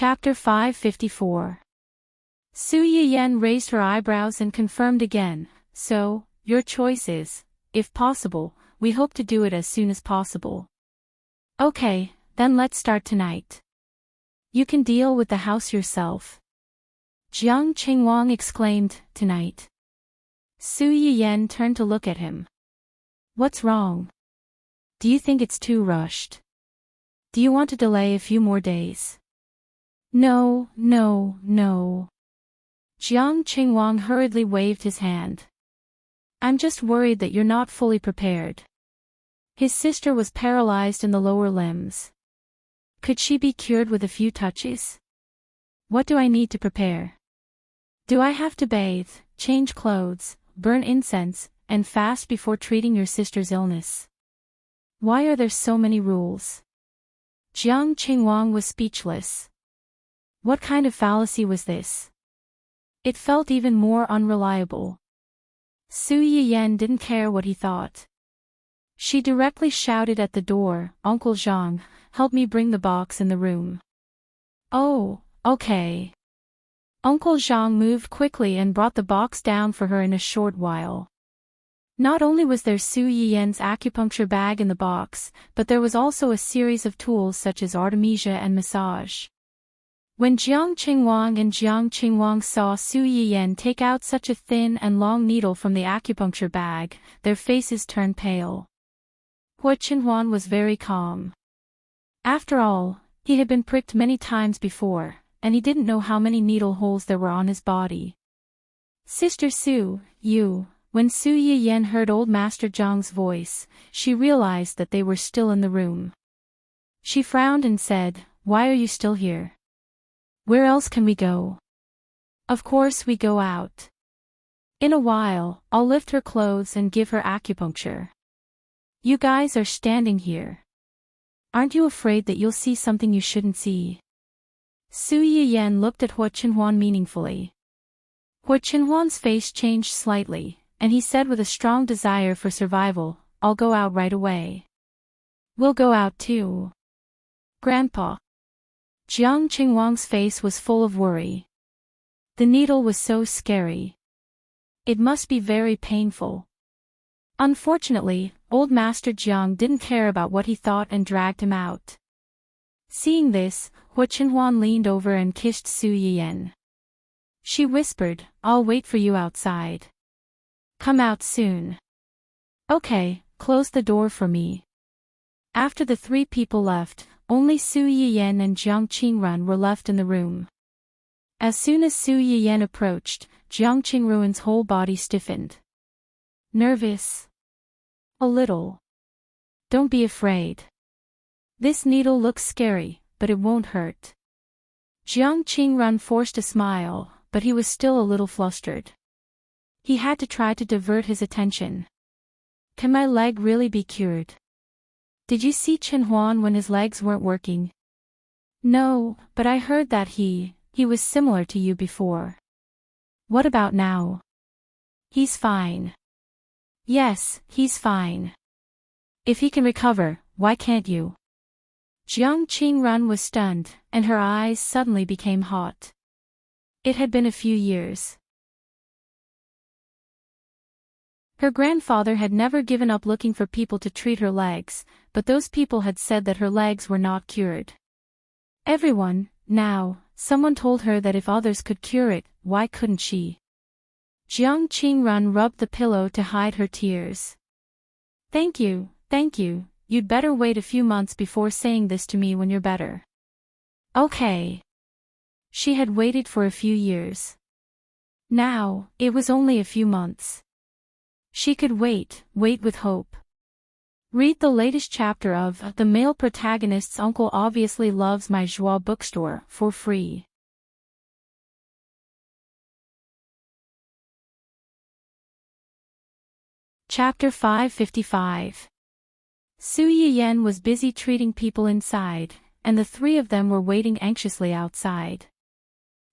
Chapter 554. Su Yiyen raised her eyebrows and confirmed again, "So, your choice is, if possible, we hope to do it as soon as possible." "Okay, then let's start tonight. You can deal with the house yourself." Jiang Qingwang exclaimed, "Tonight?" Su Yiyen turned to look at him. "What's wrong? Do you think it's too rushed? Do you want to delay a few more days?" "No, no, no." Jiang Qingwang hurriedly waved his hand. "I'm just worried that you're not fully prepared." His sister was paralyzed in the lower limbs. Could she be cured with a few touches? "What do I need to prepare? Do I have to bathe, change clothes, burn incense, and fast before treating your sister's illness? Why are there so many rules?" Jiang Qingwang was speechless. What kind of fallacy was this? It felt even more unreliable. Su Yiyen didn't care what he thought. She directly shouted at the door, "Uncle Zhang, help me bring the box in the room." "Oh, okay." Uncle Zhang moved quickly and brought the box down for her in a short while. Not only was there Su Yiyen's acupuncture bag in the box, but there was also a series of tools such as artemisia and massage. When Jiang Qingwang saw Su Yiyen take out such a thin and long needle from the acupuncture bag, their faces turned pale. Hua Qinhuan was very calm. After all, he had been pricked many times before, and he didn't know how many needle holes there were on his body. "Sister Su, When Su Yiyen heard old Master Zhang's voice, she realized that they were still in the room. She frowned and said, "Why are you still here? Where else can we go?" "Of course we go out. In a while, I'll lift her clothes and give her acupuncture. You guys are standing here. Aren't you afraid that you'll see something you shouldn't see?" Su Yiyen looked at Hua Qinhuan meaningfully. Hua Qinhuan's face changed slightly, and he said with a strong desire for survival, "I'll go out right away." "We'll go out too. Grandpa." Jiang Qingwang's face was full of worry. The needle was so scary. It must be very painful. Unfortunately, old Master Jiang didn't care about what he thought and dragged him out. Seeing this, Hua Qinhuan leaned over and kissed Su Yiyen. She whispered, "I'll wait for you outside. Come out soon." "Okay, close the door for me." After the three people left, only Su Yiyen and Jiang Qingrun were left in the room. As soon as Su Yiyen approached, Jiang Qingrun's whole body stiffened. "Nervous?" "A little." "Don't be afraid. This needle looks scary, but it won't hurt." Jiang Qingrun forced a smile, but he was still a little flustered. He had to try to divert his attention. "Can my leg really be cured? Did you see Qinhuan when his legs weren't working?" "No, but I heard that he was similar to you before." "What about now?" "He's fine." "Yes, he's fine. If he can recover, why can't you?" Jiang Qingrun was stunned, and her eyes suddenly became hot. It had been a few years. Her grandfather had never given up looking for people to treat her legs, but those people had said that her legs were not cured. Someone told her that if others could cure it, why couldn't she? Jiang Qingrun rubbed the pillow to hide her tears. Thank you, you'd better wait a few months before saying this to me when you're better." "Okay." She had waited for a few years. Now, it was only a few months. She could wait with hope. Read the latest chapter of The Male Protagonist's Uncle Obviously Loves My Joie bookstore for free. Chapter 555. Su Yiyen was busy treating people inside, and the three of them were waiting anxiously outside.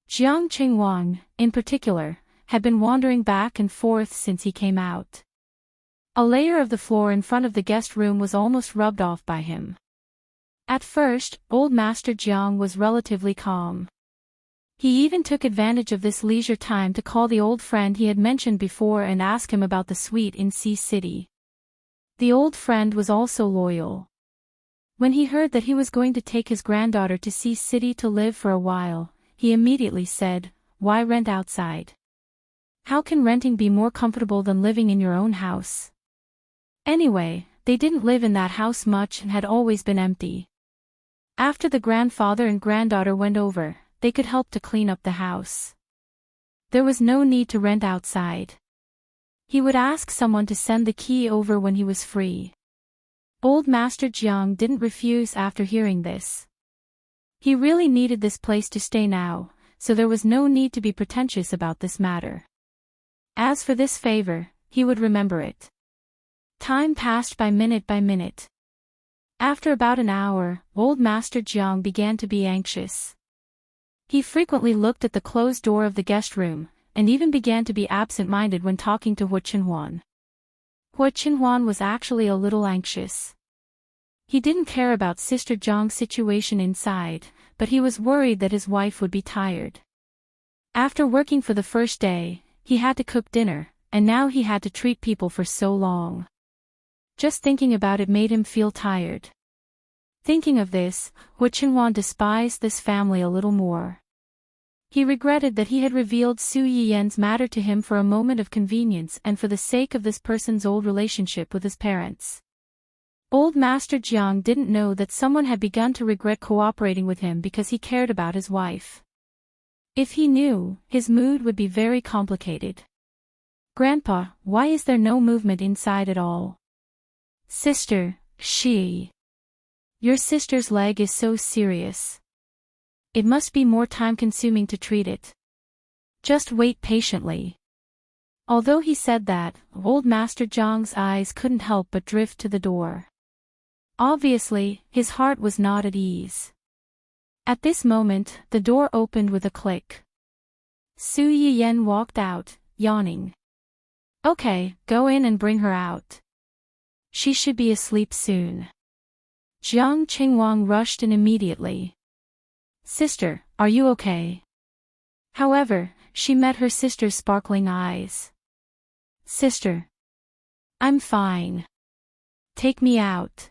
Jiang Qingwang, in particular, had been wandering back and forth since he came out. A layer of the floor in front of the guest room was almost rubbed off by him. At first, old Master Jiang was relatively calm. He even took advantage of this leisure time to call the old friend he had mentioned before and ask him about the suite in Sea City. The old friend was also loyal. When he heard that he was going to take his granddaughter to Sea City to live for a while, he immediately said, "Why rent outside? How can renting be more comfortable than living in your own house?" Anyway, they didn't live in that house much and had always been empty. After the grandfather and granddaughter went over, they could help to clean up the house. There was no need to rent outside. He would ask someone to send the key over when he was free. Old Master Jiang didn't refuse after hearing this. He really needed this place to stay now, so there was no need to be pretentious about this matter. As for this favor, he would remember it. Time passed by minute by minute. After about an hour, old Master Jiang began to be anxious. He frequently looked at the closed door of the guest room, and even began to be absent-minded when talking to Hu Qinhuan. Hu Qinhuan was actually a little anxious. He didn't care about Sister Zhang's situation inside, but he was worried that his wife would be tired. After working for the first day, he had to cook dinner, and now he had to treat people for so long. Just thinking about it made him feel tired. Thinking of this, Hu Qinhuan despised this family a little more. He regretted that he had revealed Su Yiyan's matter to him for a moment of convenience and for the sake of this person's old relationship with his parents. Old Master Jiang didn't know that someone had begun to regret cooperating with him because he cared about his wife. If he knew, his mood would be very complicated. "Grandpa, why is there no movement inside at all?" "Sister, your sister's leg is so serious. It must be more time-consuming to treat it. Just wait patiently." Although he said that, old Master Jiang's eyes couldn't help but drift to the door. Obviously, his heart was not at ease. At this moment, the door opened with a click. Su Yiyan walked out, yawning. "Okay, go in and bring her out. She should be asleep soon." Jiang Qingwang rushed in immediately. "Sister, are you okay?" However, she met her sister's sparkling eyes. "Sister. I'm fine. Take me out."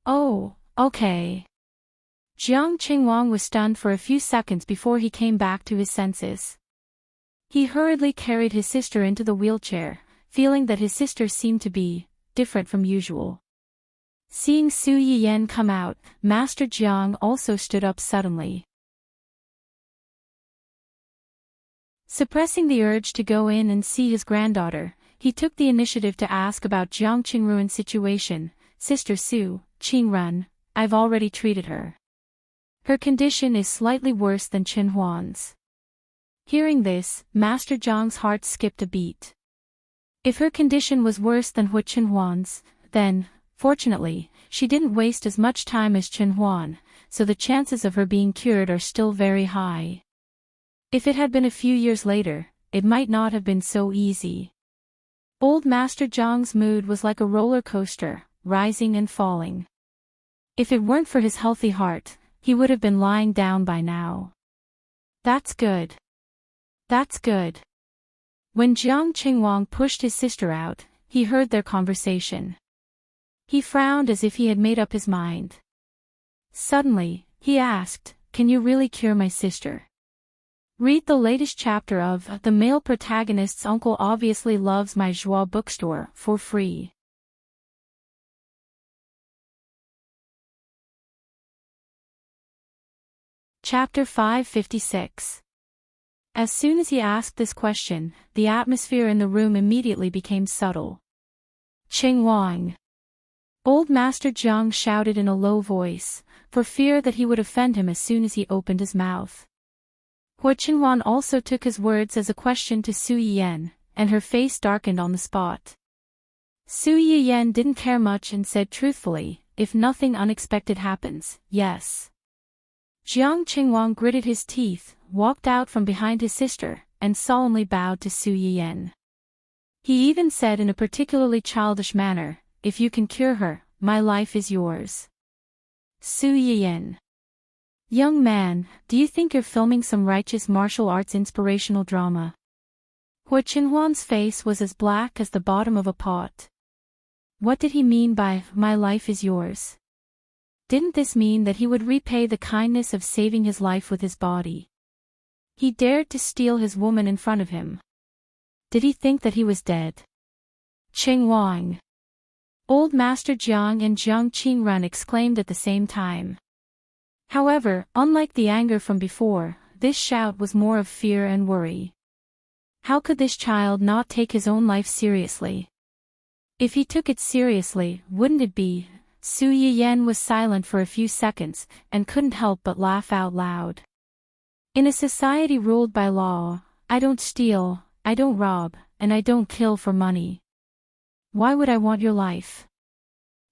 "Oh, okay." Jiang Qingwang was stunned for a few seconds before he came back to his senses. He hurriedly carried his sister into the wheelchair, feeling that his sister seemed to be different from usual. Seeing Su Yiyan come out, Master Jiang also stood up suddenly. Suppressing the urge to go in and see his granddaughter, he took the initiative to ask about Jiang Qingruan's situation. "Sister Su, Qingrun, I've already treated her. Her condition is slightly worse than Qinhuan's." Hearing this, Master Jiang's heart skipped a beat. If her condition was worse than Hu Qinhuan's, then, fortunately, she didn't waste as much time as Qinhuan, so the chances of her being cured are still very high. If it had been a few years later, it might not have been so easy. Old Master Jiang's mood was like a roller coaster, rising and falling. If it weren't for his healthy heart, he would have been lying down by now. "That's good. That's good." When Jiang Qingwang pushed his sister out, he heard their conversation. He frowned as if he had made up his mind. Suddenly, he asked, "Can you really cure my sister?" Read the latest chapter of The Male Protagonist's Uncle Obviously Loves My Joie bookstore for free. Chapter 556. As soon as he asked this question, the atmosphere in the room immediately became subtle. "Qingwang!" Old Master Jiang shouted in a low voice, for fear that he would offend him as soon as he opened his mouth. Hu Qinhuan also took his words as a question to Su Yiyan, and her face darkened on the spot. Su Yiyan didn't care much and said truthfully, "If nothing unexpected happens, yes." Jiang Qingwang gritted his teeth, walked out from behind his sister, and solemnly bowed to Su Yiyan. He even said in a particularly childish manner, "If you can cure her, my life is yours." Su Yiyan. Young man, do you think you're filming some righteous martial arts inspirational drama? Hua Qinhuan's face was as black as the bottom of a pot. What did he mean by, "My life is yours"? Didn't this mean that he would repay the kindness of saving his life with his body? He dared to steal his woman in front of him. Did he think that he was dead? Qinhuang. Old Master Jiang and Jiang Qingrun exclaimed at the same time. However, unlike the anger from before, this shout was more of fear and worry. How could this child not take his own life seriously? If he took it seriously, wouldn't it be? Su Yiyan was silent for a few seconds, and couldn't help but laugh out loud. In a society ruled by law, I don't steal, I don't rob, and I don't kill for money. Why would I want your life?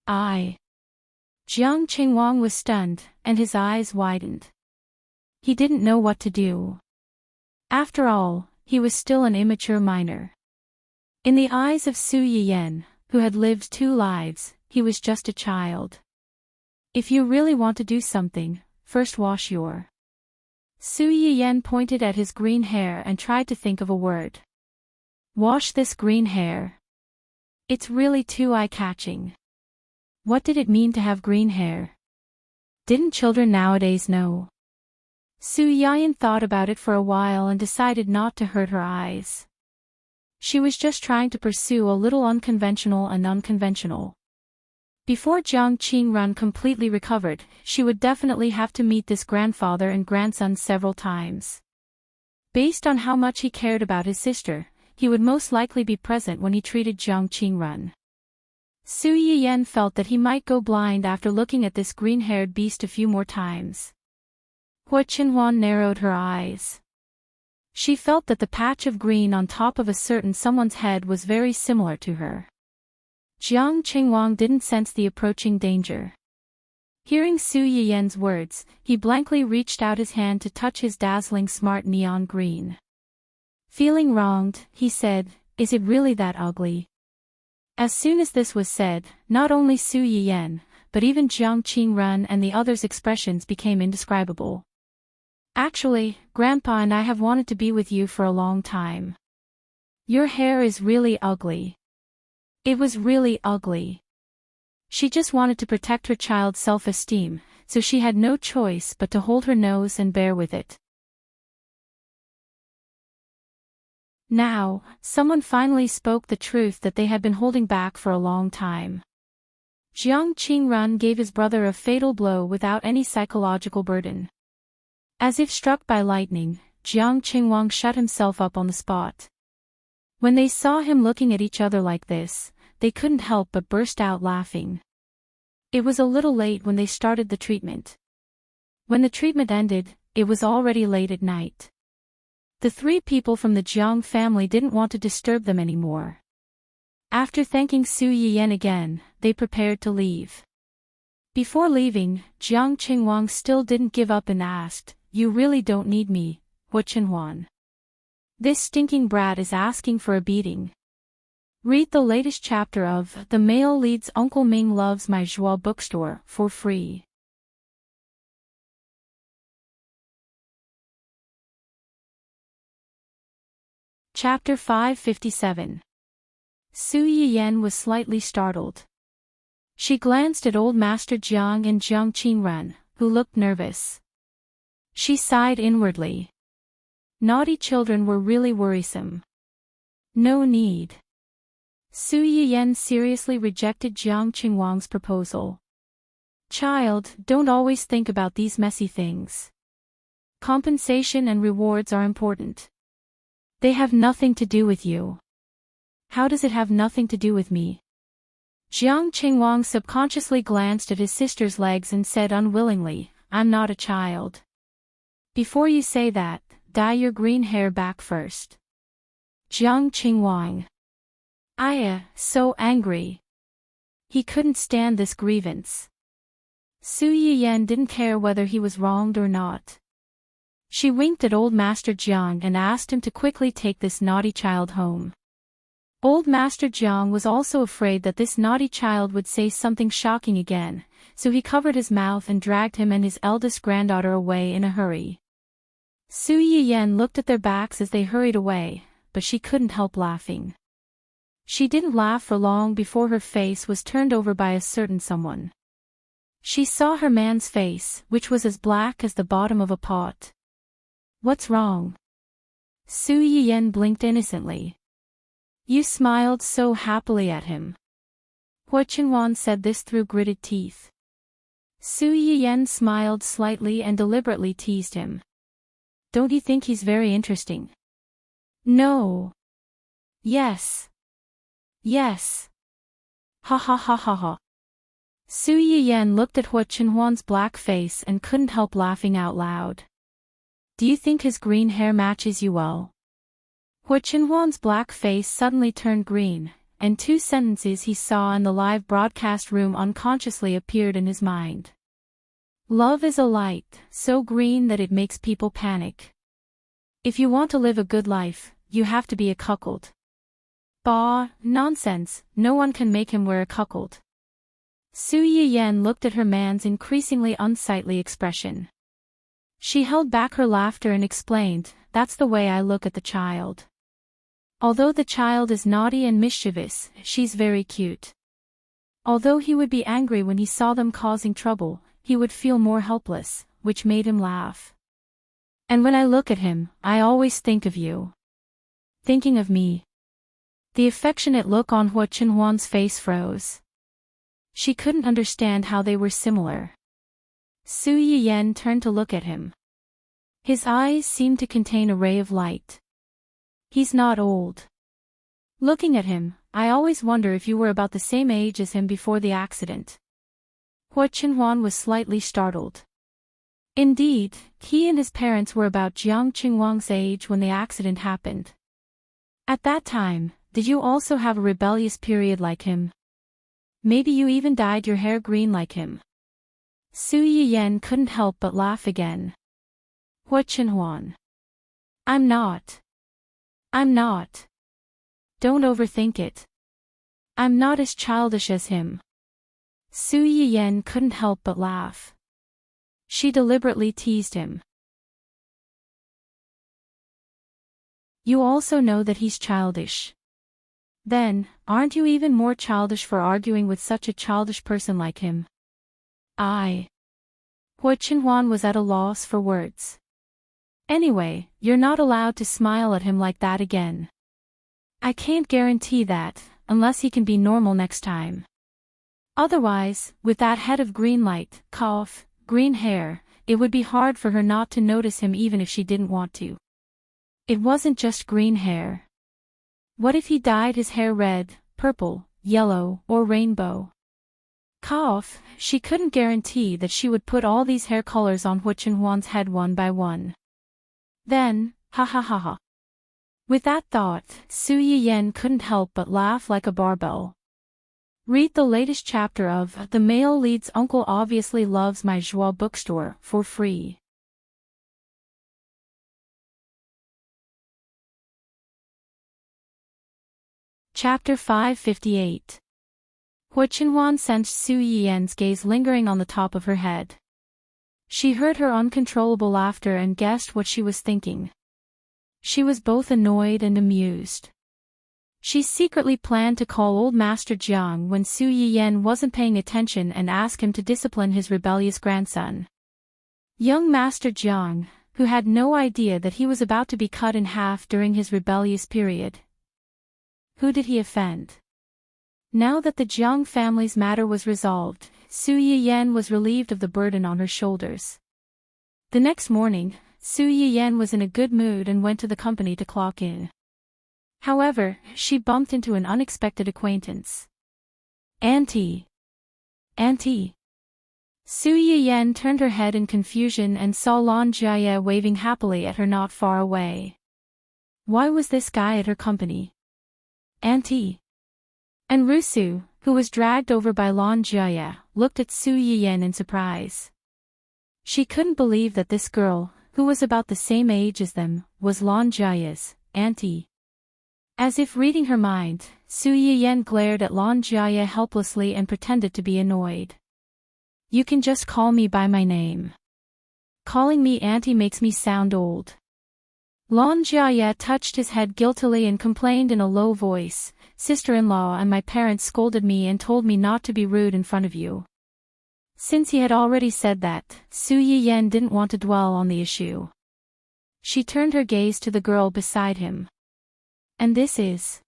Jiang Qinhuang was stunned, and his eyes widened. He didn't know what to do. After all, he was still an immature minor. In the eyes of Su Yiyan, who had lived 2 lives, he was just a child. If you really want to do something, first wash your... Su Yiyan pointed at his green hair and tried to think of a word. Wash this green hair. It's really too eye-catching. What did it mean to have green hair? Didn't children nowadays know? Su Yiyan thought about it for a while and decided not to hurt her eyes. She was just trying to pursue a little unconventional and unconventional. Before Jiang Qingrun completely recovered, she would definitely have to meet this grandfather and grandson several times. Based on how much he cared about his sister, he would most likely be present when he treated Jiang Qingrun. Su Yiyan felt that he might go blind after looking at this green-haired beast a few more times. Hua Qinhuan narrowed her eyes. She felt that the patch of green on top of a certain someone's head was very similar to her. Jiang Qinhuang didn't sense the approaching danger. Hearing Su Yiyan's words, he blankly reached out his hand to touch his dazzling smart neon green. Feeling wronged, he said, "Is it really that ugly?" As soon as this was said, not only Su Yiyan, but even Jiang Qingrun and the others' expressions became indescribable. Actually, Grandpa and I have wanted to be with you for a long time. Your hair is really ugly. It was really ugly. She just wanted to protect her child's self-esteem, so she had no choice but to hold her nose and bear with it. Now, someone finally spoke the truth that they had been holding back for a long time. Jiang Qingrun gave his brother a fatal blow without any psychological burden. As if struck by lightning, Jiang Qinhuang shut himself up on the spot. When they saw him looking at each other like this, they couldn't help but burst out laughing. It was a little late when they started the treatment. When the treatment ended, it was already late at night. The 3 people from the Jiang family didn't want to disturb them anymore. After thanking Su Yiyan again, they prepared to leave. Before leaving, Jiang Qinhuang still didn't give up and asked, "You really don't need me, Hua Qinhuan? This stinking brat is asking for a beating." Read the latest chapter of The Male Lead's Uncle Ming Loves My Joie bookstore for free. Chapter 557. Su Yiyan was slightly startled. She glanced at Old Master Jiang and Jiang Qingrun, who looked nervous. She sighed inwardly. Naughty children were really worrisome. No need. Su Yiyan seriously rejected Jiang Qinhuang's proposal. Child, don't always think about these messy things. Compensation and rewards are important. They have nothing to do with you. How does it have nothing to do with me? Jiang Qinhuang subconsciously glanced at his sister's legs and said unwillingly, "I'm not a child." Before you say that, dye your green hair back first. Jiang Qinhuang. So angry. He couldn't stand this grievance. Su Yiyan didn't care whether he was wronged or not. She winked at Old Master Jiang and asked him to quickly take this naughty child home. Old Master Jiang was also afraid that this naughty child would say something shocking again, so he covered his mouth and dragged him and his eldest granddaughter away in a hurry. Su Yiyan looked at their backs as they hurried away, but she couldn't help laughing. She didn't laugh for long before her face was turned over by a certain someone. She saw her man's face, which was as black as the bottom of a pot. "What's wrong?" Su Yiyan blinked innocently. "You smiled so happily at him." Hua Qinhuan said this through gritted teeth. Su Yiyan smiled slightly and deliberately teased him. "Don't you think he's very interesting?" "No." "Yes. Yes. Ha ha ha ha ha." Su Yiyan looked at Hua Qinhuan's black face and couldn't help laughing out loud. "Do you think his green hair matches you well?" Hua Qinhuan's black face suddenly turned green, and two sentences he saw in the live broadcast room unconsciously appeared in his mind. "Love is a light, so green that it makes people panic. If you want to live a good life, you have to be a cuckold." "Bah, nonsense, no one can make him wear a cuckold." Su Yiyan looked at her man's increasingly unsightly expression. She held back her laughter and explained, "That's the way I look at the child. Although the child is naughty and mischievous, she's very cute. Although he would be angry when he saw them causing trouble, he would feel more helpless, which made him laugh. And when I look at him, I always think of you." "Thinking of me?" The affectionate look on Hua Qinhuan's face froze. She couldn't understand how they were similar. Su Yiyan turned to look at him. His eyes seemed to contain a ray of light. "He's not old. Looking at him, I always wonder if you were about the same age as him before the accident." Hua Qinhuan was slightly startled. Indeed, he and his parents were about Jiang Qingwang's age when the accident happened. "At that time, did you also have a rebellious period like him? Maybe you even dyed your hair green like him?" Su Yiyan couldn't help but laugh again. "Hua Qinhuan. I'm not. Don't overthink it. I'm not as childish as him." Su Yiyan couldn't help but laugh. She deliberately teased him. "You also know that he's childish. Then, aren't you even more childish for arguing with such a childish person like him?" Hua Qinhuan was at a loss for words. "Anyway, you're not allowed to smile at him like that again. I can't guarantee that, unless he can be normal next time. Otherwise, with that head of green light, green hair, it would be hard for her not to notice him even if she didn't want to. It wasn't just green hair. What if he dyed his hair red, purple, yellow, or rainbow?" She couldn't guarantee that she would put all these hair colors on Hua Qinhuan's head one by one. Then, ha ha ha ha. With that thought, Su Yiyan couldn't help but laugh like a barbell. Read the latest chapter of The Male Lead's Uncle Obviously Loves My Joie bookstore for free. Chapter 558. Hua Qinhuan sensed Su Yiyan's gaze lingering on the top of her head. She heard her uncontrollable laughter and guessed what she was thinking. She was both annoyed and amused. She secretly planned to call old Master Jiang when Su Yiyan wasn't paying attention and ask him to discipline his rebellious grandson. Young Master Jiang, who had no idea that he was about to be cut in half during his rebellious period. Who did he offend? Now that the Jiang family's matter was resolved, Su Yiyan was relieved of the burden on her shoulders. The next morning, Su Yiyan was in a good mood and went to the company to clock in. However, she bumped into an unexpected acquaintance. "Auntie! Auntie!" Su Yiyan turned her head in confusion and saw Lan Jiaye waving happily at her not far away. Why was this guy at her company? "Auntie!" And Rusu, who was dragged over by Lan Jiaye, looked at Su Yiyan in surprise. She couldn't believe that this girl, who was about the same age as them, was Lan Jiaye's auntie. As if reading her mind, Su Yiyan glared at Lan Jiaya helplessly and pretended to be annoyed. You can just call me by my name. Calling me auntie makes me sound old. Lan Jiaya touched his head guiltily and complained in a low voice, sister-in-law and my parents scolded me and told me not to be rude in front of you. Since he had already said that, Su Yiyan didn't want to dwell on the issue. She turned her gaze to the girl beside him. And this is...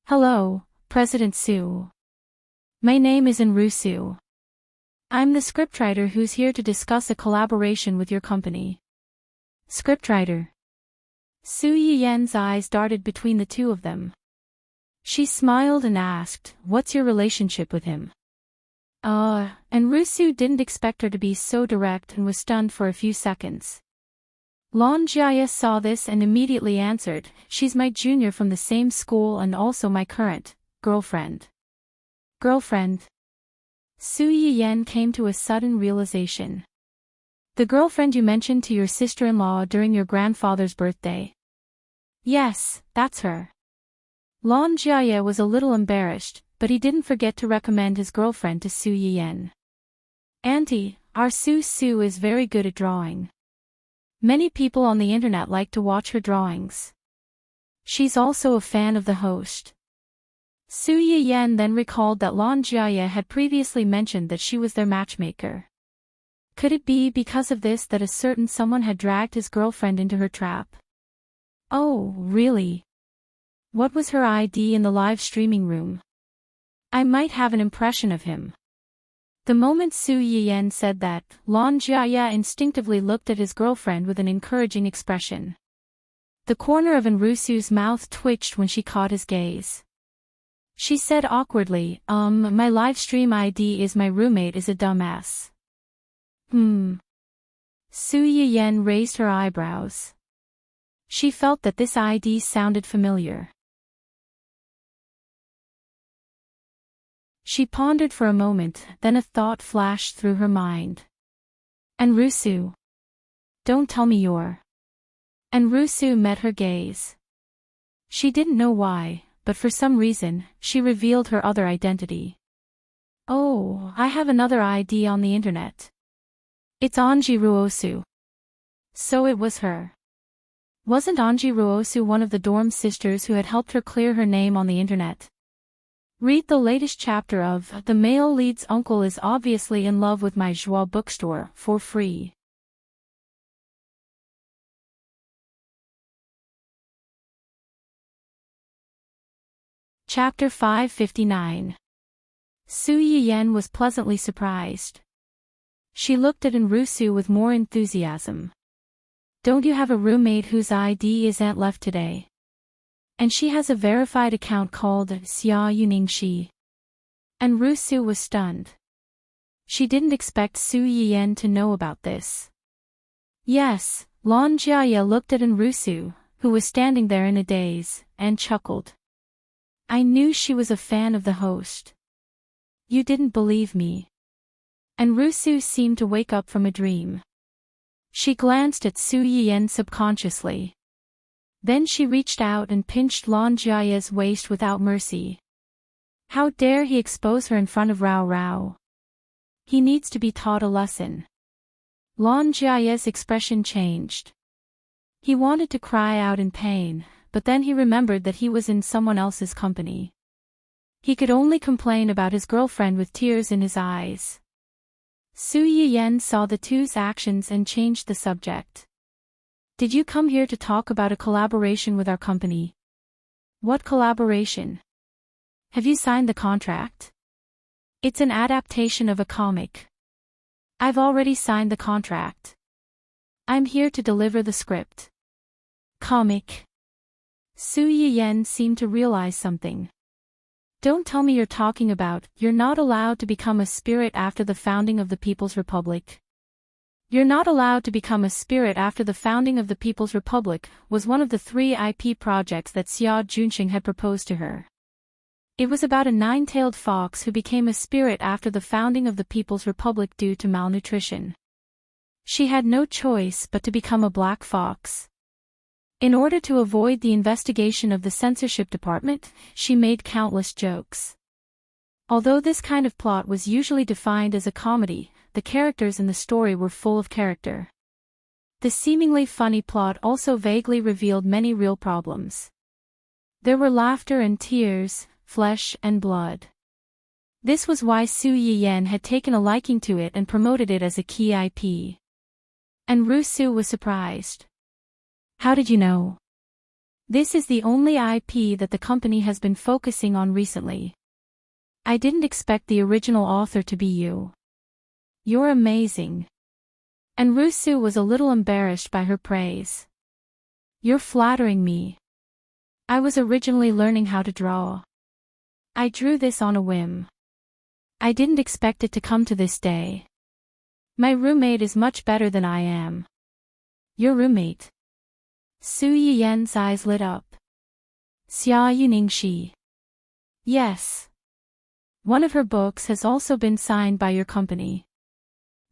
Hello, President Su. My name is Enrich. I'm the scriptwriter who's here to discuss a collaboration with your company. Scriptwriter. Su Yiyan's eyes darted between the two of them. She smiled and asked, what's your relationship with him? And Enrich didn't expect her to be so direct and was stunned for a few seconds. Lan Jiaya saw this and immediately answered, she's my junior from the same school and also my current girlfriend. Girlfriend? Su Yiyan came to a sudden realization. The girlfriend you mentioned to your sister-in-law during your grandfather's birthday. Yes, that's her. Lan Jiaya was a little embarrassed, but he didn't forget to recommend his girlfriend to Su Yiyan. Auntie, our Su is very good at drawing. Many people on the internet like to watch her drawings. She's also a fan of the host. Su Yiyan then recalled that Lan Jiaya had previously mentioned that she was their matchmaker. Could it be because of this that a certain someone had dragged his girlfriend into her trap? Oh, really? What was her ID in the live streaming room? I might have an impression of him. The moment Su Yiyan said that, Lan Jiaya instinctively looked at his girlfriend with an encouraging expression. The corner of Enrich's mouth twitched when she caught his gaze. She said awkwardly, my live stream ID is my roommate is a dumbass. Su Yiyan raised her eyebrows. She felt that this ID sounded familiar. She pondered for a moment, then a thought flashed through her mind. Enrich. Don't tell me you're... Enrich met her gaze. She didn't know why, but for some reason, she revealed her other identity. Oh, I have another ID on the internet. It's Anji Ruosu. So it was her. Wasn't Anji Ruosu one of the dorm sisters who had helped her clear her name on the internet? Read the latest chapter of The Male Lead's Uncle is Obviously in Love with My Joie bookstore for free. Chapter 559. Su Yiyan was pleasantly surprised. She looked at Enrich with more enthusiasm. Don't you have a roommate whose ID is Aunt left today? And she has a verified account called Xia Yuningshi. Enrich was stunned. She didn't expect Su Yiyan to know about this. Yes, Lan Jiaya looked at Enrich, who was standing there in a daze, and chuckled. I knew she was a fan of the host. You didn't believe me. Enrich seemed to wake up from a dream. She glanced at Su Yiyan subconsciously. Then she reached out and pinched Lan Jiaya's waist without mercy. How dare he expose her in front of Rao Rao? He needs to be taught a lesson. Lan Jiaya's expression changed. He wanted to cry out in pain, but then he remembered that he was in someone else's company. He could only complain about his girlfriend with tears in his eyes. Su Yiyan saw the two's actions and changed the subject. Did you come here to talk about a collaboration with our company? What collaboration? Have you signed the contract? It's an adaptation of a comic. I've already signed the contract. I'm here to deliver the script. Comic. Su Yiyan seemed to realize something. Don't tell me you're talking about, you're not allowed to become a spirit after the founding of the People's Republic. You're not allowed to become a spirit after the founding of the People's Republic was one of the 3 IP projects that Xia Junxing had proposed to her. It was about a 9-tailed fox who became a spirit after the founding of the People's Republic due to malnutrition. She had no choice but to become a black fox. In order to avoid the investigation of the censorship department, she made countless jokes. Although this kind of plot was usually defined as a comedy, the characters in the story were full of character. The seemingly funny plot also vaguely revealed many real problems. There were laughter and tears, flesh and blood. This was why Su Yiyan had taken a liking to it and promoted it as a key IP. And Rusu was surprised. How did you know? This is the only IP that the company has been focusing on recently. I didn't expect the original author to be you. You're amazing. And Rusu was a little embarrassed by her praise. You're flattering me. I was originally learning how to draw. I drew this on a whim. I didn't expect it to come to this day. My roommate is much better than I am. Your roommate? Su Yiyan's eyes lit up. Xia Yuningxi. Yes. One of her books has also been signed by your company.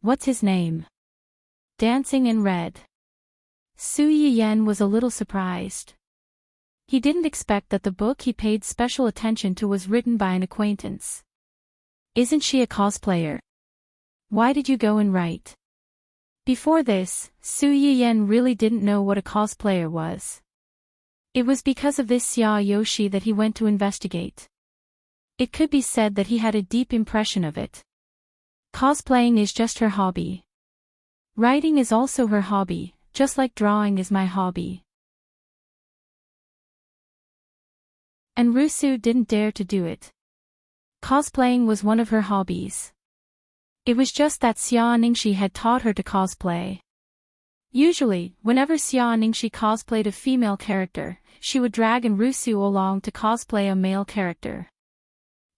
What's his name? Dancing in Red. Su Yiyan was a little surprised. He didn't expect that the book he paid special attention to was written by an acquaintance. Isn't she a cosplayer? Why did you go and write? Before this, Su Yiyan really didn't know what a cosplayer was. It was because of this Xia Yoshi that he went to investigate. It could be said that he had a deep impression of it. Cosplaying is just her hobby. Writing is also her hobby, just like drawing is my hobby. And Rusu didn't dare to do it. Cosplaying was one of her hobbies. It was just that Xia Ningxi had taught her to cosplay. Usually, whenever Xia Ningxi cosplayed a female character, she would drag and Rusu along to cosplay a male character.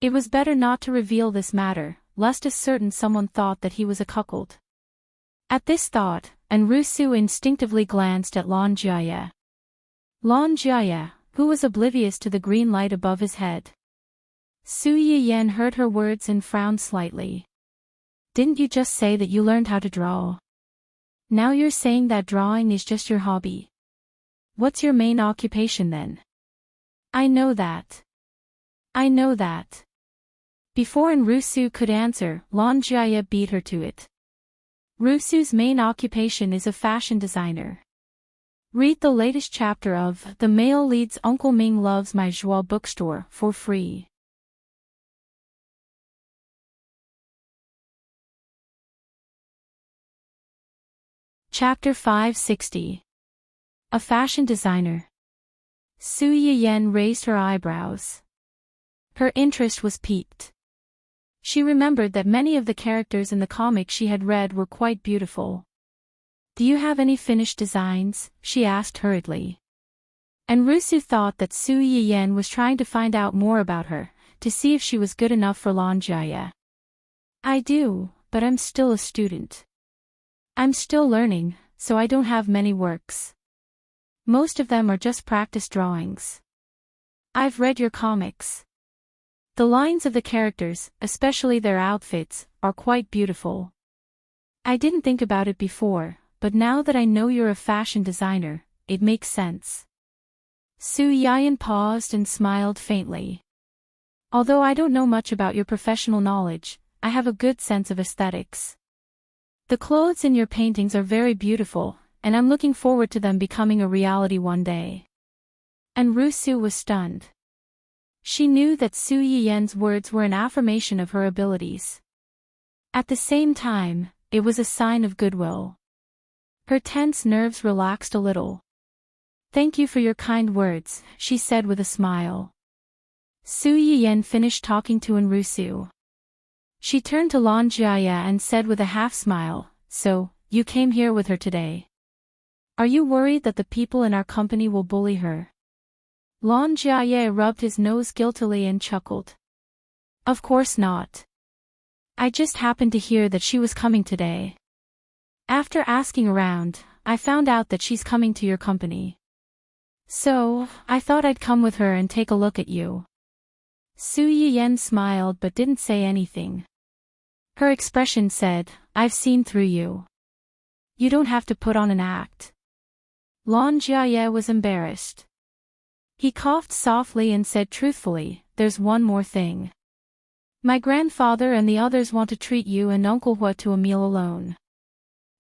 It was better not to reveal this matter, lest a certain someone thought that he was a cuckold. At this thought, and Rusu instinctively glanced at Lan Jiaya. Lan Jiaya, who was oblivious to the green light above his head. Su Yiyan heard her words and frowned slightly. Didn't you just say that you learned how to draw? Now you're saying that drawing is just your hobby. What's your main occupation then? I know that. I know that. Before Rusu could answer, Lan Jiaya beat her to it. Rusu's main occupation is a fashion designer. Read the latest chapter of The Male Lead's Uncle Ming Loves My Joie bookstore for free. Chapter 560. A fashion designer. Su Yiyan raised her eyebrows. Her interest was piqued. She remembered that many of the characters in the comic she had read were quite beautiful. Do you have any finished designs? She asked hurriedly. And Rusu thought that Su Yiyan was trying to find out more about her, to see if she was good enough for Lan Jiaya. I do, but I'm still a student. I'm still learning, so I don't have many works. Most of them are just practice drawings. I've read your comics. The lines of the characters, especially their outfits, are quite beautiful. I didn't think about it before, but now that I know you're a fashion designer, it makes sense. Su Yiyan paused and smiled faintly. Although I don't know much about your professional knowledge, I have a good sense of aesthetics. The clothes in your paintings are very beautiful, and I'm looking forward to them becoming a reality one day. And Rusu was stunned. She knew that Su Yiyan's words were an affirmation of her abilities. At the same time, it was a sign of goodwill. Her tense nerves relaxed a little. Thank you for your kind words, she said with a smile. Su Yiyan finished talking to Rusu. She turned to Lan Jiaya and said with a half-smile, so, you came here with her today. Are you worried that the people in our company will bully her? Lan Jiaya rubbed his nose guiltily and chuckled. Of course not. I just happened to hear that she was coming today. After asking around, I found out that she's coming to your company. So, I thought I'd come with her and take a look at you. Su Yiyan smiled but didn't say anything. Her expression said, I've seen through you. You don't have to put on an act. Lan Jiaye was embarrassed. He coughed softly and said truthfully, "There's one more thing. My grandfather and the others want to treat you and Uncle Hua to a meal alone.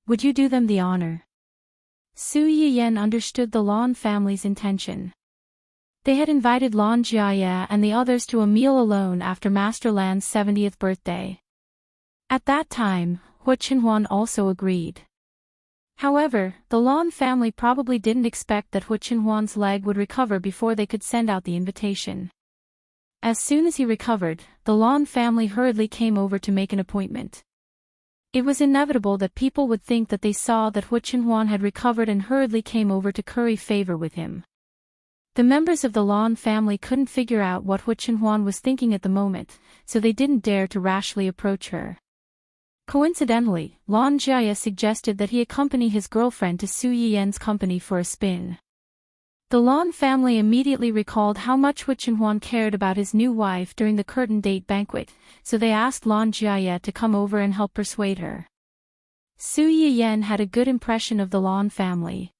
Would you do them the honor?" Su Yiyan understood the Lan family's intention. They had invited Lan Jiaye and the others to a meal alone after Master Lan's 70th birthday. At that time, Hua Qinhuan also agreed. However, the Lan family probably didn't expect that Hua Qinhuan's leg would recover before they could send out the invitation. As soon as he recovered, the Lan family hurriedly came over to make an appointment. It was inevitable that people would think that they saw that Hua Qinhuan had recovered and hurriedly came over to curry favor with him. The members of the Lan family couldn't figure out what Hua Qinhuan was thinking at the moment, so they didn't dare to rashly approach her. Coincidentally, Lan Jiaye suggested that he accompany his girlfriend to Su Yiyan's company for a spin. The Lan family immediately recalled how much Hua Qinhuan cared about his new wife during the curtain date banquet, so they asked Lan Jiaye to come over and help persuade her. Su Yiyan had a good impression of the Lan family.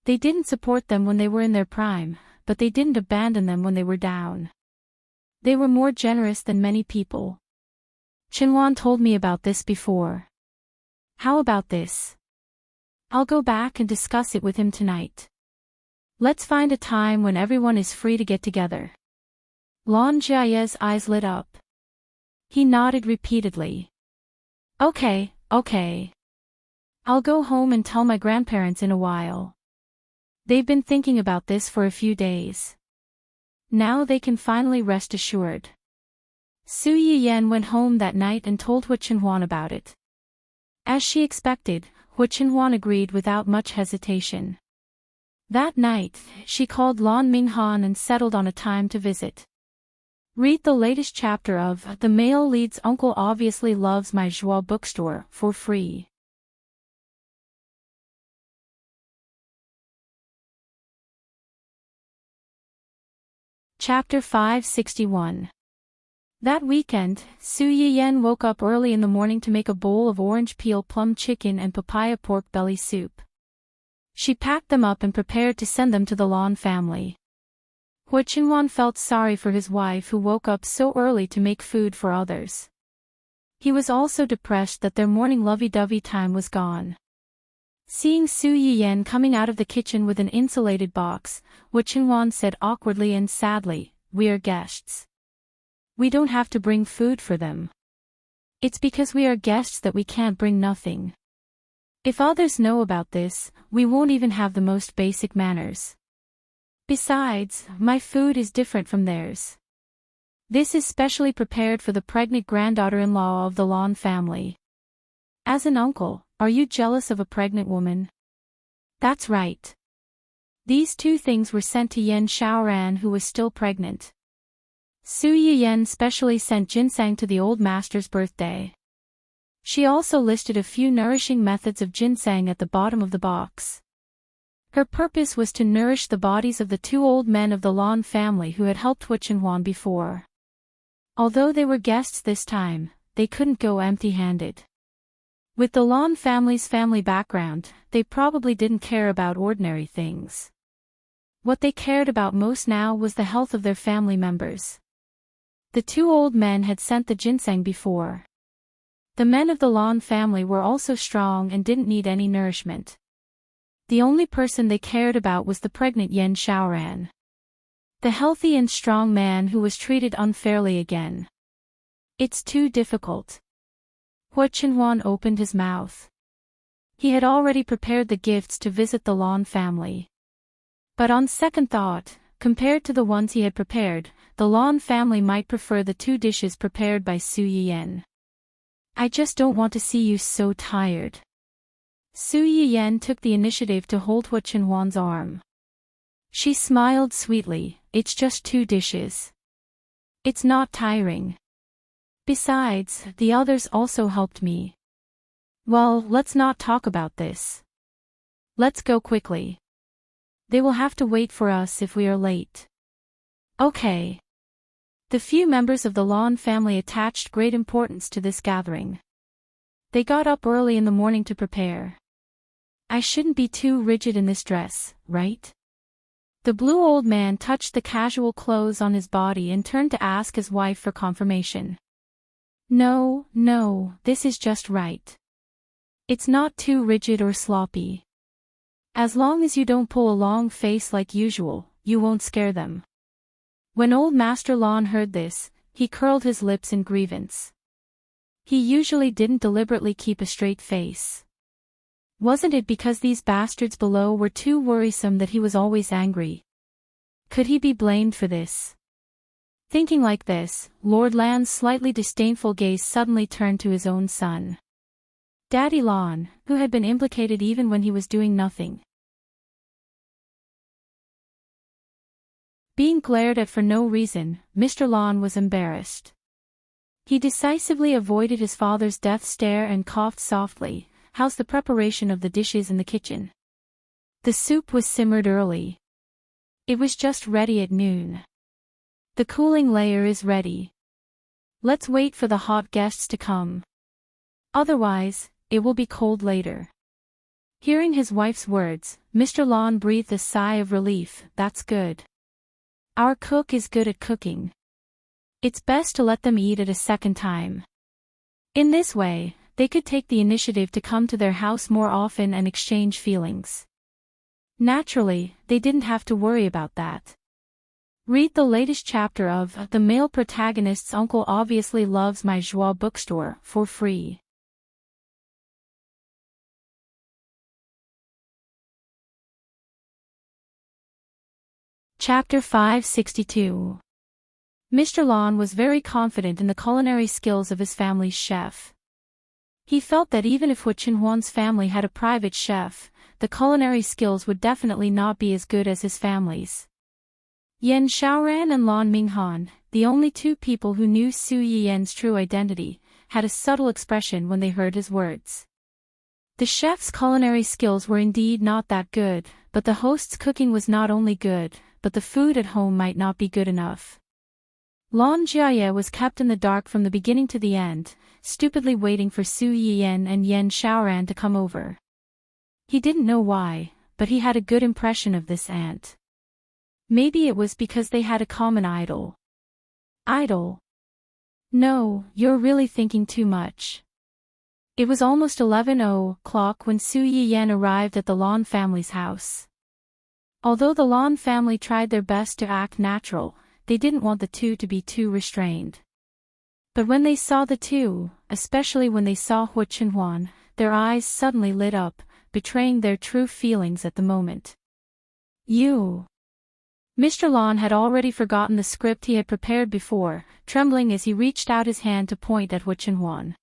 They didn't support them when they were in their prime, but they didn't abandon them when they were down. They were more generous than many people. Qinhuan told me about this before. How about this? I'll go back and discuss it with him tonight. Let's find a time when everyone is free to get together. Lan Jiaye's eyes lit up. He nodded repeatedly. Okay. I'll go home and tell my grandparents in a while. They've been thinking about this for a few days. Now they can finally rest assured. Su Yiyan went home that night and told Hua Qinhuan about it. As she expected, Hua Qinhuan agreed without much hesitation. That night, she called Lan Minghan and settled on a time to visit. Read the latest chapter of The Male Lead's Uncle Obviously Loves My Joie bookstore for free. Chapter 561. That weekend, Su Yiyan woke up early in the morning to make a bowl of orange peel plum chicken and papaya pork belly soup. She packed them up and prepared to send them to the Lan family. Hua Qinhuan felt sorry for his wife who woke up so early to make food for others. He was also depressed that their morning lovey-dovey time was gone. Seeing Su Yiyan coming out of the kitchen with an insulated box, Hua Qinhuan said awkwardly and sadly, "We are guests. We don't have to bring food for them. It's because we are guests that we can't bring nothing. If others know about this, we won't even have the most basic manners. Besides, my food is different from theirs. This is specially prepared for the pregnant granddaughter-in-law of the Lan family. As an uncle, are you jealous of a pregnant woman?" "That's right. These two things were sent to Yan Xiaoran who was still pregnant. Su Yiyan specially sent ginseng to the old master's birthday." She also listed a few nourishing methods of ginseng at the bottom of the box. Her purpose was to nourish the bodies of the two old men of the Lan family who had helped Hua Qinhuan before. Although they were guests this time, they couldn't go empty-handed. With the Lan family's family background, they probably didn't care about ordinary things. What they cared about most now was the health of their family members. The two old men had sent the ginseng before. The men of the Lan family were also strong and didn't need any nourishment. The only person they cared about was the pregnant Yan Xiaoran. The healthy and strong man who was treated unfairly again. It's too difficult. Hua Qinhuan opened his mouth. He had already prepared the gifts to visit the Lan family. But on second thought, compared to the ones he had prepared, the Lan family might prefer the two dishes prepared by Su Yiyan. "I just don't want to see you so tired." Su Yiyan took the initiative to hold Hua Qinhuan's arm. She smiled sweetly, "It's just two dishes. It's not tiring. Besides, the others also helped me." "Well, let's not talk about this. Let's go quickly. They will have to wait for us if we are late." "Okay." The few members of the Lan family attached great importance to this gathering. They got up early in the morning to prepare. I shouldn't be too rigid in this dress, right? The blue old man touched the casual clothes on his body and turned to ask his wife for confirmation. No, no, this is just right. It's not too rigid or sloppy. As long as you don't pull a long face like usual, you won't scare them. When old Master Lon heard this, he curled his lips in grievance. He usually didn't deliberately keep a straight face. Wasn't it because these bastards below were too worrisome that he was always angry? Could he be blamed for this? Thinking like this, Lord Lan's slightly disdainful gaze suddenly turned to his own son. Daddy Lon, who had been implicated even when he was doing nothing. Being glared at for no reason, Mr. Lon was embarrassed. He decisively avoided his father's death stare and coughed softly. How's the preparation of the dishes in the kitchen? The soup was simmered early. It was just ready at noon. The cooling layer is ready. Let's wait for the hot guests to come. Otherwise, it will be cold later. Hearing his wife's words, Mr. Lon breathed a sigh of relief. That's good. Our cook is good at cooking. It's best to let them eat it a second time. In this way, they could take the initiative to come to their house more often and exchange feelings. Naturally, they didn't have to worry about that. Read the latest chapter of The Male Protagonist's Uncle Obviously Loves My Joie bookstore for free. Chapter 562. Mr. Lon was very confident in the culinary skills of his family's chef. He felt that even if Hu Chenhuan's family had a private chef, the culinary skills would definitely not be as good as his family's. Yan Xiaoran and Lan Minghan, the only two people who knew Su Yiyan's true identity, had a subtle expression when they heard his words. The chef's culinary skills were indeed not that good, but the host's cooking was not only good, but the food at home might not be good enough. Lan Jiaye was kept in the dark from the beginning to the end, stupidly waiting for Su Yiyan and Yan Xiaoran to come over. He didn't know why, but he had a good impression of this aunt. Maybe it was because they had a common idol. Idol? No, you're really thinking too much. It was almost 11 o'clock when Su Yiyan arrived at the Lan family's house. Although the Lan family tried their best to act natural, they didn't want the two to be too restrained. But when they saw the two, especially when they saw Hu Chenhuan, their eyes suddenly lit up, betraying their true feelings at the moment. You. Mr. Lon had already forgotten the script he had prepared before, trembling as he reached out his hand to point at Hu Chenhuan.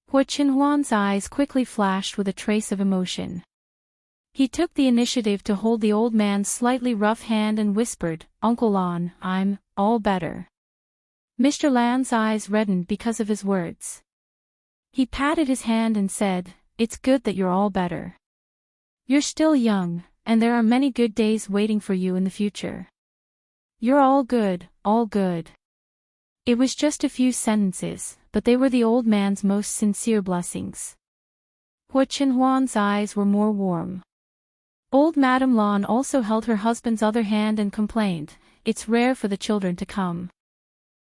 Hu Chenhuan's eyes quickly flashed with a trace of emotion. He took the initiative to hold the old man's slightly rough hand and whispered, "Uncle Lon, I'm all better." Mr. Lan's eyes reddened because of his words. He patted his hand and said, "It's good that you're all better. You're still young, and there are many good days waiting for you in the future. You're all good, all good." It was just a few sentences, but they were the old man's most sincere blessings. Hu Chenhuan's eyes were more warm. Old Madame Lan also held her husband's other hand and complained, "It's rare for the children to come.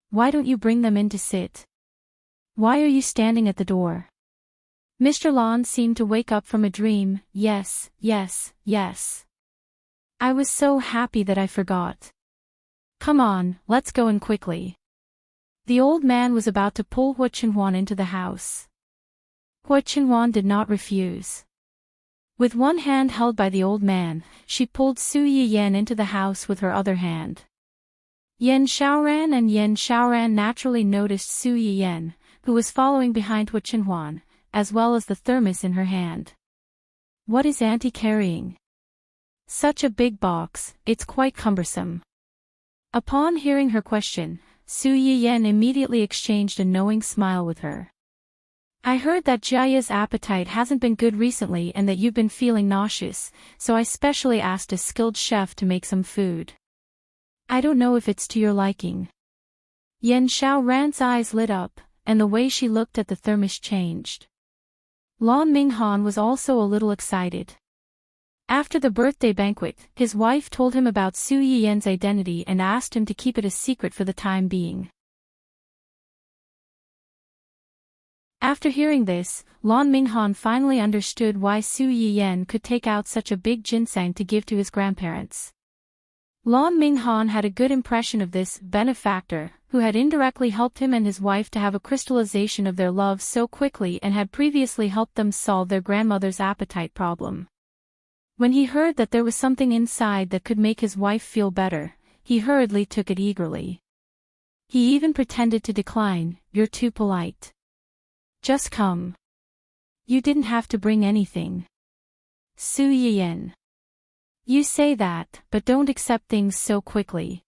Why don't you bring them in to sit? Why are you standing at the door?" Mr. Lon seemed to wake up from a dream. Yes, yes, yes. I was so happy that I forgot. Come on, let's go in quickly. The old man was about to pull Hu Chenhuan into the house. Hu Chenhuan did not refuse. With one hand held by the old man, she pulled Su Yiyan into the house with her other hand. Yan Xiaoran and Yan Xiaoran naturally noticed Su Yiyan, who was following behind Hu Chenhuan, as well as the thermos in her hand. "What is Auntie carrying?" "Such a big box, it's quite cumbersome." Upon hearing her question, Su Yiyan immediately exchanged a knowing smile with her. "I heard that Jiaya's appetite hasn't been good recently and that you've been feeling nauseous, so I specially asked a skilled chef to make some food. I don't know if it's to your liking." Yan Xiaoran's eyes lit up, and the way she looked at the thermos changed. Lan Minghan was also a little excited. After the birthday banquet, his wife told him about Su Yiyan's identity and asked him to keep it a secret for the time being. After hearing this, Lan Minghan finally understood why Su Yiyan could take out such a big ginseng to give to his grandparents. Lan Minghan had a good impression of this benefactor, who had indirectly helped him and his wife to have a crystallization of their love so quickly and had previously helped them solve their grandmother's appetite problem. When he heard that there was something inside that could make his wife feel better, he hurriedly took it eagerly. He even pretended to decline. "You're too polite. Just come. You didn't have to bring anything." Su Yiyan. You say that, but don't accept things so quickly.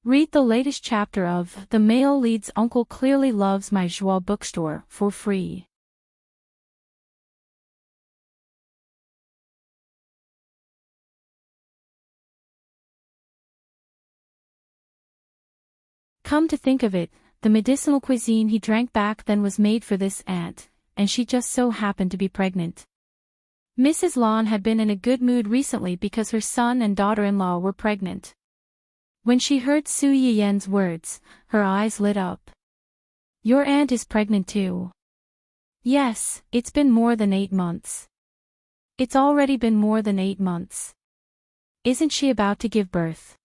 Read the latest chapter of The Male Lead's Uncle Clearly Loves My Joie bookstore for free. Come to think of it, the medicinal cuisine he drank back then was made for this aunt, and she just so happened to be pregnant. Mrs. Lan had been in a good mood recently because her son and daughter-in-law were pregnant. When she heard Su Yiyan's words, her eyes lit up. "Your aunt is pregnant too?" "Yes, it's been more than 8 months. It's already been more than 8 months. Isn't she about to give birth?"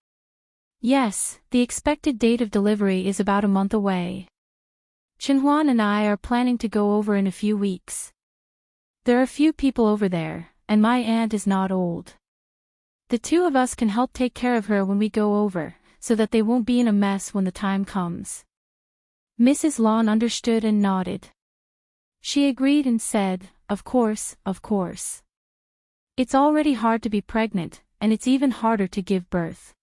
"Yes, the expected date of delivery is about a month away. Chenhuan and I are planning to go over in a few weeks. There are few people over there, and my aunt is not old. The two of us can help take care of her when we go over, so that they won't be in a mess when the time comes." Mrs. Lan understood and nodded. She agreed and said, Of course, of course. It's already hard to be pregnant, and it's even harder to give birth.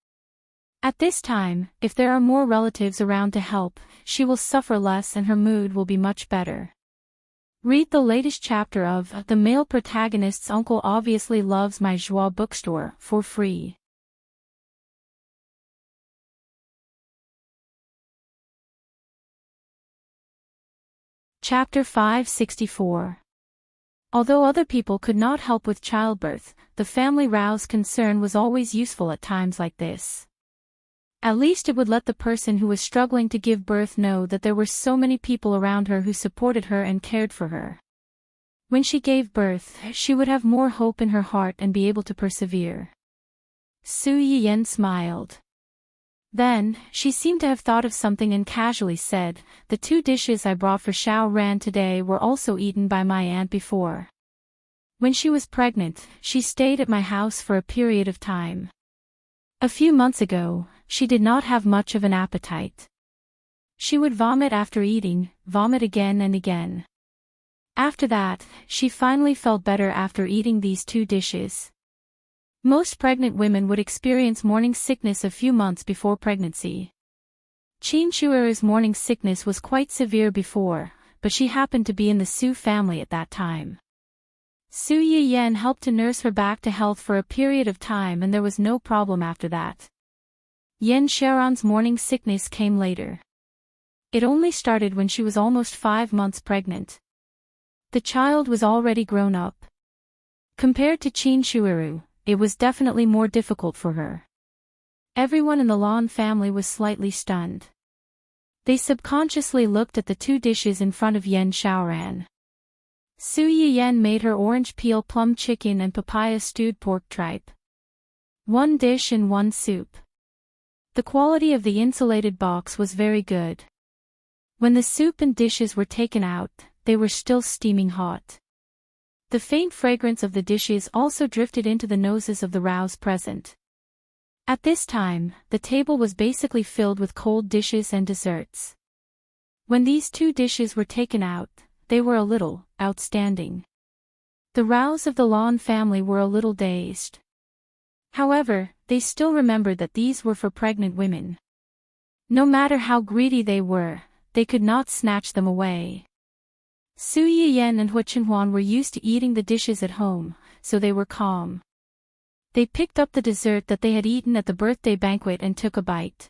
At this time, if there are more relatives around to help, she will suffer less and her mood will be much better. Read the latest chapter of The Male Protagonist's Uncle Obviously Loves My Joie bookstore for free. Chapter 564. Although other people could not help with childbirth, the family roused concern was always useful at times like this. At least it would let the person who was struggling to give birth know that there were so many people around her who supported her and cared for her. When she gave birth, she would have more hope in her heart and be able to persevere. Su Yiyan smiled. Then, she seemed to have thought of something and casually said, "The 2 dishes I brought for Xiao Ran today were also eaten by my aunt before. When she was pregnant, she stayed at my house for a period of time. A few months ago, she did not have much of an appetite. She would vomit after eating, vomit again and again. After that, she finally felt better after eating these 2 dishes. Most pregnant women would experience morning sickness a few months before pregnancy. Qin Shuer's morning sickness was quite severe before, but she happened to be in the Su family at that time. Su Yiyan helped to nurse her back to health for a period of time and there was no problem after that. Yan Sharon's morning sickness came later. It only started when she was almost 5 months pregnant. The child was already grown up. Compared to Qin Shueru, it was definitely more difficult for her. Everyone in the Lan family was slightly stunned. They subconsciously looked at the 2 dishes in front of Yan Xiaoran. Su Yiyan made her orange peel plum chicken and papaya stewed pork tripe. 1 dish and 1 soup. The quality of the insulated box was very good. When the soup and dishes were taken out, they were still steaming hot. The faint fragrance of the dishes also drifted into the noses of the roused present. At this time, the table was basically filled with cold dishes and desserts. When these 2 dishes were taken out, they were a little outstanding. The rouse of the Lan family were a little dazed. However, they still remembered that these were for pregnant women. No matter how greedy they were, they could not snatch them away. Su Yiyan and Hu Chenhuan were used to eating the dishes at home, so they were calm. They picked up the dessert that they had eaten at the birthday banquet and took a bite.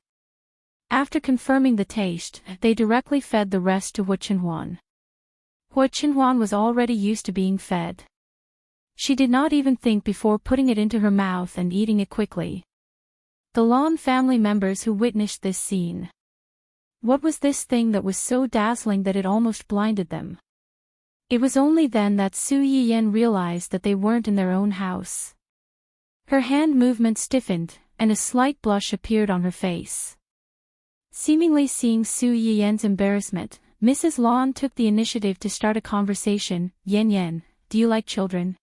After confirming the taste, they directly fed the rest to Hu Chenhuan. Hua Qinhuan was already used to being fed. She did not even think before putting it into her mouth and eating it quickly. The Lan family members who witnessed this scene. What was this thing that was so dazzling that it almost blinded them? It was only then that Su Yiyan realized that they weren't in their own house. Her hand movement stiffened, and a slight blush appeared on her face. Seemingly seeing Su Yiyan's embarrassment, Mrs. Lan took the initiative to start a conversation. Yan Yan, do you like children?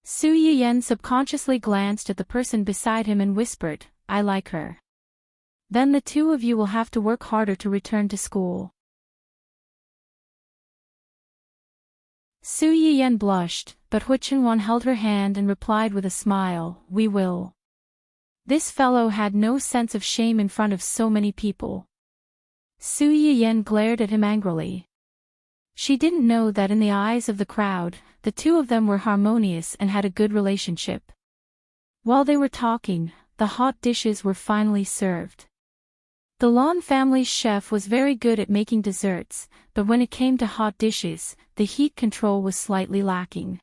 Su Yiyan subconsciously glanced at the person beside him and whispered, I like her. Then the two of you will have to work harder to return to school. Su Yiyan blushed, but Hua Qinhuan held her hand and replied with a smile, we will. This fellow had no sense of shame in front of so many people. Su Yiyan glared at him angrily. She didn't know that in the eyes of the crowd, the two of them were harmonious and had a good relationship. While they were talking, the hot dishes were finally served. The Lan family's chef was very good at making desserts, but when it came to hot dishes, the heat control was slightly lacking.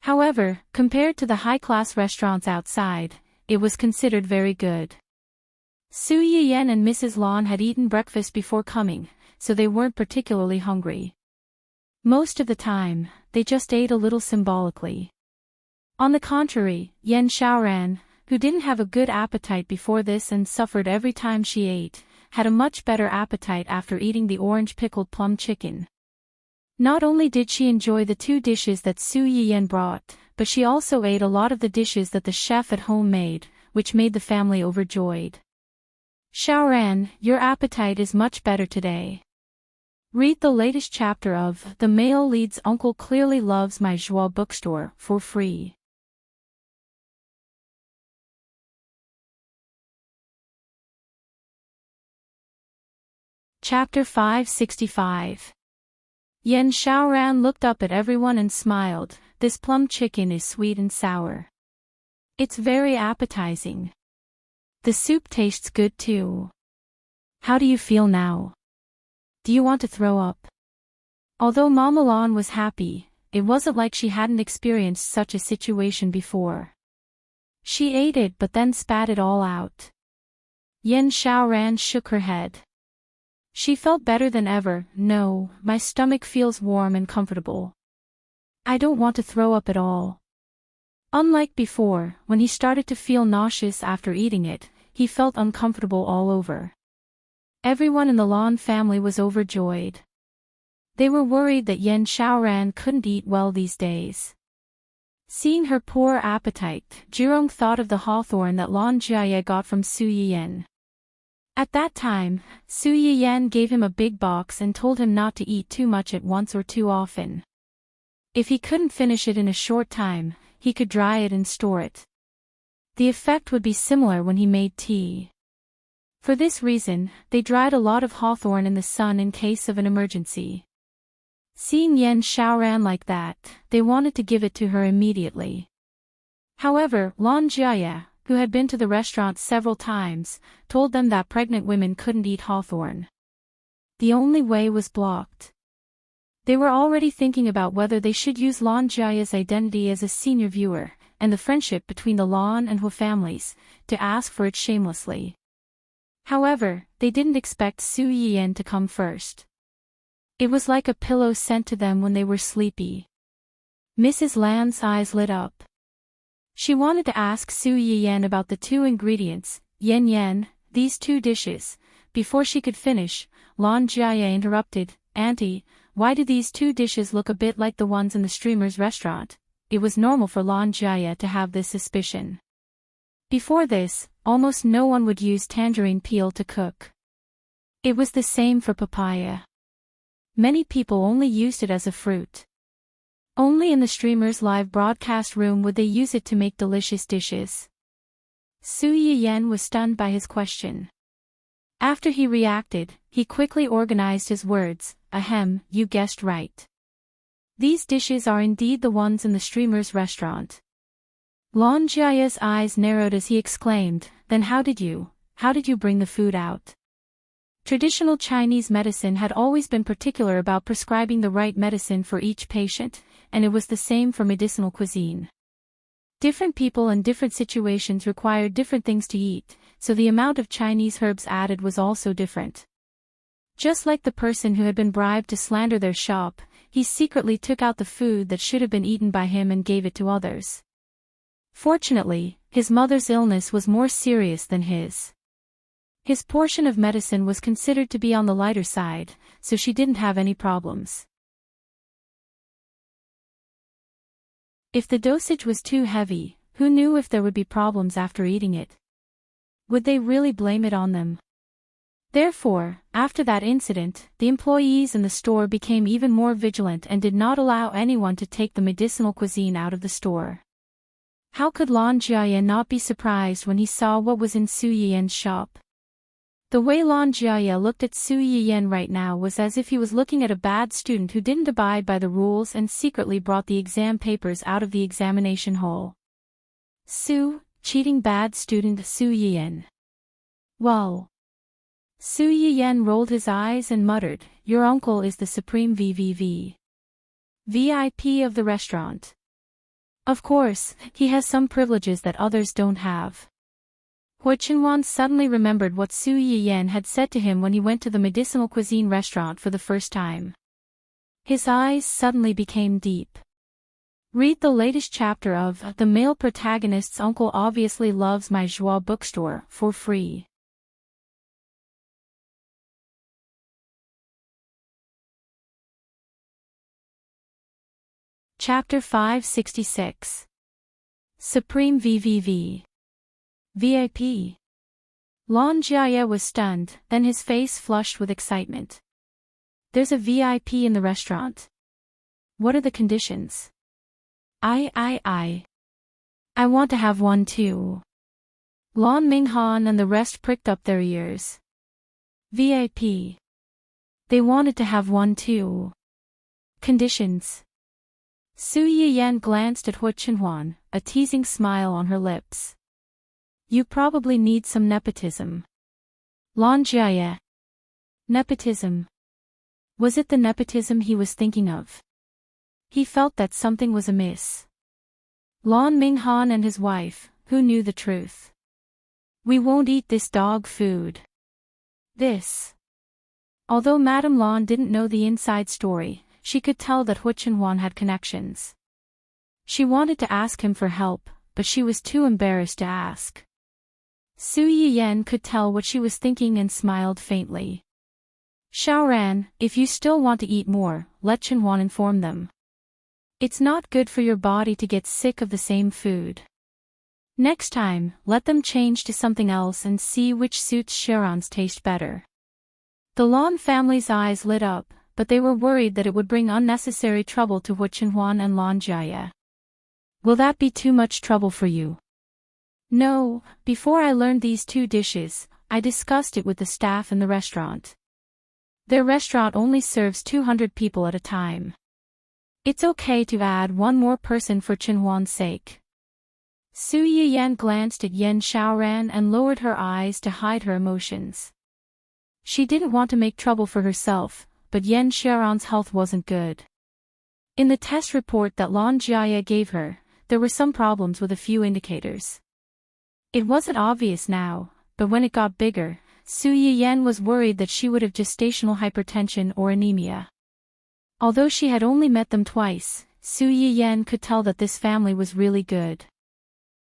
However, compared to the high-class restaurants outside, it was considered very good. Su Yiyan and Mrs. Lan had eaten breakfast before coming, so they weren't particularly hungry. Most of the time, they just ate a little symbolically. On the contrary, Yan Xiaoran, who didn't have a good appetite before this and suffered every time she ate, had a much better appetite after eating the orange pickled plum chicken. Not only did she enjoy the two dishes that Su Yiyan brought, but she also ate a lot of the dishes that the chef at home made, which made the family overjoyed. Xiaoran, your appetite is much better today. Read the latest chapter of The Male Lead's Uncle Clearly Loves My Joie bookstore for free. Chapter 565. Yan Xiaoran looked up at everyone and smiled. This plum chicken is sweet and sour. It's very appetizing. The soup tastes good too. How do you feel now? Do you want to throw up? Although Mama Lan was happy, it wasn't like she hadn't experienced such a situation before. She ate it but then spat it all out. Yan Xiaoran shook her head. She felt better than ever. No, my stomach feels warm and comfortable. I don't want to throw up at all. Unlike before, when he started to feel nauseous after eating it, he felt uncomfortable all over. Everyone in the Lan family was overjoyed. They were worried that Yan Xiaoran couldn't eat well these days. Seeing her poor appetite, Zhirong thought of the hawthorn that Lan Jiaye got from Su Yiyan. At that time, Su Yiyan gave him a big box and told him not to eat too much at once or too often. If he couldn't finish it in a short time, he could dry it and store it. The effect would be similar when he made tea. For this reason, they dried a lot of hawthorn in the sun in case of an emergency. Seeing Yan Xiaoran like that, they wanted to give it to her immediately. However, Lan Jiaye, who had been to the restaurant several times, told them that pregnant women couldn't eat hawthorn. The only way was blocked. They were already thinking about whether they should use Lan Jiaye's identity as a senior viewer, and the friendship between the Lan and Hua families, to ask for it shamelessly. However, they didn't expect Su Yiyan to come first. It was like a pillow sent to them when they were sleepy. Mrs. Lan's eyes lit up. She wanted to ask Su Yiyan about the two ingredients, Yan Yan, these two dishes. Before she could finish, Lan Jiaye interrupted, Auntie, why do these two dishes look a bit like the ones in the streamer's restaurant? It was normal for Lan Jiaye to have this suspicion. Before this, almost no one would use tangerine peel to cook. It was the same for papaya. Many people only used it as a fruit. Only in the streamer's live broadcast room would they use it to make delicious dishes. Su Yiyan was stunned by his question. After he reacted, he quickly organized his words. Ahem, you guessed right. These dishes are indeed the ones in the streamer's restaurant. Lan Jiaye's eyes narrowed as he exclaimed, then how did you bring the food out? Traditional Chinese medicine had always been particular about prescribing the right medicine for each patient, and it was the same for medicinal cuisine. Different people and different situations required different things to eat, so the amount of Chinese herbs added was also different. Just like the person who had been bribed to slander their shop, he secretly took out the food that should have been eaten by him and gave it to others. Fortunately, his mother's illness was more serious than his. His portion of medicine was considered to be on the lighter side, so she didn't have any problems. If the dosage was too heavy, who knew if there would be problems after eating it? Would they really blame it on them? Therefore, after that incident, the employees in the store became even more vigilant and did not allow anyone to take the medicinal cuisine out of the store. How could Lan Jiaye not be surprised when he saw what was in Su Yiyan's shop? The way Lan Jiaye looked at Su Yiyan right now was as if he was looking at a bad student who didn't abide by the rules and secretly brought the exam papers out of the examination hall. Su, cheating bad student Su Yiyan. Well. Su Yiyan rolled his eyes and muttered, "Your uncle is the supreme VIP of the restaurant. Of course, he has some privileges that others don't have." Hui Qinhuan suddenly remembered what Su Yiyan had said to him when he went to the medicinal cuisine restaurant for the first time. His eyes suddenly became deep. Read the latest chapter of The Male Protagonist's Uncle Obviously Loves My Joie bookstore for free. Chapter 566. Supreme VIP. Lan Jiaye was stunned, then his face flushed with excitement. There's a VIP in the restaurant. What are the conditions? I want to have one too. Lan Minghan and the rest pricked up their ears. VIP. They wanted to have one too. Conditions. Su Yiyan glanced at Hui Qinhuan, a teasing smile on her lips. You probably need some nepotism. Lan Jiaye. Nepotism. Was it the nepotism he was thinking of? He felt that something was amiss. Lan Minghan and his wife, who knew the truth. We won't eat this dog food. This. Although Madame Lan didn't know the inside story, she could tell that Hui Qinhuan had connections. She wanted to ask him for help, but she was too embarrassed to ask. Su Yiyan could tell what she was thinking and smiled faintly. Xiaoran, if you still want to eat more, let Qinhuan inform them. It's not good for your body to get sick of the same food. Next time, let them change to something else and see which suits Xiaoran's taste better. The Lan family's eyes lit up, but they were worried that it would bring unnecessary trouble to Hui Qinhuan and Lan Jiaye. Will that be too much trouble for you? No, before I learned these two dishes, I discussed it with the staff in the restaurant. Their restaurant only serves 200 people at a time. It's okay to add one more person for Qinhuan's sake. Su Yiyan glanced at Yan Xiaoran and lowered her eyes to hide her emotions. She didn't want to make trouble for herself, but Yan Xiaoran's health wasn't good. In the test report that Lan Jiaye gave her, there were some problems with a few indicators. It wasn't obvious now, but when it got bigger, Su Yiyan was worried that she would have gestational hypertension or anemia. Although she had only met them twice, Su Yiyan could tell that this family was really good.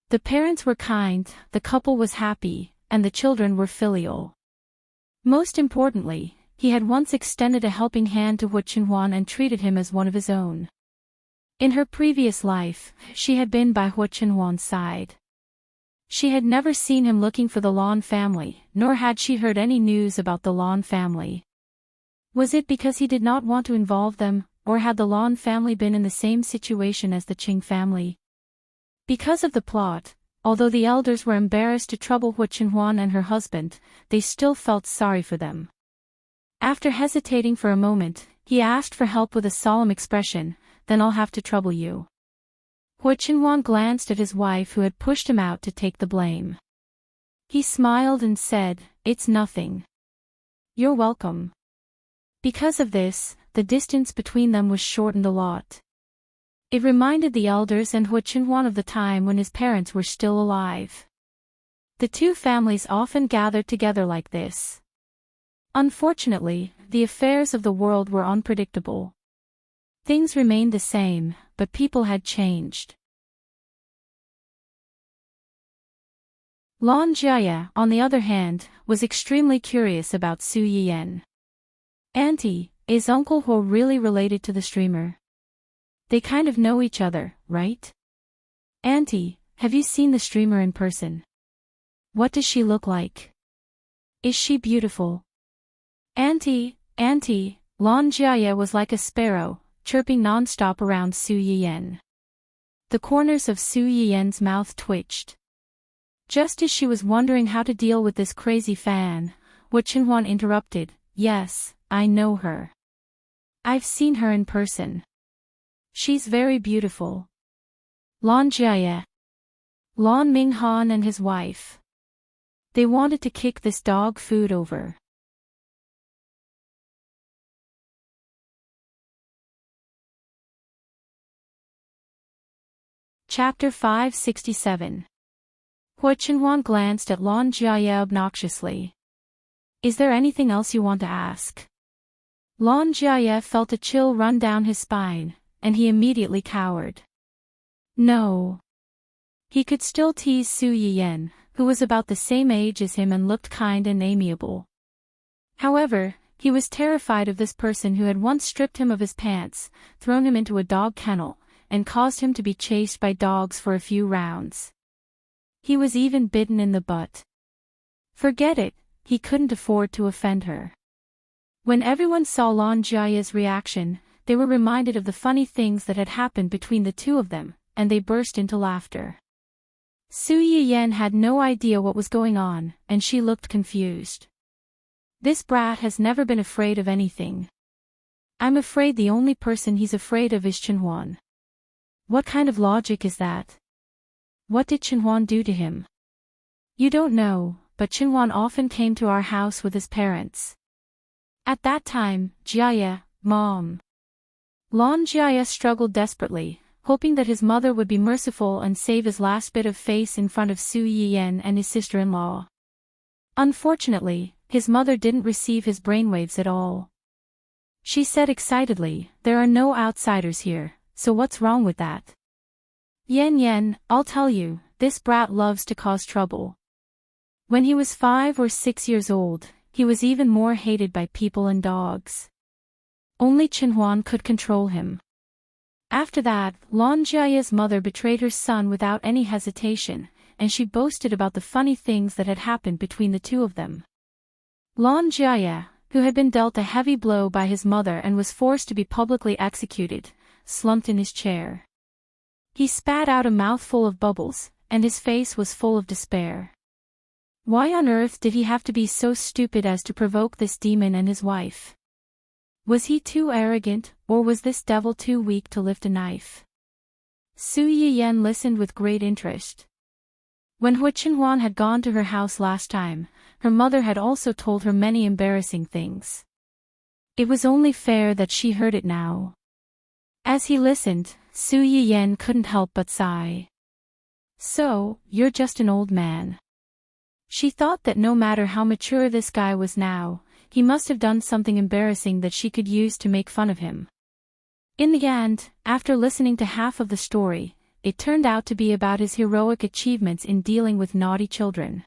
The parents were kind, the couple was happy, and the children were filial. Most importantly, he had once extended a helping hand to Hui Qinhuan and treated him as one of his own. In her previous life, she had been by Hui Qinhuan's side. She had never seen him looking for the Lan family, nor had she heard any news about the Lan family. Was it because he did not want to involve them, or had the Lan family been in the same situation as the Qing family? Because of the plot, although the elders were embarrassed to trouble Hui Qinhuan and her husband, they still felt sorry for them. After hesitating for a moment, he asked for help with a solemn expression, "Then I'll have to trouble you." Hui Qinhuan glanced at his wife who had pushed him out to take the blame. He smiled and said, "It's nothing." You're welcome. Because of this, the distance between them was shortened a lot. It reminded the elders and Hu Chenhuan of the time when his parents were still alive. The two families often gathered together like this. Unfortunately, the affairs of the world were unpredictable. Things remained the same, but people had changed. Lan Jiaya, on the other hand, was extremely curious about Su Yiyan. Auntie, is Uncle Ho really related to the streamer? They kind of know each other, right? Auntie, have you seen the streamer in person? What does she look like? Is she beautiful? Auntie, Lan Jiaya was like a sparrow, chirping non-stop around Su Yiyan. The corners of Su Yiyan's mouth twitched. Just as she was wondering how to deal with this crazy fan, Hu Chenhuan interrupted, "Yes, I know her. I've seen her in person. She's very beautiful." Lan Jiaya. Lan Minghan and his wife. They wanted to kick this dog food over. Chapter 567. Hu Chenhuan glanced at Lan Jiaya obnoxiously. "Is there anything else you want to ask?" Lan Jiaya felt a chill run down his spine, and he immediately cowered. No. He could still tease Su Yiyan, who was about the same age as him and looked kind and amiable. However, he was terrified of this person who had once stripped him of his pants, thrown him into a dog kennel, and caused him to be chased by dogs for a few rounds. He was even bitten in the butt. Forget it, he couldn't afford to offend her. When everyone saw Lan Jiaya's reaction, they were reminded of the funny things that had happened between the two of them, and they burst into laughter. Su Yiyan had no idea what was going on, and she looked confused. This brat has never been afraid of anything. I'm afraid the only person he's afraid of is Chenhuan. What kind of logic is that? What did Chenhuan do to him? You don't know, but Chenhuan often came to our house with his parents. At that time, Jiaya, Mom. Lan Jiaya struggled desperately, hoping that his mother would be merciful and save his last bit of face in front of Su Yiyan and his sister-in-law. Unfortunately, his mother didn't receive his brainwaves at all. She said excitedly, "There are no outsiders here, so what's wrong with that?" Yen, I'll tell you, this brat loves to cause trouble. When he was 5 or 6 years old, he was even more hated by people and dogs. Only Chenhuan could control him. After that, Lan Jiaya's mother betrayed her son without any hesitation, and she boasted about the funny things that had happened between the two of them. Lan Jiaya, who had been dealt a heavy blow by his mother and was forced to be publicly executed, slumped in his chair. He spat out a mouthful of bubbles, and his face was full of despair. Why on earth did he have to be so stupid as to provoke this demon and his wife? Was he too arrogant, or was this devil too weak to lift a knife? Su Yiyan listened with great interest. When Hu Chenhuan had gone to her house last time, her mother had also told her many embarrassing things. It was only fair that she heard it now. As he listened, Su Yiyan couldn't help but sigh. "So, you're just an old man." She thought that no matter how mature this guy was now, he must have done something embarrassing that she could use to make fun of him. In the end, after listening to half of the story, it turned out to be about his heroic achievements in dealing with naughty children.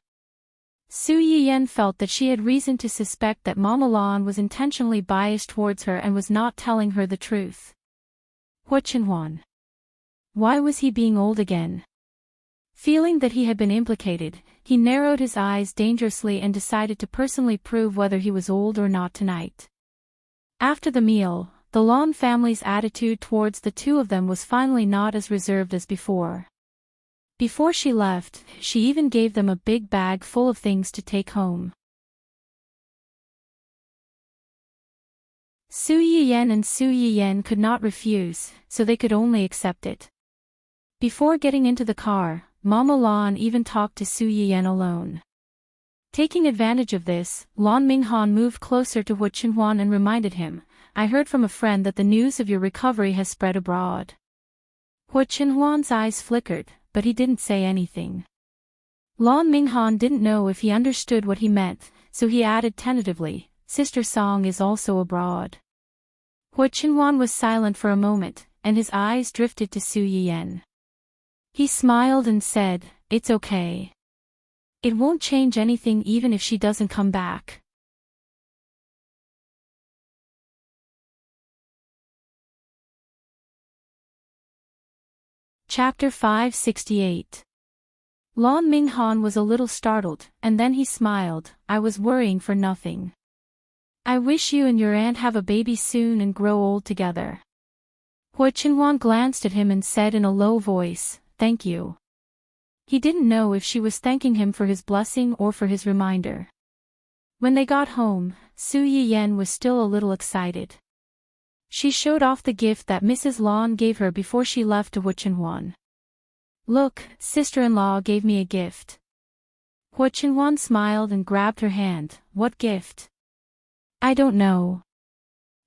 Su Yiyan felt that she had reason to suspect that Mama Lan was intentionally biased towards her and was not telling her the truth. Hu Chenhuan. Why was he being old again? Feeling that he had been implicated, he narrowed his eyes dangerously and decided to personally prove whether he was old or not tonight. After the meal, the Lan family's attitude towards the two of them was finally not as reserved as before. Before she left, she even gave them a big bag full of things to take home. Su Yiyan and Su Yiyan could not refuse, so they could only accept it. Before getting into the car, Mama Lan even talked to Su Yiyan alone. Taking advantage of this, Lan Minghan moved closer to Hu Chenhuan and reminded him, I heard from a friend that the news of your recovery has spread abroad. Hu Chenhuan's eyes flickered, but he didn't say anything. Lan Minghan didn't know if he understood what he meant, so he added tentatively, Sister Song is also abroad. Hu Chenhuan was silent for a moment, and his eyes drifted to Su Yiyan. He smiled and said, It's okay. It won't change anything even if she doesn't come back. Chapter 568. Lan Minghan was a little startled, and then he smiled, I was worrying for nothing. I wish you and your aunt have a baby soon and grow old together. Hu Chenhuan glanced at him and said in a low voice, Thank you. He didn't know if she was thanking him for his blessing or for his reminder. When they got home, Su Yiyan was still a little excited. She showed off the gift that Mrs. Lan gave her before she left to Hu Chenhuan. Look, sister-in-law gave me a gift. Hu Chenhuan smiled and grabbed her hand. What gift? I don't know.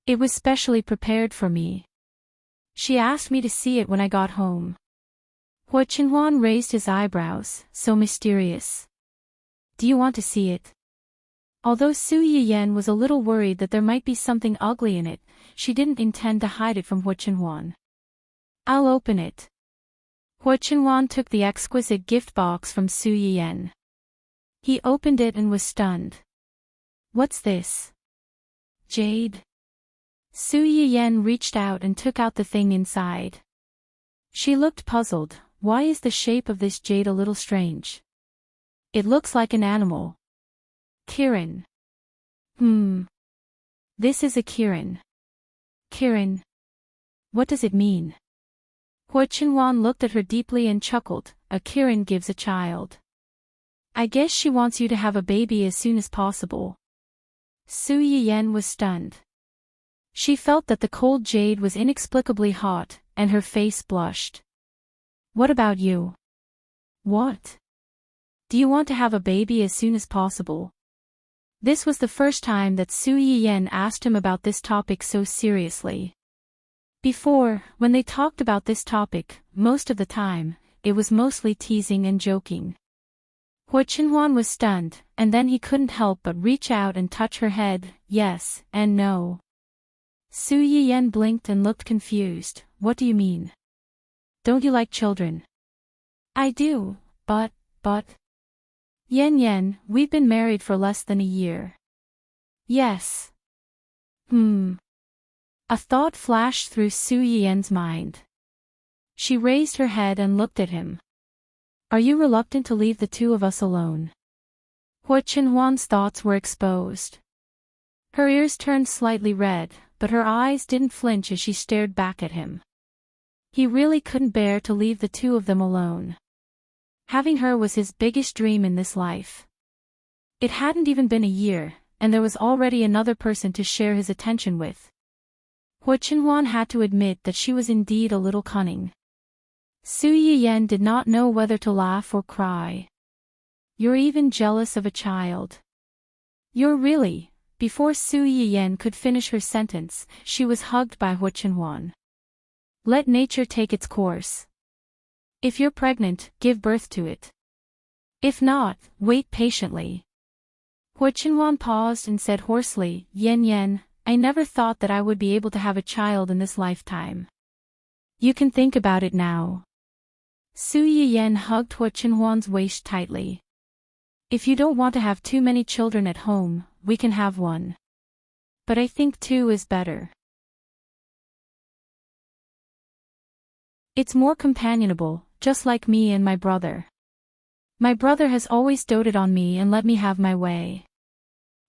It was specially prepared for me. She asked me to see it when I got home. Hu Chenhuan raised his eyebrows, so mysterious. Do you want to see it? Although Su Yiyan was a little worried that there might be something ugly in it, she didn't intend to hide it from Hu Chenhuan. I'll open it. Hu Chenhuan took the exquisite gift box from Su Yiyan. He opened it and was stunned. What's this? Jade? Su Yiyan reached out and took out the thing inside. She looked puzzled. Why is the shape of this jade a little strange? It looks like an animal. Kirin. This is a Kirin. Kirin. What does it mean? Hu Chenhuan looked at her deeply and chuckled. A Kirin gives a child. I guess she wants you to have a baby as soon as possible. Su Yiyan was stunned. She felt that the cold jade was inexplicably hot, and her face blushed. What about you? What? Do you want to have a baby as soon as possible? This was the first time that Su Yiyan asked him about this topic so seriously. Before, when they talked about this topic, most of the time, it was mostly teasing and joking. Hu Chenhuan was stunned, and then he couldn't help but reach out and touch her head, yes and no. Su Yiyan blinked and looked confused. What do you mean? Don't you like children? I do, but... Yen, we've been married for less than a year. Yes. A thought flashed through Su Yiyan's mind. She raised her head and looked at him. Are you reluctant to leave the two of us alone? Hu Chenhuan's thoughts were exposed. Her ears turned slightly red, but her eyes didn't flinch as she stared back at him. He really couldn't bear to leave the two of them alone. Having her was his biggest dream in this life. It hadn't even been a year, and there was already another person to share his attention with. Hu Chenhuan had to admit that she was indeed a little cunning. Su Yiyan did not know whether to laugh or cry. You're even jealous of a child. You're really... Before Su Yiyan could finish her sentence, she was hugged by Hu Chenhuan. Let nature take its course. If you're pregnant, give birth to it. If not, wait patiently. Hu Chenhuan paused and said hoarsely, Yen, I never thought that I would be able to have a child in this lifetime. You can think about it now. Su Yiyan hugged Hu Chenhuan's waist tightly. If you don't want to have too many children at home, we can have one. But I think two is better. It's more companionable, just like me and my brother. My brother has always doted on me and let me have my way.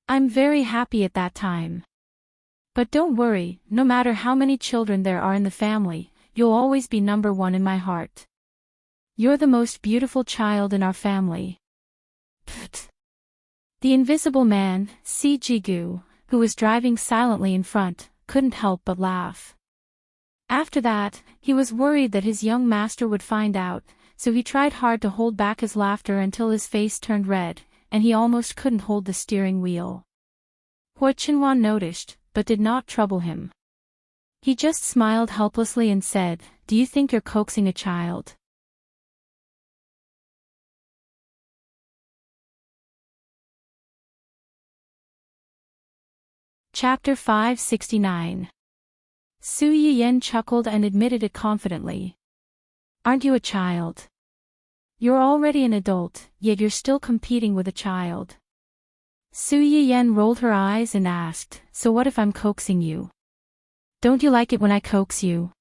I'm very happy at that time. But don't worry, no matter how many children there are in the family, you'll always be number one in my heart. You're the most beautiful child in our family. Pfft. The invisible man, Si Jigu, who was driving silently in front, couldn't help but laugh. After that, he was worried that his young master would find out, so he tried hard to hold back his laughter until his face turned red, and he almost couldn't hold the steering wheel. Hua Qinhuan noticed, but did not trouble him. He just smiled helplessly and said, "Do you think you're coaxing a child?" Chapter 569. Su Yiyan chuckled and admitted it confidently. "Aren't you a child? You're already an adult, yet you're still competing with a child." Su Yiyan rolled her eyes and asked, "So what if I'm coaxing you? Don't you like it when I coax you?"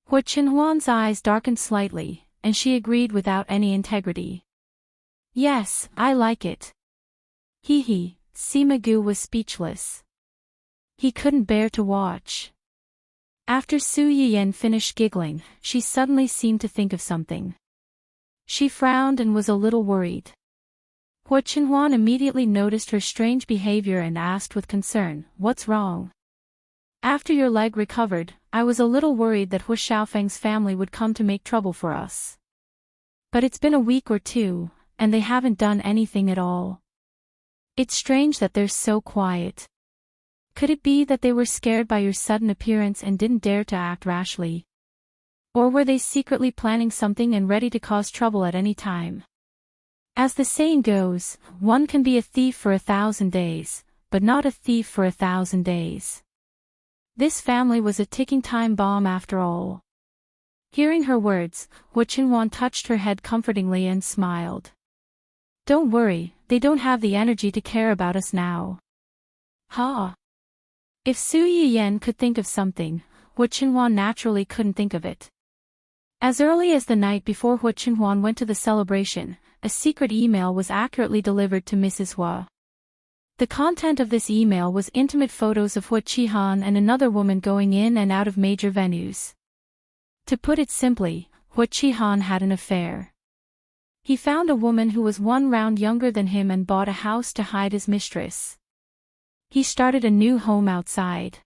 Hua Qinhuan's eyes darkened slightly, and she agreed without any integrity. "Yes, I like it." Hee. Sima Gu was speechless. He couldn't bear to watch. After Su Yiyan finished giggling, she suddenly seemed to think of something. She frowned and was a little worried. Hua Qinhuan immediately noticed her strange behavior and asked with concern, "What's wrong?" "After your leg recovered, I was a little worried that Hua Xiaofeng's family would come to make trouble for us. But it's been a week or two, and they haven't done anything at all. It's strange that they're so quiet. Could it be that they were scared by your sudden appearance and didn't dare to act rashly? Or were they secretly planning something and ready to cause trouble at any time? As the saying goes, one can be a thief for 1,000 days, but not a thief for 1,000 days. This family was a ticking time bomb after all." Hearing her words, Hua Qinhuan touched her head comfortingly and smiled. "Don't worry, they don't have the energy to care about us now." Ha! If Su Yiyan could think of something, Hua Qinhuan naturally couldn't think of it. As early as the night before Hua Qinhuan went to the celebration, a secret email was accurately delivered to Mrs. Hua. The content of this email was intimate photos of Hua Qihan and another woman going in and out of major venues. To put it simply, Hua Qihan had an affair. He found a woman who was one round younger than him and bought a house to hide his mistress. He started a new home outside.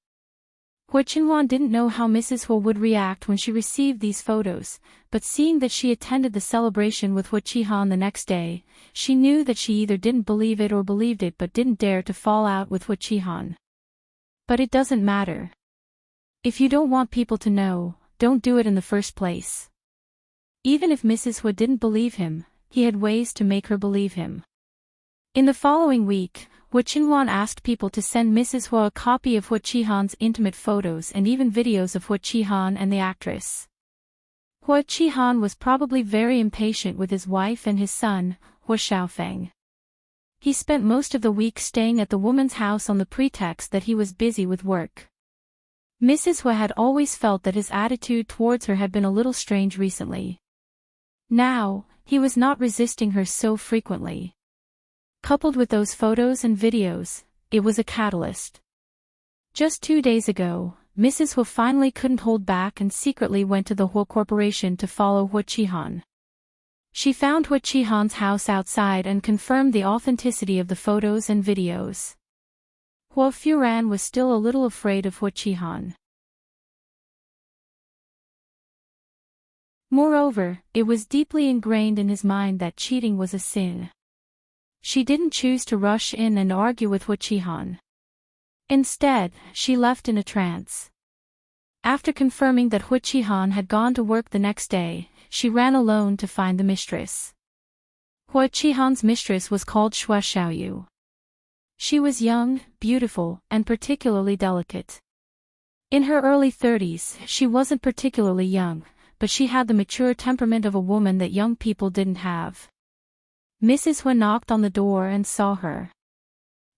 Hua Qinhuan didn't know how Mrs. Hua would react when she received these photos, but seeing that she attended the celebration with Hua Qihan the next day, she knew that she either didn't believe it or believed it but didn't dare to fall out with Hua Qihan. But it doesn't matter. If you don't want people to know, don't do it in the first place. Even if Mrs. Hua didn't believe him, he had ways to make her believe him. In the following week, Hua Qinhuan asked people to send Mrs. Hua a copy of Hua Qihan's intimate photos and even videos of Hua Qihan and the actress. Hua Qihan was probably very impatient with his wife and his son, Hua Xiaofeng. He spent most of the week staying at the woman's house on the pretext that he was busy with work. Mrs. Hua had always felt that his attitude towards her had been a little strange recently. Now, he was not resisting her so frequently. Coupled with those photos and videos, it was a catalyst. Just 2 days ago, Mrs. Hua finally couldn't hold back and secretly went to the Hua Corporation to follow Hua Qihan. She found Hua Qihan's house outside and confirmed the authenticity of the photos and videos. Hua Furan was still a little afraid of Hua Qihan. Moreover, it was deeply ingrained in his mind that cheating was a sin. She didn't choose to rush in and argue with Hua Qihan. Instead, she left in a trance. After confirming that Hua Qihan had gone to work the next day, she ran alone to find the mistress. Hua Qihan's mistress was called Shui Xiaoyu. She was young, beautiful, and particularly delicate. In her early 30s, she wasn't particularly young, but she had the mature temperament of a woman that young people didn't have. Mrs. Hua knocked on the door and saw her.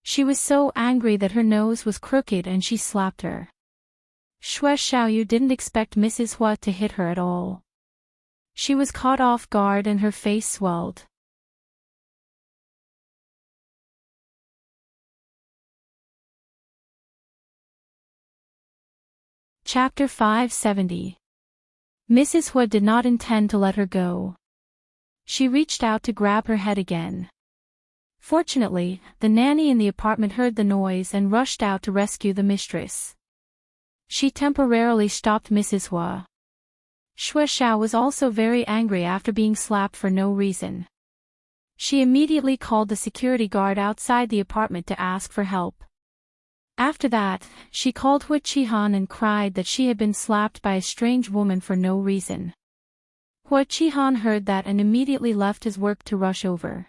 She was so angry that her nose was crooked and she slapped her. Shui Xiaoyu didn't expect Mrs. Hua to hit her at all. She was caught off guard and her face swelled. Chapter 570. Mrs. Hua did not intend to let her go. She reached out to grab her head again. Fortunately, the nanny in the apartment heard the noise and rushed out to rescue the mistress. She temporarily stopped Mrs. Hua. Shui Xiao was also very angry after being slapped for no reason. She immediately called the security guard outside the apartment to ask for help. After that, she called Hua Chi-han and cried that she had been slapped by a strange woman for no reason. Hua Chi-han heard that and immediately left his work to rush over.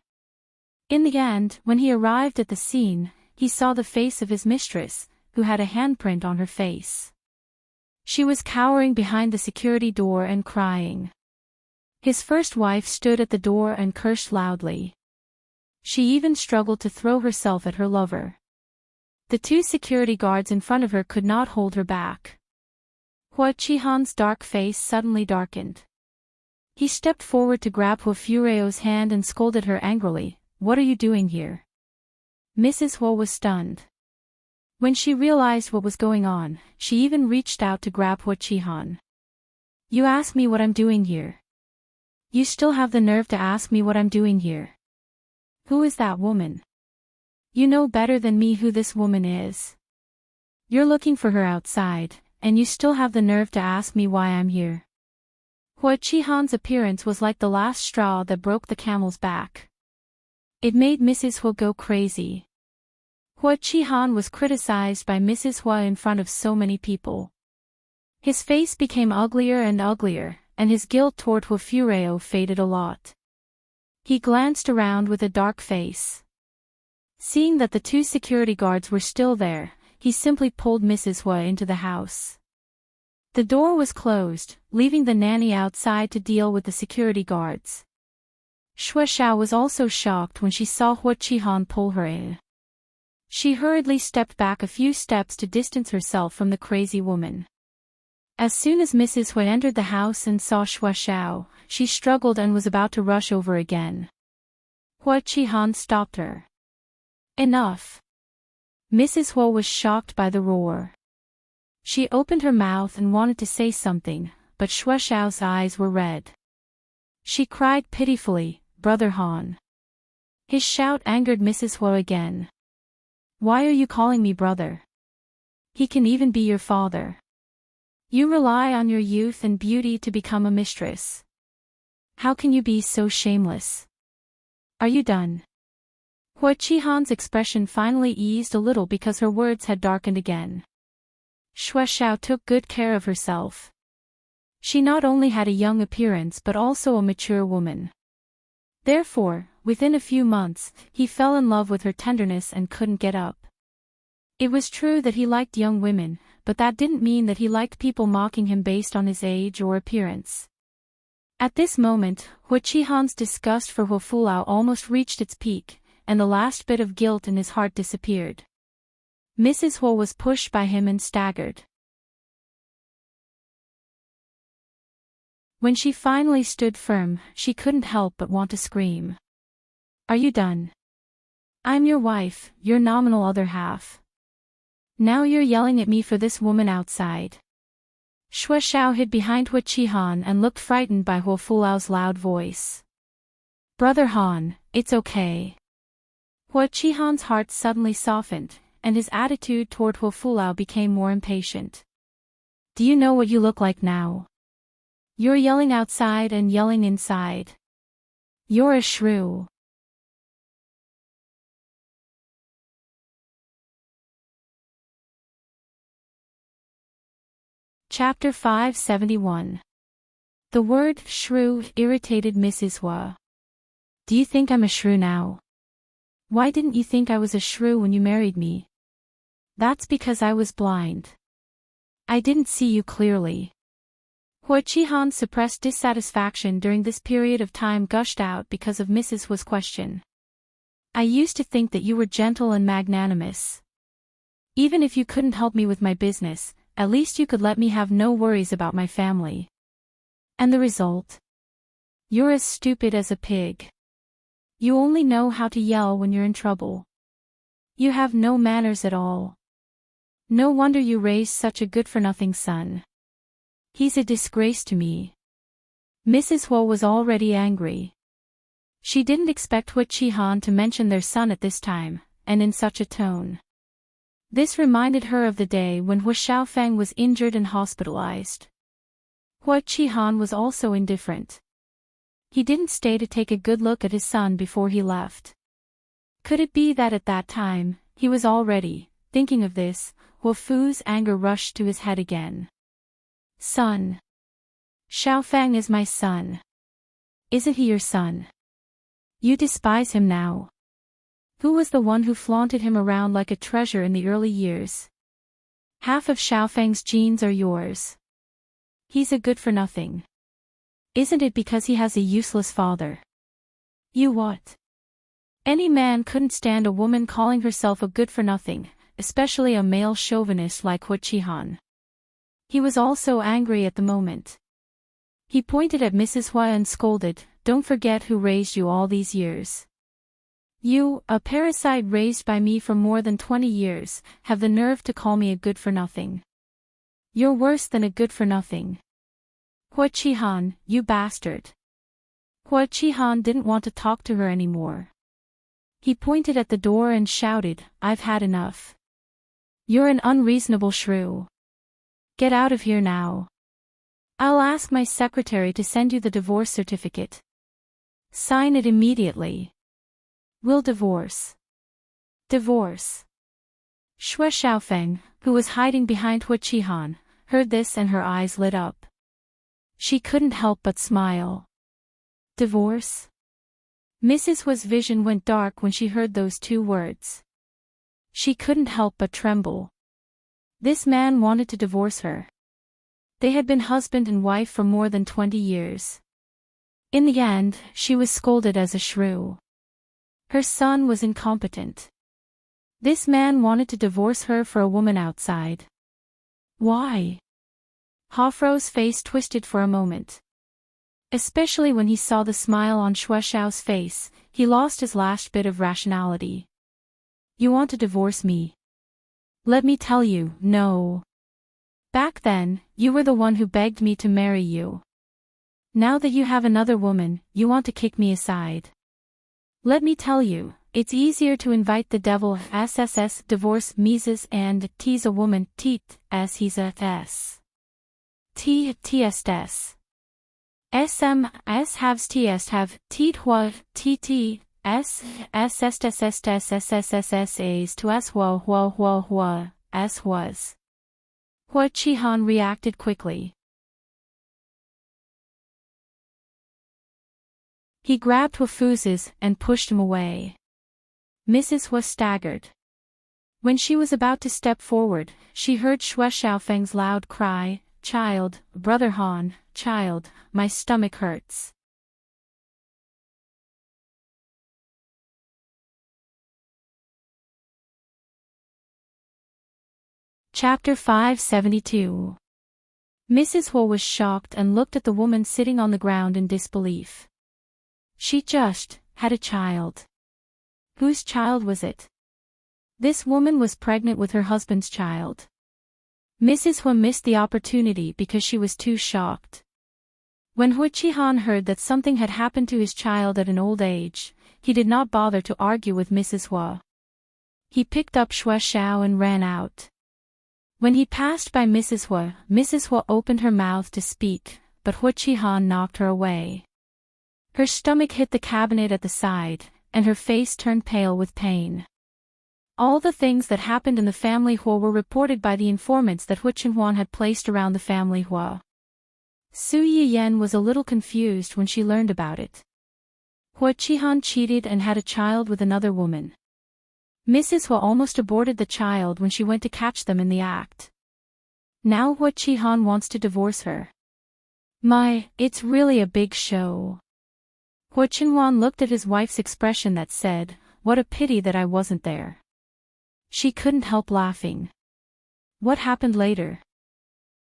In the end, when he arrived at the scene, he saw the face of his mistress, who had a handprint on her face. She was cowering behind the security door and crying. His first wife stood at the door and cursed loudly. She even struggled to throw herself at her lover. The two security guards in front of her could not hold her back. Hua Chi-han's dark face suddenly darkened. He stepped forward to grab Hua Fureo's hand and scolded her angrily, "What are you doing here?" Mrs. Hua was stunned. When she realized what was going on, she even reached out to grab Hua Chi-han. "You ask me what I'm doing here. You still have the nerve to ask me what I'm doing here. Who is that woman? You know better than me who this woman is. You're looking for her outside, and you still have the nerve to ask me why I'm here." Hua Chi-han's appearance was like the last straw that broke the camel's back. It made Mrs. Hua go crazy. Hua Chi-han was criticized by Mrs. Hua in front of so many people. His face became uglier and uglier, and his guilt toward Hua Fureo faded a lot. He glanced around with a dark face. Seeing that the two security guards were still there, he simply pulled Mrs. Hua into the house. The door was closed, leaving the nanny outside to deal with the security guards. Shuo Xiao was also shocked when she saw Hua Chi-han pull her in. She hurriedly stepped back a few steps to distance herself from the crazy woman. As soon as Mrs. Hua entered the house and saw Shuo Xiao, she struggled and was about to rush over again. Hua Chi-han stopped her. "Enough." Mrs. Hua was shocked by the roar. She opened her mouth and wanted to say something, but Shuo Xiao's eyes were red. She cried pitifully, "Brother Han." His shout angered Mrs. Hua again. "Why are you calling me brother? He can even be your father. You rely on your youth and beauty to become a mistress. How can you be so shameless? Are you done?" Hua Chi-han's expression finally eased a little because her words had darkened again. Shuo Xiao took good care of herself. She not only had a young appearance but also a mature woman. Therefore, within a few months, he fell in love with her tenderness and couldn't get up. It was true that he liked young women, but that didn't mean that he liked people mocking him based on his age or appearance. At this moment, Hua Chi-han's disgust for Hua Fulao almost reached its peak, and the last bit of guilt in his heart disappeared. Mrs. Hua was pushed by him and staggered. When she finally stood firm, she couldn't help but want to scream. "Are you done? I'm your wife, your nominal other half. Now you're yelling at me for this woman outside." Shuo Xiao hid behind Hua Chi-han and looked frightened by Hua Fulao's loud voice. "Brother Han, it's okay." Hua Chi-han's heart suddenly softened, and his attitude toward Hua Fulao became more impatient. "Do you know what you look like now? You're yelling outside and yelling inside. You're a shrew." Chapter 571. The word shrew irritated Mrs. Hua. "Do you think I'm a shrew now? Why didn't you think I was a shrew when you married me?" "That's because I was blind. I didn't see you clearly." Hua Chi-han's suppressed dissatisfaction during this period of time gushed out because of Mrs. Hua's question. "I used to think that you were gentle and magnanimous. Even if you couldn't help me with my business, at least you could let me have no worries about my family. And the result? You're as stupid as a pig. You only know how to yell when you're in trouble. You have no manners at all. No wonder you raised such a good-for-nothing son. He's a disgrace to me." Mrs. Hua was already angry. She didn't expect Hua Chi-han to mention their son at this time, and in such a tone. This reminded her of the day when Hua Xiaofeng was injured and hospitalized. Hua Chi-han was also indifferent. He didn't stay to take a good look at his son before he left. Could it be that at that time, he was already thinking of this? Hua Fu's anger rushed to his head again. Son. Xiaofeng is my son. Isn't he your son? You despise him now. Who was the one who flaunted him around like a treasure in the early years? Half of Xiaofeng's genes are yours. He's a good-for-nothing. Isn't it because he has a useless father? You what? Any man couldn't stand a woman calling herself a good-for-nothing, especially a male chauvinist like Hua Qihan. He was also angry at the moment. He pointed at Mrs. Hua and scolded, "Don't forget who raised you all these years. You, a parasite raised by me for more than 20 years, have the nerve to call me a good-for-nothing. You're worse than a good-for-nothing. Hua Qihan, you bastard." Hua Qihan didn't want to talk to her anymore. He pointed at the door and shouted, "I've had enough. You're an unreasonable shrew. Get out of here now. I'll ask my secretary to send you the divorce certificate. Sign it immediately. We'll divorce." Divorce. Shui Xiaofeng, who was hiding behind Hua Qihan, heard this and her eyes lit up. She couldn't help but smile. Divorce? Mrs. Hua's vision went dark when she heard those two words. She couldn't help but tremble. This man wanted to divorce her. They had been husband and wife for more than 20 years. In the end, she was scolded as a shrew. Her son was incompetent. This man wanted to divorce her for a woman outside. Why? Hafro's face twisted for a moment. Especially when he saw the smile on Shui Xiao's face, he lost his last bit of rationality. You want to divorce me? Let me tell you, no. Back then, you were the one who begged me to marry you. Now that you have another woman, you want to kick me aside. Let me tell you, it's easier to invite the devil SSS divorce Mises and tease a woman Tit as he's a S. T TSS. SMS haves TS have Tit Hua TT S SSSSSSSSS to S Hua Hua Hua Hua S was. Hua Qihan reacted quickly. He grabbed Hua Fu's and pushed him away. Mrs. Hua staggered. When she was about to step forward, she heard Shui Xiaofeng's loud cry, "Child, Brother Han, child, my stomach hurts." Chapter 572. Mrs. Hua was shocked and looked at the woman sitting on the ground in disbelief. She just had a child. Whose child was it? This woman was pregnant with her husband's child. Mrs. Hua missed the opportunity because she was too shocked. When Hua Qihan heard that something had happened to his child at an old age, he did not bother to argue with Mrs. Hua. He picked up Shui Xiao and ran out. When he passed by Mrs. Hua opened her mouth to speak, but Hua Qihan knocked her away. Her stomach hit the cabinet at the side, and her face turned pale with pain. All the things that happened in the family Hua were reported by the informants that Hua Chenhuan had placed around the family Hua. Su Yiyan was a little confused when she learned about it. Hua Qihan cheated and had a child with another woman. Mrs. Hua almost aborted the child when she went to catch them in the act. Now Hua Qihan wants to divorce her. It's really a big show. Hua Chenhuan looked at his wife's expression that said, "What a pity that I wasn't there." She couldn't help laughing. What happened later?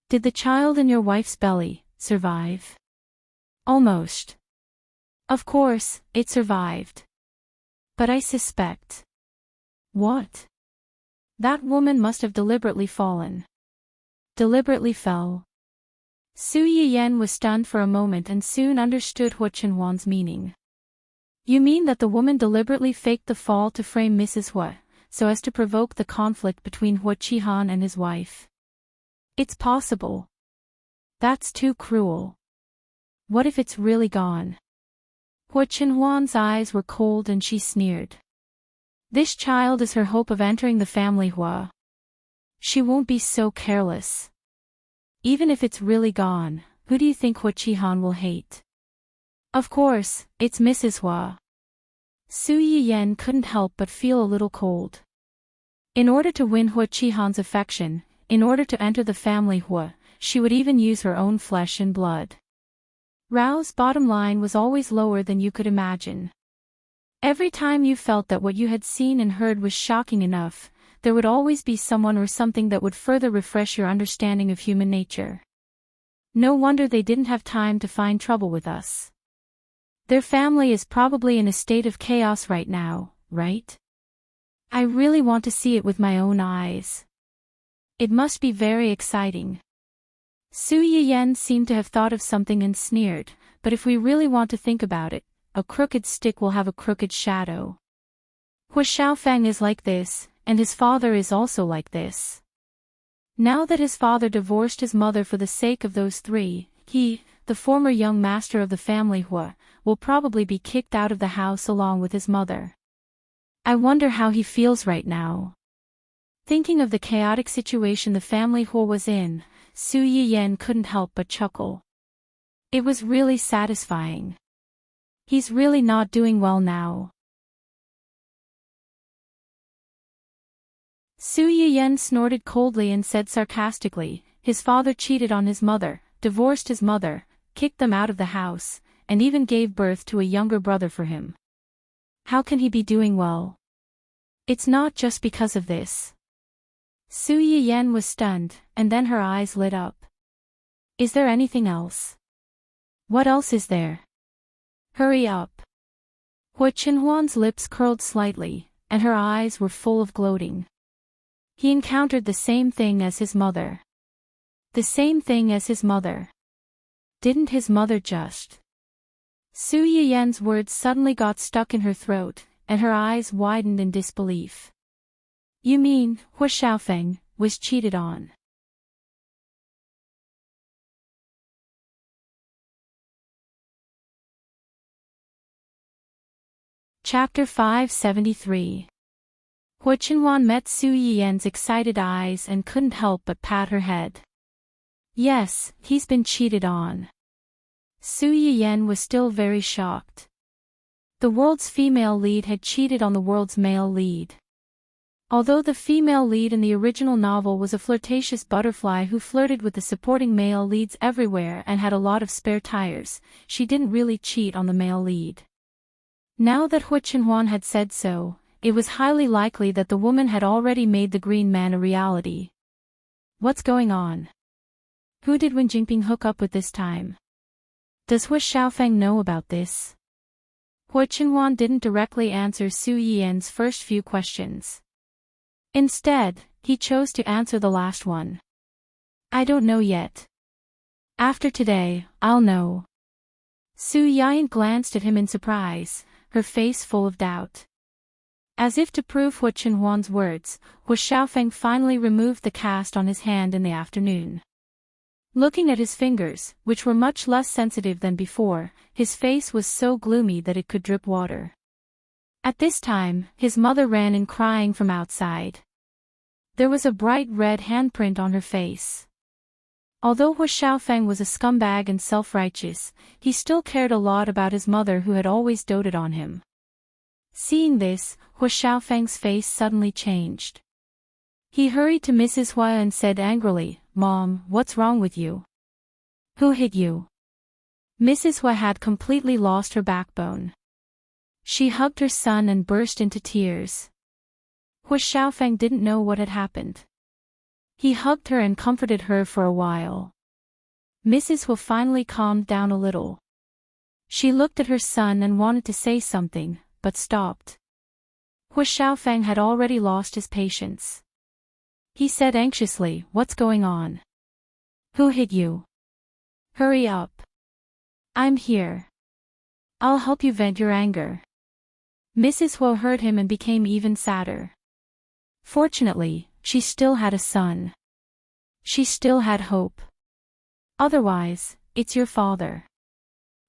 Did the child in your wife's belly survive? Almost. Of course, it survived. But I suspect. What? That woman must have deliberately fallen. Deliberately fell. Su Yiyan was stunned for a moment and soon understood Hua Chenhuan's meaning. You mean that the woman deliberately faked the fall to frame Mrs. Hua, so as to provoke the conflict between Hua Qihan and his wife? It's possible. That's too cruel. What if it's really gone? Hua Qinhuan's eyes were cold and she sneered. This child is her hope of entering the family Hua. She won't be so careless. Even if it's really gone, who do you think Hua Qihan will hate? Of course, it's Mrs. Hua. Su Yiyan couldn't help but feel a little cold. In order to win Hua Qihan's affection, in order to enter the family Hua, she would even use her own flesh and blood. Rao's bottom line was always lower than you could imagine. Every time you felt that what you had seen and heard was shocking enough, there would always be someone or something that would further refresh your understanding of human nature. No wonder they didn't have time to find trouble with us. Their family is probably in a state of chaos right now, right? I really want to see it with my own eyes. It must be very exciting. Su Yiyan seemed to have thought of something and sneered, but if we really want to think about it, a crooked stick will have a crooked shadow. Hua Xiaofeng is like this, and his father is also like this. Now that his father divorced his mother for the sake of those three, he, the former young master of the family Hua, will probably be kicked out of the house along with his mother. I wonder how he feels right now. Thinking of the chaotic situation the family Hua was in, Su Yiyan couldn't help but chuckle. It was really satisfying. He's really not doing well now. Su Yiyan snorted coldly and said sarcastically, his father cheated on his mother, divorced his mother, kicked them out of the house, and even gave birth to a younger brother for him. How can he be doing well? It's not just because of this. Su Yiyan was stunned, and then her eyes lit up. Is there anything else? What else is there? Hurry up. Hua Qinhuan's lips curled slightly, and her eyes were full of gloating. He encountered the same thing as his mother. The same thing as his mother. Didn't his mother just... Su Yiyan's words suddenly got stuck in her throat, and her eyes widened in disbelief. You mean, Hua Xiaofeng was cheated on? Chapter 573. Hua Qinhuan met Su Yiyan's excited eyes and couldn't help but pat her head. Yes, he's been cheated on. Su Yiyan was still very shocked. The world's female lead had cheated on the world's male lead. Although the female lead in the original novel was a flirtatious butterfly who flirted with the supporting male leads everywhere and had a lot of spare tires, she didn't really cheat on the male lead. Now that Hua Qinhuan had said so, it was highly likely that the woman had already made the green man a reality. What's going on? Who did Wen Jingping hook up with this time? Does Hua Xiaofeng know about this? Hua Qinhuan didn't directly answer Su Yiyan's first few questions. Instead, he chose to answer the last one. I don't know yet. After today, I'll know. Su Yiyan glanced at him in surprise, her face full of doubt. As if to prove Hua Qinhuan's words, Hua Xiaofeng finally removed the cast on his hand in the afternoon. Looking at his fingers, which were much less sensitive than before, his face was so gloomy that it could drip water. At this time, his mother ran in crying from outside. There was a bright red handprint on her face. Although Hua Xiaofeng was a scumbag and self-righteous, he still cared a lot about his mother who had always doted on him. Seeing this, Hua Xiaofeng's face suddenly changed. He hurried to Mrs. Hua and said angrily, Mom, what's wrong with you? Who hit you? Mrs. Hua had completely lost her backbone. She hugged her son and burst into tears. Hua Xiaofeng didn't know what had happened. He hugged her and comforted her for a while. Mrs. Hua finally calmed down a little. She looked at her son and wanted to say something, but stopped. Hua Xiaofeng had already lost his patience. He said anxiously, What's going on? Who hit you? Hurry up. I'm here. I'll help you vent your anger. Mrs. Hua heard him and became even sadder. Fortunately, she still had a son. She still had hope. Otherwise, it's your father.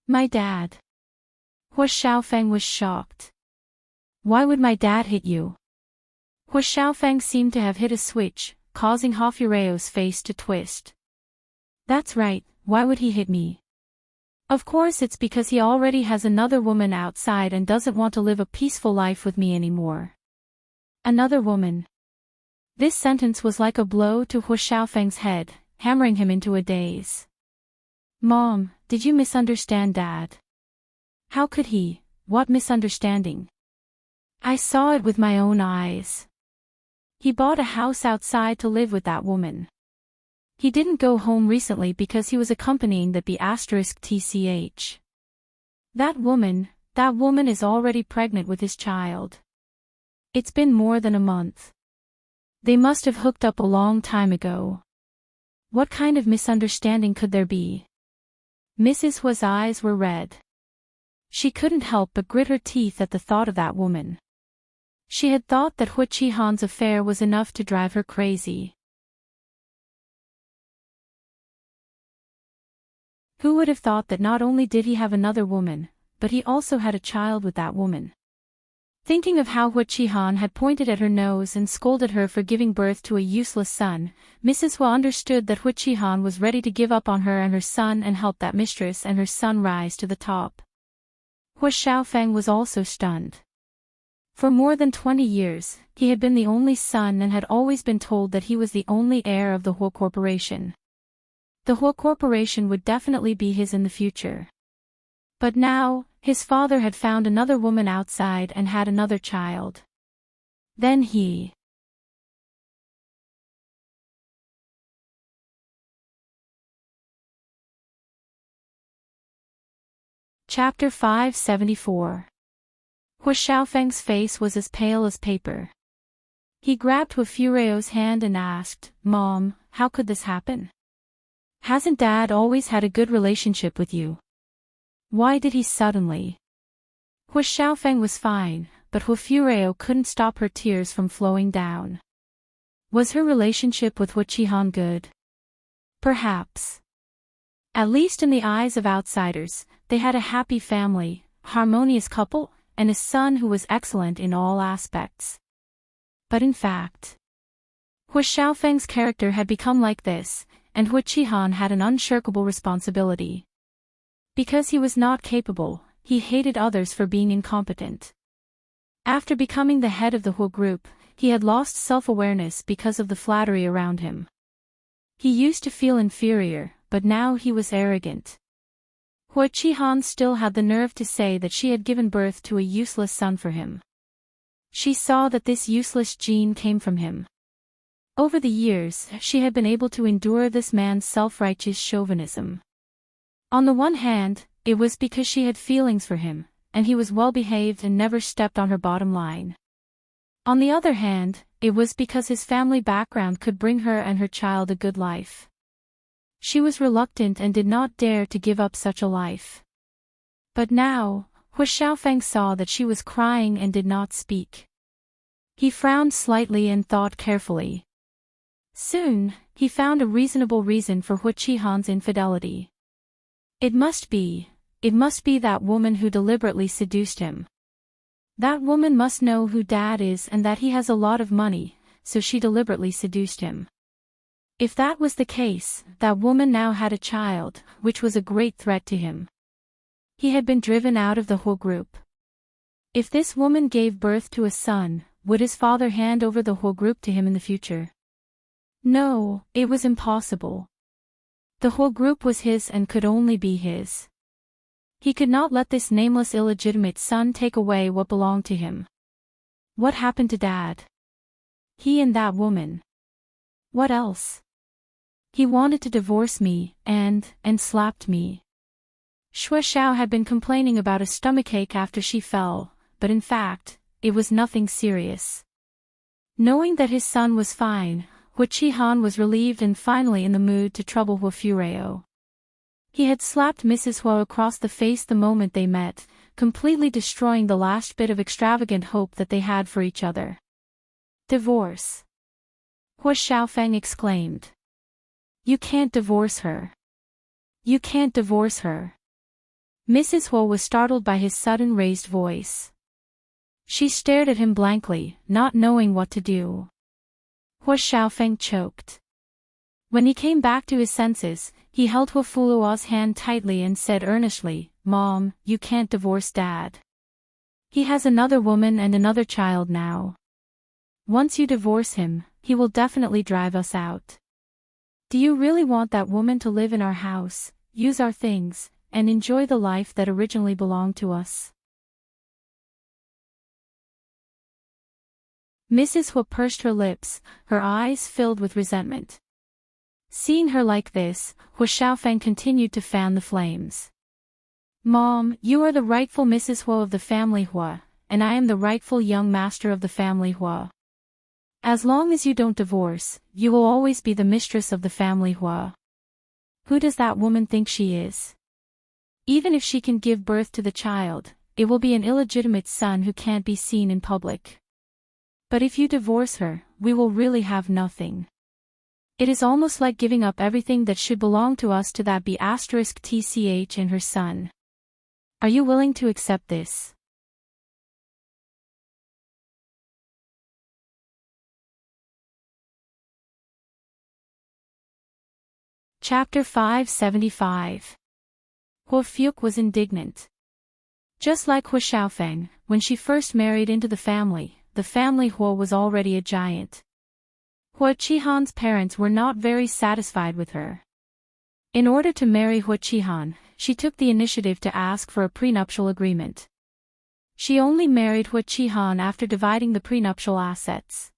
My dad. Hua Xiaofeng was shocked. Why would my dad hit you? Hua Xiaofeng seemed to have hit a switch, causing Hafureo's face to twist. That's right, why would he hit me? Of course it's because he already has another woman outside and doesn't want to live a peaceful life with me anymore. Another woman. This sentence was like a blow to Hua Xiaofeng's head, hammering him into a daze. Mom, did you misunderstand Dad? How could he? What misunderstanding? I saw it with my own eyes. He bought a house outside to live with that woman. He didn't go home recently because he was accompanying the B*TCH. That woman is already pregnant with his child. It's been more than a month. They must have hooked up a long time ago. What kind of misunderstanding could there be? Mrs. Hua's eyes were red. She couldn't help but grit her teeth at the thought of that woman. She had thought that Hua Qihan's affair was enough to drive her crazy. Who would have thought that not only did he have another woman, but he also had a child with that woman? Thinking of how Hua Qihan had pointed at her nose and scolded her for giving birth to a useless son, Mrs. Hua understood that Hua Qihan was ready to give up on her and her son and help that mistress and her son rise to the top. Hua Xiaofeng was also stunned. For more than 20 years, he had been the only son and had always been told that he was the only heir of the Hua Corporation. The Hua Corporation would definitely be his in the future. But now, his father had found another woman outside and had another child. Then he... Chapter 574. Hua Xiaofeng's face was as pale as paper. He grabbed Hafureo's hand and asked, Mom, how could this happen? Hasn't Dad always had a good relationship with you? Why did he suddenly? Hua Xiaofeng was fine, but Hafureo couldn't stop her tears from flowing down. Was her relationship with Hua Qihan good? Perhaps. At least in the eyes of outsiders, they had a happy family, harmonious couple, and a son who was excellent in all aspects. But in fact, Hua Xiaofeng's character had become like this, and Hua Qihan had an unshirkable responsibility. Because he was not capable, he hated others for being incompetent. After becoming the head of the Hua group, he had lost self-awareness because of the flattery around him. He used to feel inferior, but now he was arrogant. Hua Qihan still had the nerve to say that she had given birth to a useless son for him. She saw that this useless gene came from him. Over the years, she had been able to endure this man's self-righteous chauvinism. On the one hand, it was because she had feelings for him, and he was well-behaved and never stepped on her bottom line. On the other hand, it was because his family background could bring her and her child a good life. She was reluctant and did not dare to give up such a life. But now, Hua Xiaofeng saw that she was crying and did not speak. He frowned slightly and thought carefully. Soon, he found a reasonable reason for Hua Qihan's infidelity. It must be that woman who deliberately seduced him. That woman must know who Dad is and that he has a lot of money, so she deliberately seduced him. If that was the case, that woman now had a child, which was a great threat to him. He had been driven out of the Hua group. If this woman gave birth to a son, would his father hand over the Hua group to him in the future? No, it was impossible. The Hua group was his and could only be his. He could not let this nameless illegitimate son take away what belonged to him. What happened to Dad? He and that woman. What else? He wanted to divorce me, and slapped me. Shui Xiao had been complaining about a stomachache after she fell, but in fact, it was nothing serious. Knowing that his son was fine, Hua Qihan was relieved and finally in the mood to trouble Hafureo. He had slapped Mrs. Hua across the face the moment they met, completely destroying the last bit of extravagant hope that they had for each other. Divorce. Hua Xiaofeng exclaimed. You can't divorce her. You can't divorce her. Mrs. Huo was startled by his sudden raised voice. She stared at him blankly, not knowing what to do. Hua Xiaofeng choked. When he came back to his senses, he held Hua Fuluo's hand tightly and said earnestly, "Mom, you can't divorce Dad. He has another woman and another child now. Once you divorce him, he will definitely drive us out. Do you really want that woman to live in our house, use our things, and enjoy the life that originally belonged to us?" Mrs. Hua pursed her lips, her eyes filled with resentment. Seeing her like this, Hua Xiaofeng continued to fan the flames. "Mom, you are the rightful Mrs. Hua of the family Hua, and I am the rightful young master of the family Hua. As long as you don't divorce, you will always be the mistress of the family Hua. Who does that woman think she is? Even if she can give birth to the child, it will be an illegitimate son who can't be seen in public. But if you divorce her, we will really have nothing. It is almost like giving up everything that should belong to us to that B*TCH and her son. Are you willing to accept this?" Chapter 575. Hua Fuke was indignant. Just like Hua Xiaofeng, when she first married into the family Hua was already a giant. Hua Qihan's parents were not very satisfied with her. In order to marry Hua Qihan, she took the initiative to ask for a prenuptial agreement. She only married Hua Qihan after dividing the prenuptial assets.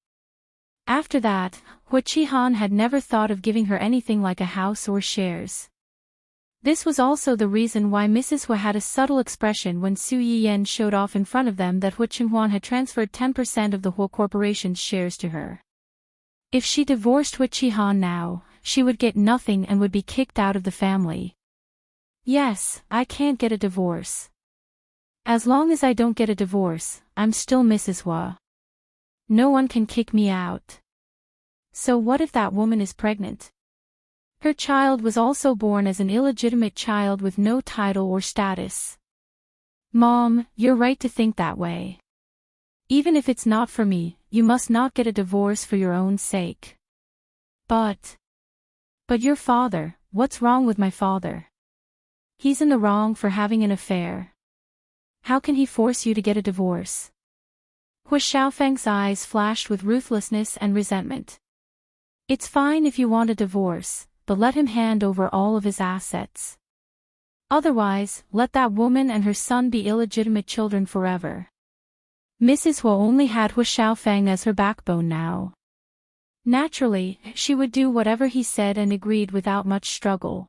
After that, Hua Qihan had never thought of giving her anything like a house or shares. This was also the reason why Mrs. Hua had a subtle expression when Su Yiyan showed off in front of them that Hua Qinhuan had transferred 10% of the Hua Corporation's shares to her. If she divorced Hua Qihan now, she would get nothing and would be kicked out of the family. "Yes, I can't get a divorce. As long as I don't get a divorce, I'm still Mrs. Hua. No one can kick me out. So what if that woman is pregnant? Her child was also born as an illegitimate child with no title or status. Mom, you're right to think that way. Even if it's not for me, you must not get a divorce for your own sake." But your father, what's wrong with my father? He's in the wrong for having an affair. How can he force you to get a divorce?" Hua Xiaofeng's eyes flashed with ruthlessness and resentment. "It's fine if you want a divorce, but let him hand over all of his assets. Otherwise, let that woman and her son be illegitimate children forever." Mrs. Hua only had Hua Xiaofeng as her backbone now. Naturally, she would do whatever he said and agreed without much struggle.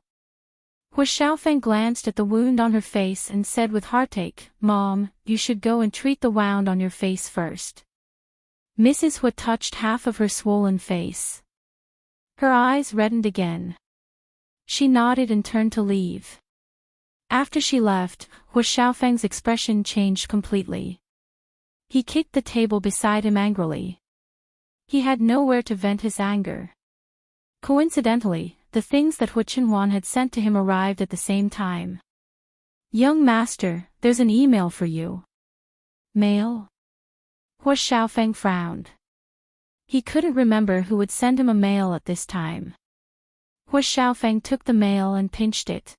Hua Xiaofeng glanced at the wound on her face and said with heartache, "Mom, you should go and treat the wound on your face first." Mrs. Hua touched half of her swollen face. Her eyes reddened again. She nodded and turned to leave. After she left, Hua Xiaofeng's expression changed completely. He kicked the table beside him angrily. He had nowhere to vent his anger. Coincidentally, the things that Hua Qinhuan had sent to him arrived at the same time. "Young master, there's an email for you." "Mail?" Hua Xiaofeng frowned. He couldn't remember who would send him a mail at this time. Hua Xiaofeng took the mail and pinched it.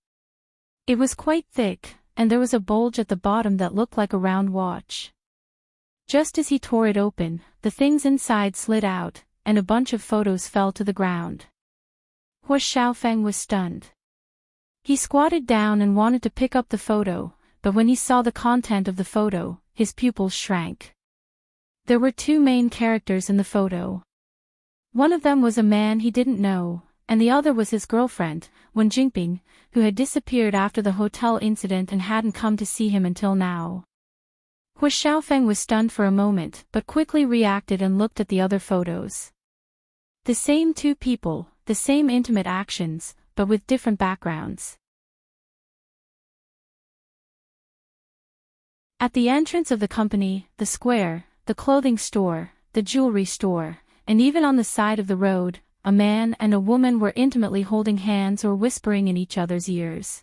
It was quite thick, and there was a bulge at the bottom that looked like a round watch. Just as he tore it open, the things inside slid out, and a bunch of photos fell to the ground. Hua Xiaofeng was stunned. He squatted down and wanted to pick up the photo, but when he saw the content of the photo, his pupils shrank. There were two main characters in the photo. One of them was a man he didn't know, and the other was his girlfriend, Wen Jingping, who had disappeared after the hotel incident and hadn't come to see him until now. Hua Xiaofeng was stunned for a moment but quickly reacted and looked at the other photos. The same two people, the same intimate actions, but with different backgrounds. At the entrance of the company, the square, the clothing store, the jewelry store, and even on the side of the road, a man and a woman were intimately holding hands or whispering in each other's ears.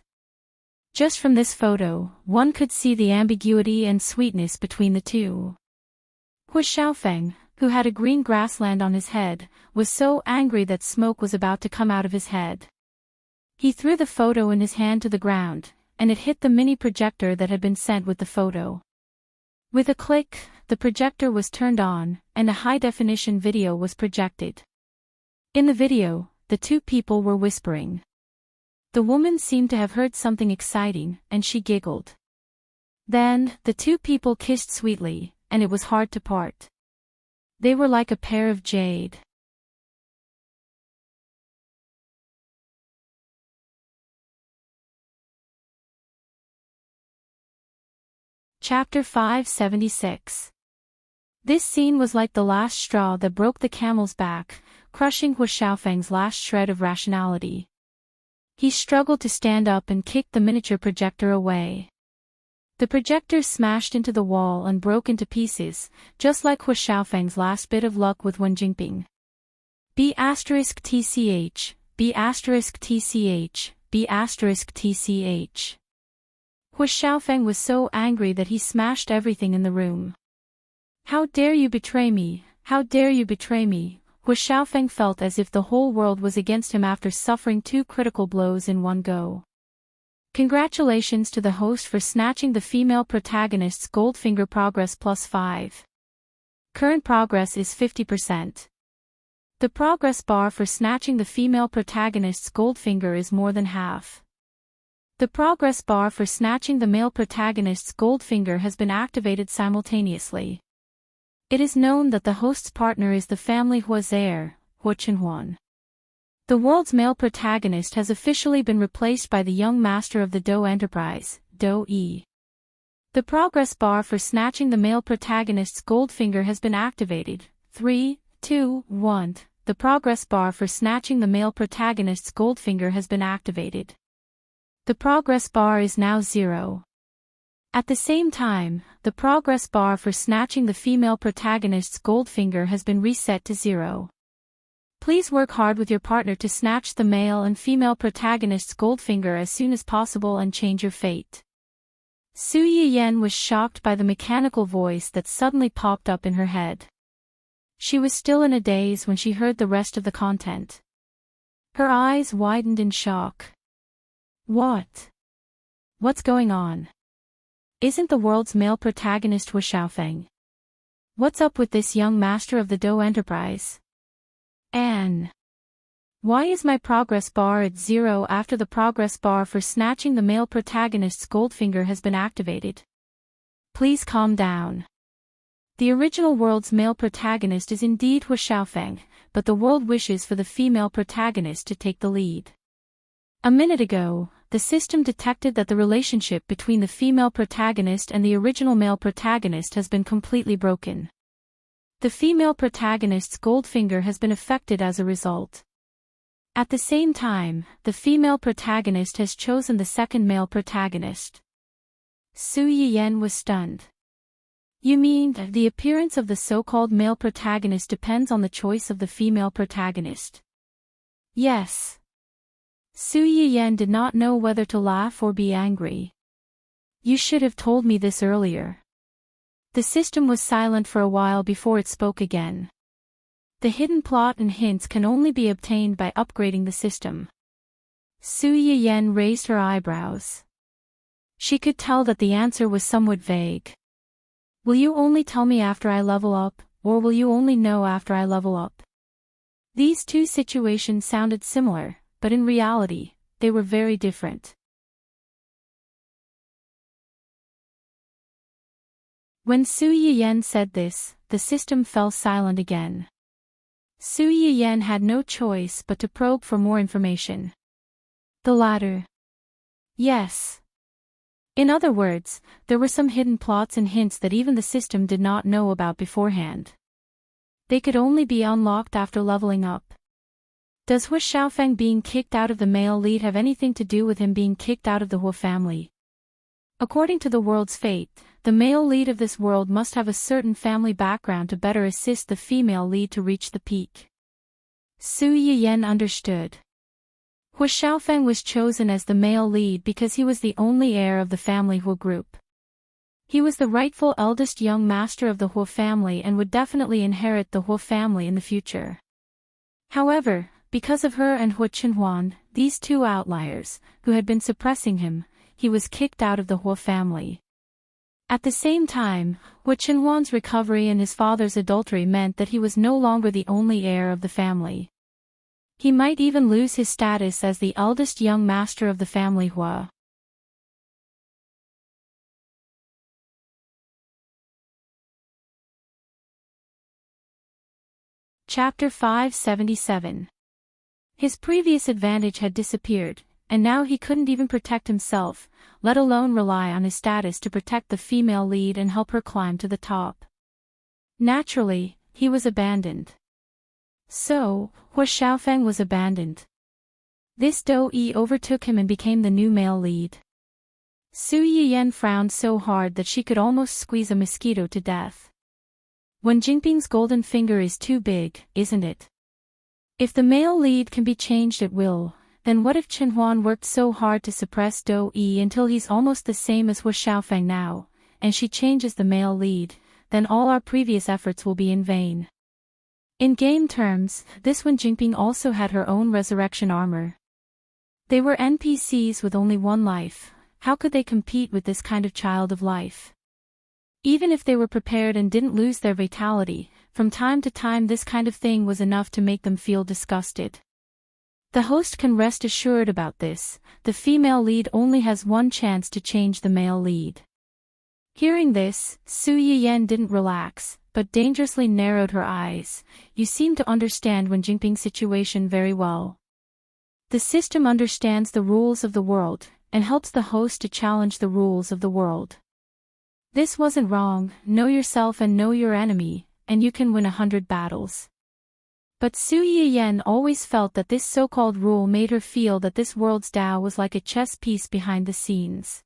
Just from this photo, one could see the ambiguity and sweetness between the two. Hu Xiaofeng, who had a green grassland on his head, was so angry that smoke was about to come out of his head. He threw the photo in his hand to the ground, and it hit the mini projector that had been sent with the photo. With a click, the projector was turned on, and a high-definition video was projected. In the video, the two people were whispering. The woman seemed to have heard something exciting, and she giggled. Then, the two people kissed sweetly, and it was hard to part. They were like a pair of jade. Chapter 576. This scene was like the last straw that broke the camel's back, crushing Hu Xiaofeng's last shred of rationality. He struggled to stand up and kicked the miniature projector away. The projector smashed into the wall and broke into pieces, just like Hu Xiaofeng's last bit of luck with Wen Jingping. B*TCH, B*TCH, B*TCH. Hu Xiaofeng was so angry that he smashed everything in the room. How dare you betray me, how dare you betray me? Hu Xiaofeng felt as if the whole world was against him after suffering two critical blows in one go. Congratulations to the host for snatching the female protagonist's Goldfinger. Progress +5. Current progress is 50%. The progress bar for snatching the female protagonist's Goldfinger is more than half. The progress bar for snatching the male protagonist's Goldfinger has been activated simultaneously. It is known that the host's partner is the family Hua's heir, Hua Chenhuan. The world's male protagonist has officially been replaced by the young master of the Dou Enterprise, Dou Yi. The progress bar for snatching the male protagonist's Goldfinger has been activated. 3, 2, 1. The progress bar for snatching the male protagonist's Goldfinger has been activated. The progress bar is now 0. At the same time, the progress bar for snatching the female protagonist's Goldfinger has been reset to 0. Please work hard with your partner to snatch the male and female protagonist's Goldfinger as soon as possible and change your fate. Su Yiyan was shocked by the mechanical voice that suddenly popped up in her head. She was still in a daze when she heard the rest of the content. Her eyes widened in shock. What? What's going on? Isn't the world's male protagonist Hu Xiaofeng? What's up with this young master of the Dou Enterprise? And why is my progress bar at 0 after the progress bar for snatching the male protagonist's Goldfinger has been activated? Please calm down. The original world's male protagonist is indeed Hu Xiaofeng, but the world wishes for the female protagonist to take the lead. A minute ago, the system detected that the relationship between the female protagonist and the original male protagonist has been completely broken. The female protagonist's Goldfinger has been affected as a result. At the same time, the female protagonist has chosen the second male protagonist. Su Yiyan was stunned. You mean that the appearance of the so-called male protagonist depends on the choice of the female protagonist? Yes. Su Yiyan did not know whether to laugh or be angry. You should have told me this earlier. The system was silent for a while before it spoke again. The hidden plot and hints can only be obtained by upgrading the system. Su Yiyan raised her eyebrows. She could tell that the answer was somewhat vague. Will you only tell me after I level up, or will you only know after I level up? These two situations sounded similar, but in reality, they were very different. When Su Yiyan said this, the system fell silent again. Su Yiyan had no choice but to probe for more information. The latter. Yes. In other words, there were some hidden plots and hints that even the system did not know about beforehand. They could only be unlocked after leveling up. Does Hu Xiaofeng being kicked out of the male lead have anything to do with him being kicked out of the Hua family? According to the world's fate, the male lead of this world must have a certain family background to better assist the female lead to reach the peak. Su Yiyan understood. Hu Xiaofeng was chosen as the male lead because he was the only heir of the family Hu group. He was the rightful eldest young master of the Hu family and would definitely inherit the Hu family in the future. However, because of her and Hu Qinhuan, these two outliers, who had been suppressing him, he was kicked out of the Hu family. At the same time, Hu Qinhuan's recovery and his father's adultery meant that he was no longer the only heir of the family. He might even lose his status as the eldest young master of the family Hua. Chapter 577. His previous advantage had disappeared, and now he couldn't even protect himself, let alone rely on his status to protect the female lead and help her climb to the top. Naturally, he was abandoned. So, Hu Xiaofeng was abandoned. This Dou Yi overtook him and became the new male lead. Su Yiyan frowned so hard that she could almost squeeze a mosquito to death. When Jinping's golden finger is too big, isn't it? If the male lead can be changed at will, then what if Qinhuan worked so hard to suppress Dou Yi until he's almost the same as Hu Xiaofeng now, and she changes the male lead, then all our previous efforts will be in vain. In game terms, this when Jinping also had her own resurrection armor. They were NPCs with only one life, how could they compete with this kind of child of life? Even if they were prepared and didn't lose their vitality, from time to time this kind of thing was enough to make them feel disgusted. The host can rest assured about this, the female lead only has one chance to change the male lead. Hearing this, Su Yiyan didn't relax, but dangerously narrowed her eyes. You seem to understand Wen Jinping's situation very well. The system understands the rules of the world, and helps the host to challenge the rules of the world. This wasn't wrong, know yourself and know your enemy, and you can win 100 battles. But Su Yiyan always felt that this so-called rule made her feel that this world's Tao was like a chess piece behind the scenes.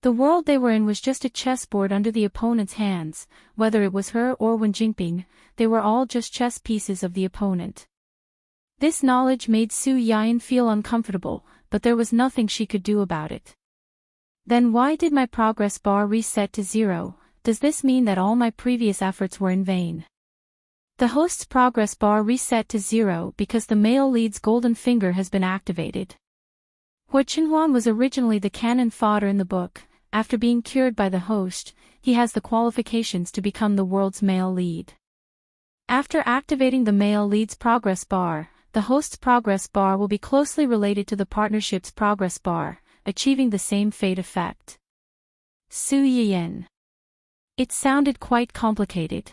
The world they were in was just a chessboard under the opponent's hands, whether it was her or Wen Jinping, they were all just chess pieces of the opponent. This knowledge made Su Yiyan feel uncomfortable, but there was nothing she could do about it. Then why did my progress bar reset to 0? Does this mean that all my previous efforts were in vain? The host's progress bar reset to 0 because the male lead's golden finger has been activated. Hu Qinhuan was originally the cannon fodder in the book. After being cured by the host, he has the qualifications to become the world's male lead. After activating the male lead's progress bar, the host's progress bar will be closely related to the partnership's progress bar, achieving the same fate effect. Su Yiyan. It sounded quite complicated.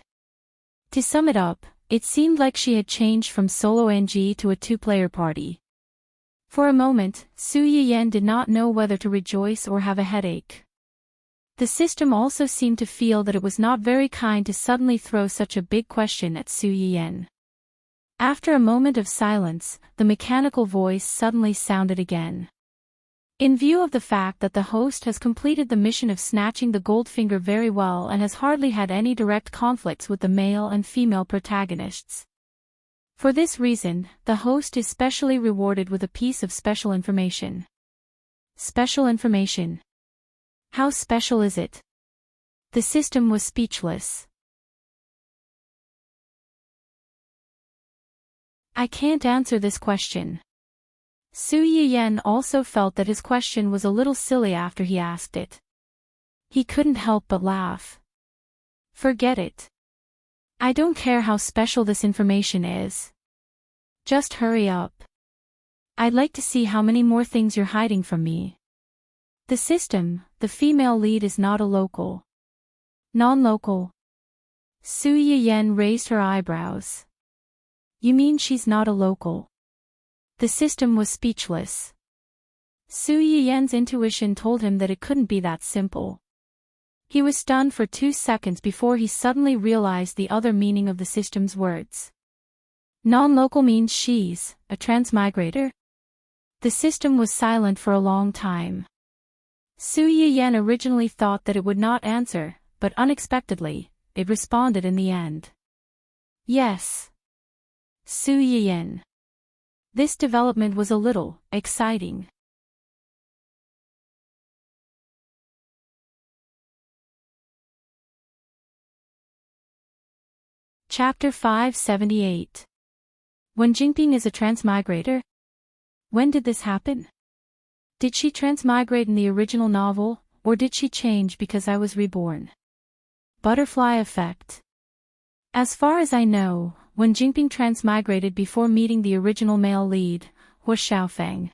To sum it up, it seemed like she had changed from solo NG to a two-player party. For a moment, Su Yiyan did not know whether to rejoice or have a headache. The system also seemed to feel that it was not very kind to suddenly throw such a big question at Su Yiyan. After a moment of silence, the mechanical voice suddenly sounded again. In view of the fact that the host has completed the mission of snatching the gold finger very well and has hardly had any direct conflicts with the male and female protagonists. For this reason, the host is specially rewarded with a piece of special information. Special information. How special is it? The system was speechless. I can't answer this question. Su Yiyan also felt that his question was a little silly after he asked it. He couldn't help but laugh. Forget it. I don't care how special this information is. Just hurry up. I'd like to see how many more things you're hiding from me. The system, the female lead is not a local. Non-local. Su Yiyan raised her eyebrows. You mean she's not a local? The system was speechless. Su Yiyan's intuition told him that it couldn't be that simple. He was stunned for 2 seconds before he suddenly realized the other meaning of the system's words. Non-local means she's a transmigrator? The system was silent for a long time. Su Yiyan originally thought that it would not answer, but unexpectedly, it responded in the end. Yes. Su Yiyan. This development was a little exciting. Chapter 578. When Jinping is a transmigrator? When did this happen? Did she transmigrate in the original novel, or did she change because I was reborn? Butterfly effect. As far as I know, when Jinping transmigrated before meeting the original male lead, Hu Xiaofeng,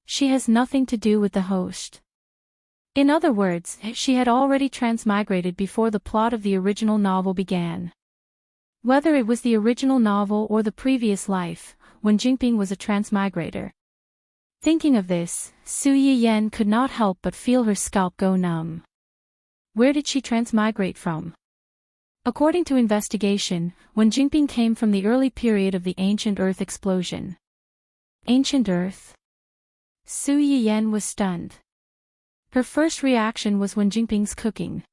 she has nothing to do with the host. In other words, she had already transmigrated before the plot of the original novel began. Whether it was the original novel or the previous life, when Jinping was a transmigrator. Thinking of this, Su Yiyan could not help but feel her scalp go numb. Where did she transmigrate from? According to investigation, when Jinping came from the early period of the ancient Earth explosion. Ancient Earth? Su Yiyan was stunned. Her first reaction was when Jinping's cooking.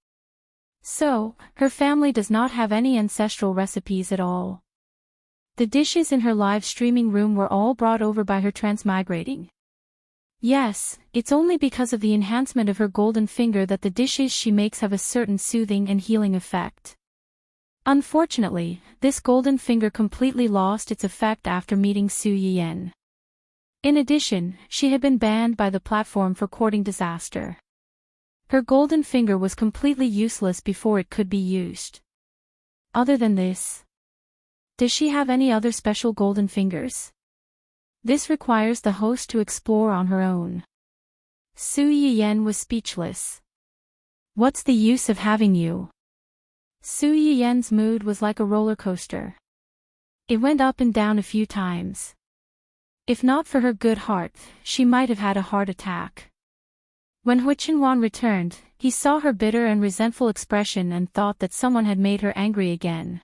So, her family does not have any ancestral recipes at all. The dishes in her live streaming room were all brought over by her transmigrating. Yes, it's only because of the enhancement of her golden finger that the dishes she makes have a certain soothing and healing effect. Unfortunately, this golden finger completely lost its effect after meeting Su Yiyan. In addition, she had been banned by the platform for courting disaster. Her golden finger was completely useless before it could be used. Other than this, does she have any other special golden fingers? This requires the host to explore on her own. Su Yiyan was speechless. What's the use of having you? Su Yiyan's mood was like a roller coaster. It went up and down a few times. If not for her good heart, she might have had a heart attack. When Hu Qinhuan returned, he saw her bitter and resentful expression and thought that someone had made her angry again.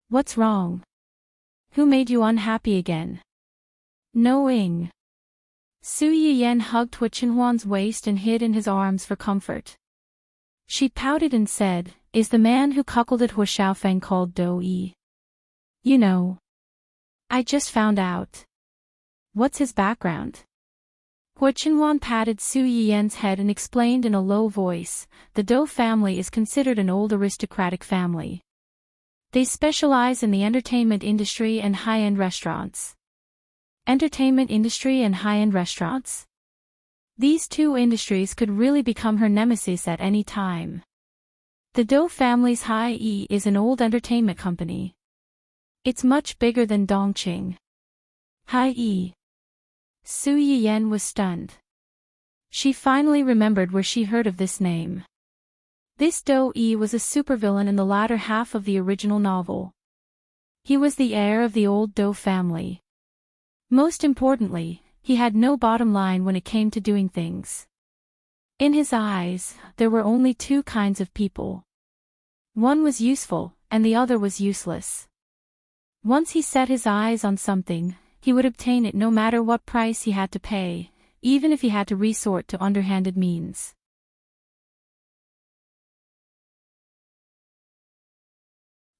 What's wrong? Who made you unhappy again? Knowing. Su Yiyan hugged Hu Qinhuan's waist and hid in his arms for comfort. She pouted and said, "Is the man who cuckolded Hu Xiaofeng called Dou Yi?" You know. I just found out. What's his background? Hu Qinhuan patted Su Yiyan's head and explained in a low voice, the Dou family is considered an old aristocratic family. They specialize in the entertainment industry and high-end restaurants. Entertainment industry and high-end restaurants? These two industries could really become her nemesis at any time. The Dou family's Hai-Yi is an old entertainment company. It's much bigger than Dongqing. Hai-Yi. Su Yiyan was stunned. She finally remembered where she heard of this name. This Dou Yi was a supervillain in the latter half of the original novel. He was the heir of the old Dou family. Most importantly, he had no bottom line when it came to doing things. In his eyes, there were only two kinds of people. One was useful, and the other was useless. Once he set his eyes on something, he would obtain it no matter what price he had to pay, even if he had to resort to underhanded means.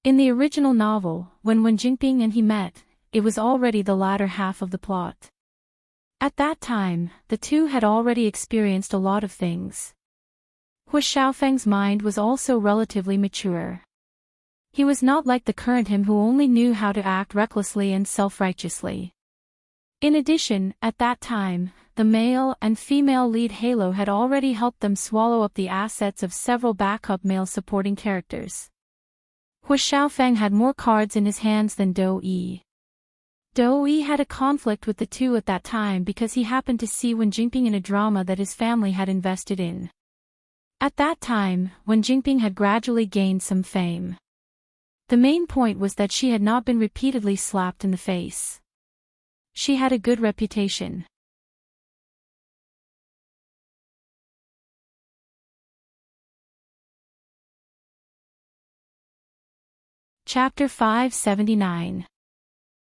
In the original novel, when Jinping and he met, it was already the latter half of the plot. At that time, the two had already experienced a lot of things. Hu Xiaofeng's mind was also relatively mature. He was not like the current him who only knew how to act recklessly and self-righteously. In addition, at that time, the male and female lead Halo had already helped them swallow up the assets of several backup male supporting characters. Hu Xiaofeng had more cards in his hands than Dou Yi. Dou Yi had a conflict with the two at that time because he happened to see Jinping in a drama that his family had invested in. At that time, Jinping had gradually gained some fame. The main point was that she had not been repeatedly slapped in the face. She had a good reputation. Chapter 579.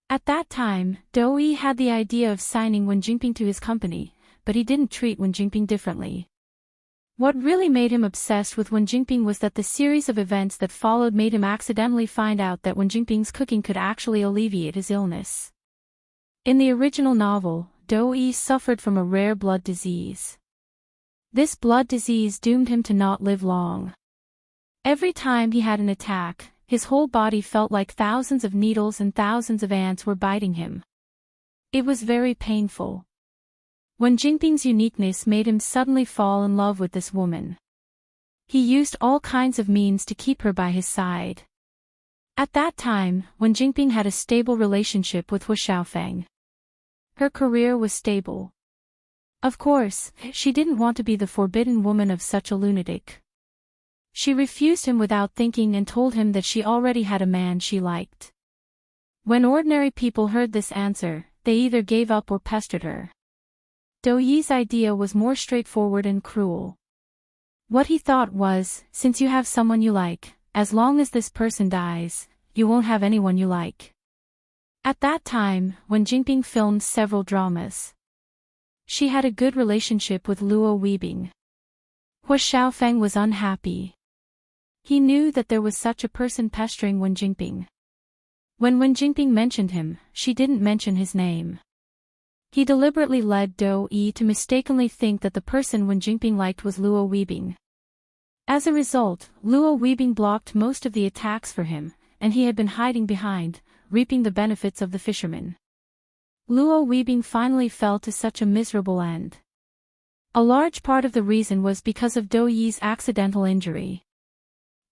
At that time, Dou Yi had the idea of signing Jinping to his company, but he didn't treat Jinping differently. What really made him obsessed with Jinping was that the series of events that followed made him accidentally find out that Jinping's cooking could actually alleviate his illness. In the original novel, Do-yi suffered from a rare blood disease. This blood disease doomed him to not live long. Every time he had an attack, his whole body felt like thousands of needles and thousands of ants were biting him. It was very painful. When Jinping's uniqueness made him suddenly fall in love with this woman. He used all kinds of means to keep her by his side. At that time, when Jinping had a stable relationship with Hu Xiaofeng, her career was stable. Of course, she didn't want to be the forbidden woman of such a lunatic. She refused him without thinking and told him that she already had a man she liked. When ordinary people heard this answer, they either gave up or pestered her. Do-yi's idea was more straightforward and cruel. What he thought was, since you have someone you like, as long as this person dies, you won't have anyone you like. At that time, when Jinping filmed several dramas, she had a good relationship with Luo Weibing. Hu Xiaofeng was unhappy. He knew that there was such a person pestering Wen Jinping. When Jinping mentioned him, she didn't mention his name. He deliberately led Do-yi to mistakenly think that the person Wen Jinping liked was Luo Weibing. As a result, Luo Weibing blocked most of the attacks for him, and he had been hiding behind, reaping the benefits of the fisherman. Luo Weibing finally fell to such a miserable end. A large part of the reason was because of Do-yi's accidental injury.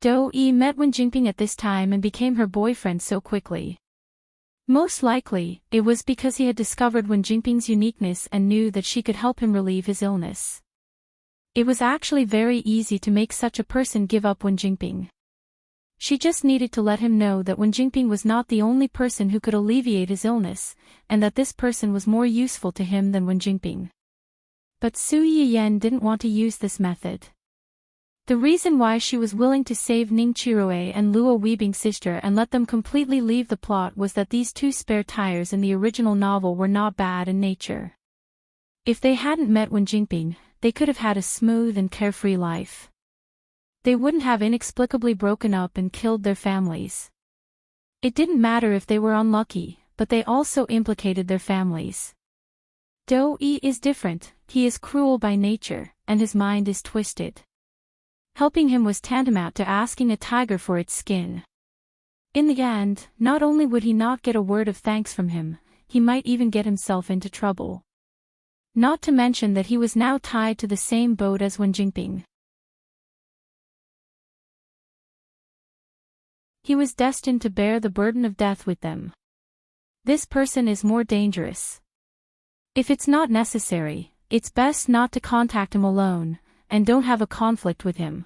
Do-yi met Wen Jinping at this time and became her boyfriend so quickly. Most likely, it was because he had discovered Wen Jinping's uniqueness and knew that she could help him relieve his illness. It was actually very easy to make such a person give up Wen Jinping. She just needed to let him know that Wen Jinping was not the only person who could alleviate his illness, and that this person was more useful to him than Wen Jinping. But Su Yiyan didn't want to use this method. The reason why she was willing to save Ning Qiruei and Luo Weibing's sister and let them completely leave the plot was that these two spare tires in the original novel were not bad in nature. If they hadn't met Wen Jinping, they could have had a smooth and carefree life. They wouldn't have inexplicably broken up and killed their families. It didn't matter if they were unlucky, but they also implicated their families. Do-yi is different, he is cruel by nature, and his mind is twisted. Helping him was tantamount to asking a tiger for its skin. In the end, not only would he not get a word of thanks from him, he might even get himself into trouble. Not to mention that he was now tied to the same boat as Wen Jinping. He was destined to bear the burden of death with them. This person is more dangerous. If it's not necessary, it's best not to contact him alone, and don't have a conflict with him.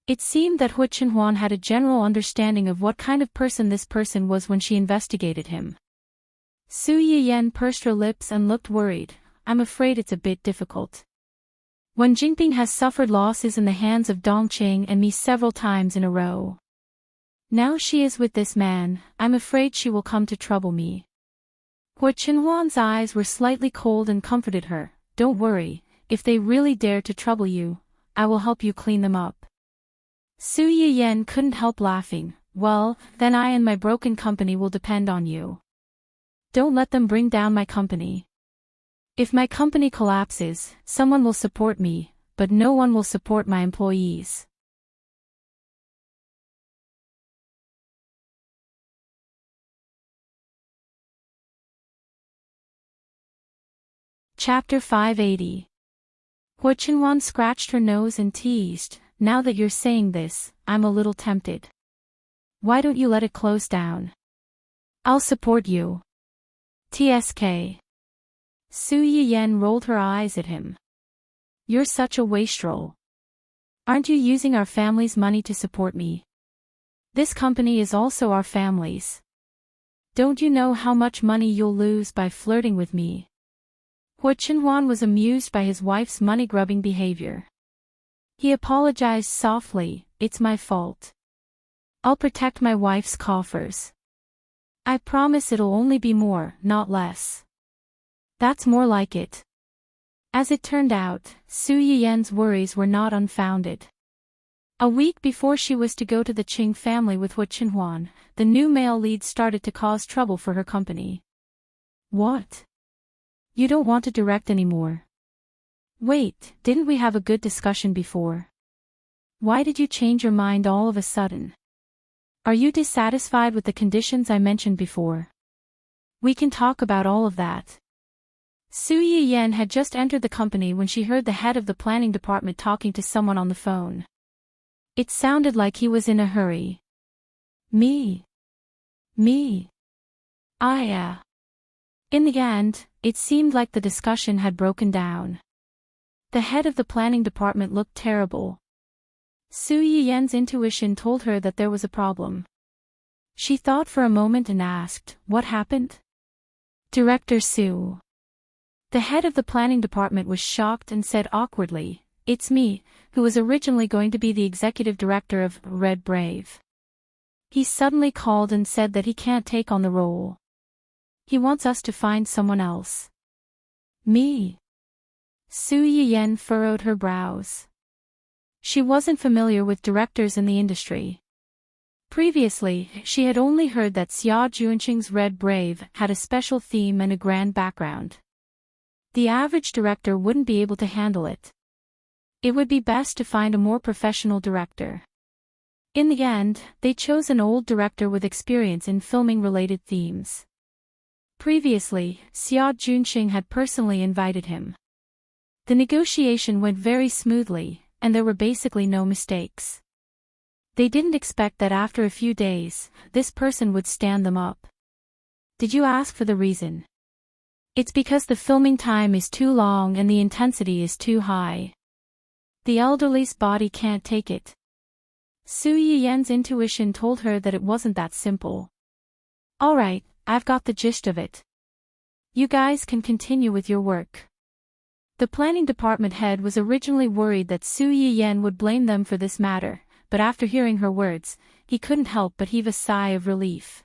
It seemed that Hu Chenhuan had a general understanding of what kind of person this person was when she investigated him. Su Yiyan pursed her lips and looked worried. I'm afraid it's a bit difficult. Wen Jinping has suffered losses in the hands of Dongqing and me several times in a row. Now she is with this man, I'm afraid she will come to trouble me. Hu Chenhuan's eyes were slightly cold and comforted her. Don't worry, if they really dare to trouble you, I will help you clean them up. Su Yiyan couldn't help laughing. Well, then I and my broken company will depend on you. Don't let them bring down my company. If my company collapses, someone will support me, but no one will support my employees. Chapter 580. Hu Chenhuan scratched her nose and teased, now that you're saying this, I'm a little tempted. Why don't you let it close down? I'll support you. TSK. Su Yiyan rolled her eyes at him. You're such a wastrel. Aren't you using our family's money to support me? This company is also our family's. Don't you know how much money you'll lose by flirting with me? Hu Chenhuan was amused by his wife's money-grubbing behavior. He apologized softly, it's my fault. I'll protect my wife's coffers. I promise it'll only be more, not less. That's more like it. As it turned out, Su Yiyan's worries were not unfounded. A week before she was to go to the Qing family with Hu Chenhuan, the new male lead started to cause trouble for her company. What? You don't want to direct anymore? Wait, didn't we have a good discussion before? Why did you change your mind all of a sudden? Are you dissatisfied with the conditions I mentioned before? We can talk about all of that. Su Yiyan had just entered the company when she heard the head of the planning department talking to someone on the phone. It sounded like he was in a hurry. Me. In the end, it seemed like the discussion had broken down. The head of the planning department looked terrible. Su Yiyan's intuition told her that there was a problem. She thought for a moment and asked, "What happened?" "Director Su." The head of the planning department was shocked and said awkwardly, "It's me, who was originally going to be the executive director of Red Brave. He suddenly called and said that he can't take on the role. He wants us to find someone else." "Me?" Su Yiyan furrowed her brows. She wasn't familiar with directors in the industry. Previously, she had only heard that Xia Junqing's Red Brave had a special theme and a grand background. The average director wouldn't be able to handle it. It would be best to find a more professional director. In the end, they chose an old director with experience in filming related themes. Previously, Xia Junqing had personally invited him. The negotiation went very smoothly, and there were basically no mistakes. They didn't expect that after a few days, this person would stand them up. "Did you ask for the reason?" "It's because the filming time is too long and the intensity is too high. The elderly's body can't take it." Su Yiyan's intuition told her that it wasn't that simple. "All right, I've got the gist of it. You guys can continue with your work." The planning department head was originally worried that Su Yiyan would blame them for this matter, but after hearing her words, he couldn't help but heave a sigh of relief.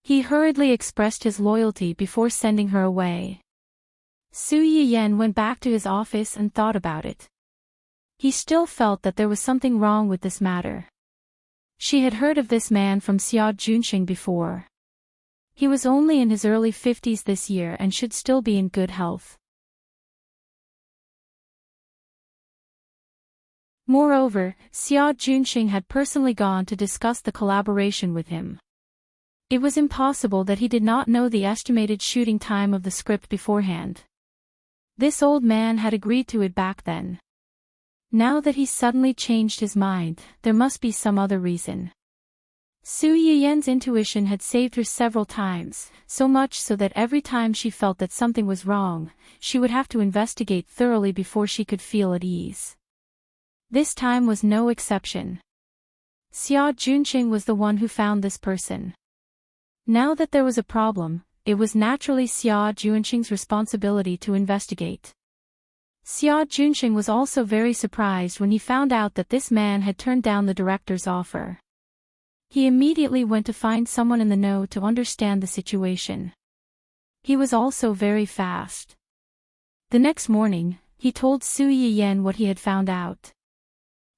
He hurriedly expressed his loyalty before sending her away. Su Yiyan went back to his office and thought about it. He still felt that there was something wrong with this matter. She had heard of this man from Xia Junqing before. He was only in his early 50s this year and should still be in good health. Moreover, Xia Junqing had personally gone to discuss the collaboration with him. It was impossible that he did not know the estimated shooting time of the script beforehand. This old man had agreed to it back then. Now that he suddenly changed his mind, there must be some other reason. Su Yiyan's intuition had saved her several times, so much so that every time she felt that something was wrong, she would have to investigate thoroughly before she could feel at ease. This time was no exception. Xia Junqing was the one who found this person. Now that there was a problem, it was naturally Xia Junqing's responsibility to investigate. Xia Junqing was also very surprised when he found out that this man had turned down the director's offer. He immediately went to find someone in the know to understand the situation. He was also very fast. The next morning, he told Su Yiyan what he had found out.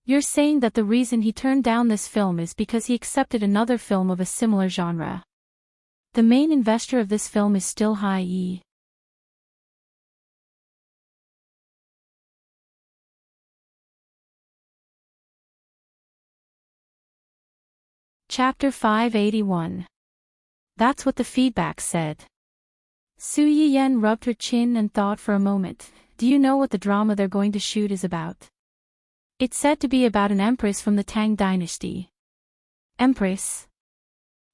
"You're saying that the reason he turned down this film is because he accepted another film of a similar genre. The main investor of this film is still Hai Yi." Chapter 581. That's what the feedback said. Su Yiyan rubbed her chin and thought for a moment. "Do you know what the drama they're going to shoot is about?" "It's said to be about an empress from the Tang dynasty." "Empress?"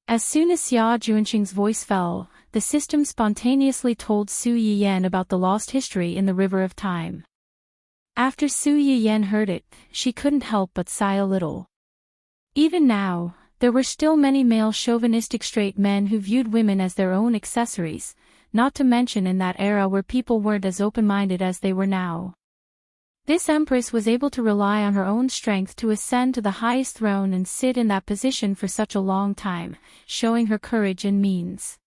As soon as Xia Junqing's voice fell, the system spontaneously told Su Yiyan about the lost history in the River of Time. After Su Yiyan heard it, she couldn't help but sigh a little. Even now, there were still many male chauvinistic straight men who viewed women as their own accessories, not to mention in that era where people weren't as open-minded as they were now. This empress was able to rely on her own strength to ascend to the highest throne and sit in that position for such a long time, showing her courage and means.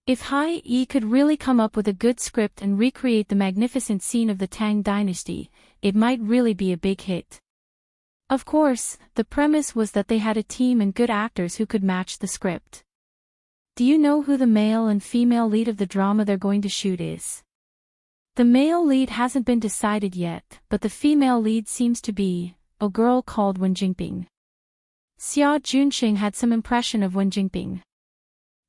If Hai Yi could really come up with a good script and recreate the magnificent scene of the Tang dynasty, it might really be a big hit. Of course, the premise was that they had a team and good actors who could match the script. Do you know who the male and female lead of the drama they're going to shoot is? The male lead hasn't been decided yet, but the female lead seems to be a girl called Wen Jinping. Xia Junxing had some impression of Wen Jinping.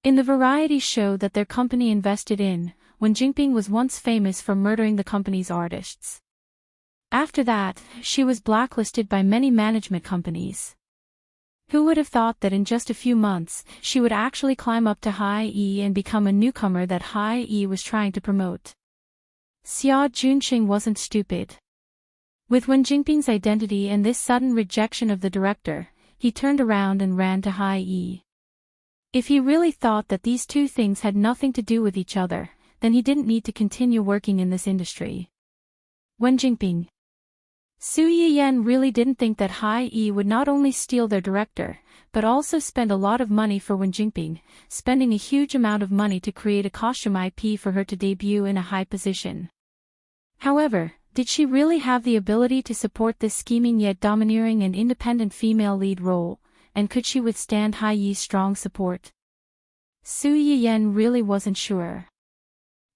In the variety show that their company invested in, Wen Jinping was once famous for murdering the company's artists. After that, she was blacklisted by many management companies. Who would have thought that in just a few months, she would actually climb up to High E and become a newcomer that High E was trying to promote? Xia Junxing wasn't stupid. With Wen Jinping's identity and this sudden rejection of the director, he turned around and ran to High E. If he really thought that these two things had nothing to do with each other, then he didn't need to continue working in this industry. Wen Jinping. Su Yiyan really didn't think that High E would not only steal their director, but also spend a lot of money for Wen Jinping, spending a huge amount of money to create a costume IP for her to debut in a high position. However, did she really have the ability to support this scheming yet domineering and independent female lead role, and could she withstand High Yi's strong support? Su Yiyan really wasn't sure.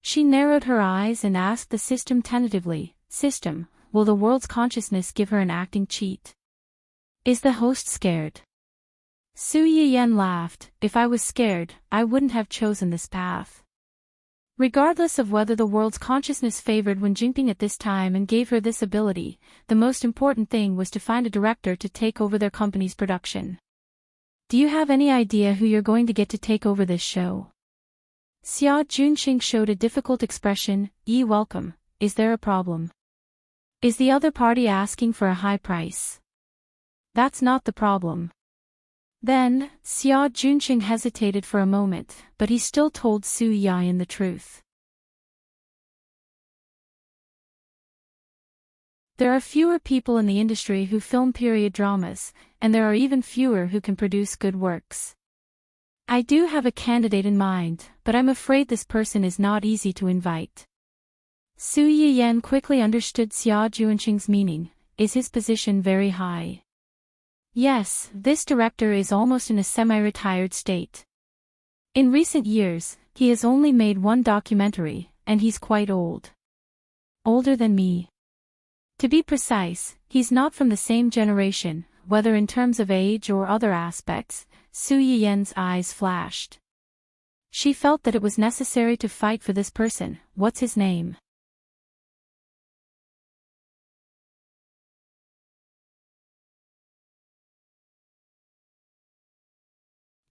She narrowed her eyes and asked the system tentatively, "System, will the world's consciousness give her an acting cheat?" Is the host scared? Su Yiyan laughed. If I was scared, I wouldn't have chosen this path. Regardless of whether the world's consciousness favored Wen Jinping at this time and gave her this ability, the most important thing was to find a director to take over their company's production. Do you have any idea who you're going to get to take over this show? Xia Junxing showed a difficult expression. Welcome. Is there a problem? Is the other party asking for a high price? That's not the problem. Then, Xia Junxing hesitated for a moment, but he still told Su Yiyan the truth. There are fewer people in the industry who film period dramas, and there are even fewer who can produce good works. I do have a candidate in mind, but I'm afraid this person is not easy to invite. Su Yiyan quickly understood Xia Junxing's meaning. Is his position very high? Yes, this director is almost in a semi-retired state. In recent years, he has only made one documentary, and he's quite old. Older than me. To be precise, he's not from the same generation, whether in terms of age or other aspects. Su Yiyan's eyes flashed. She felt that it was necessary to fight for this person. What's his name?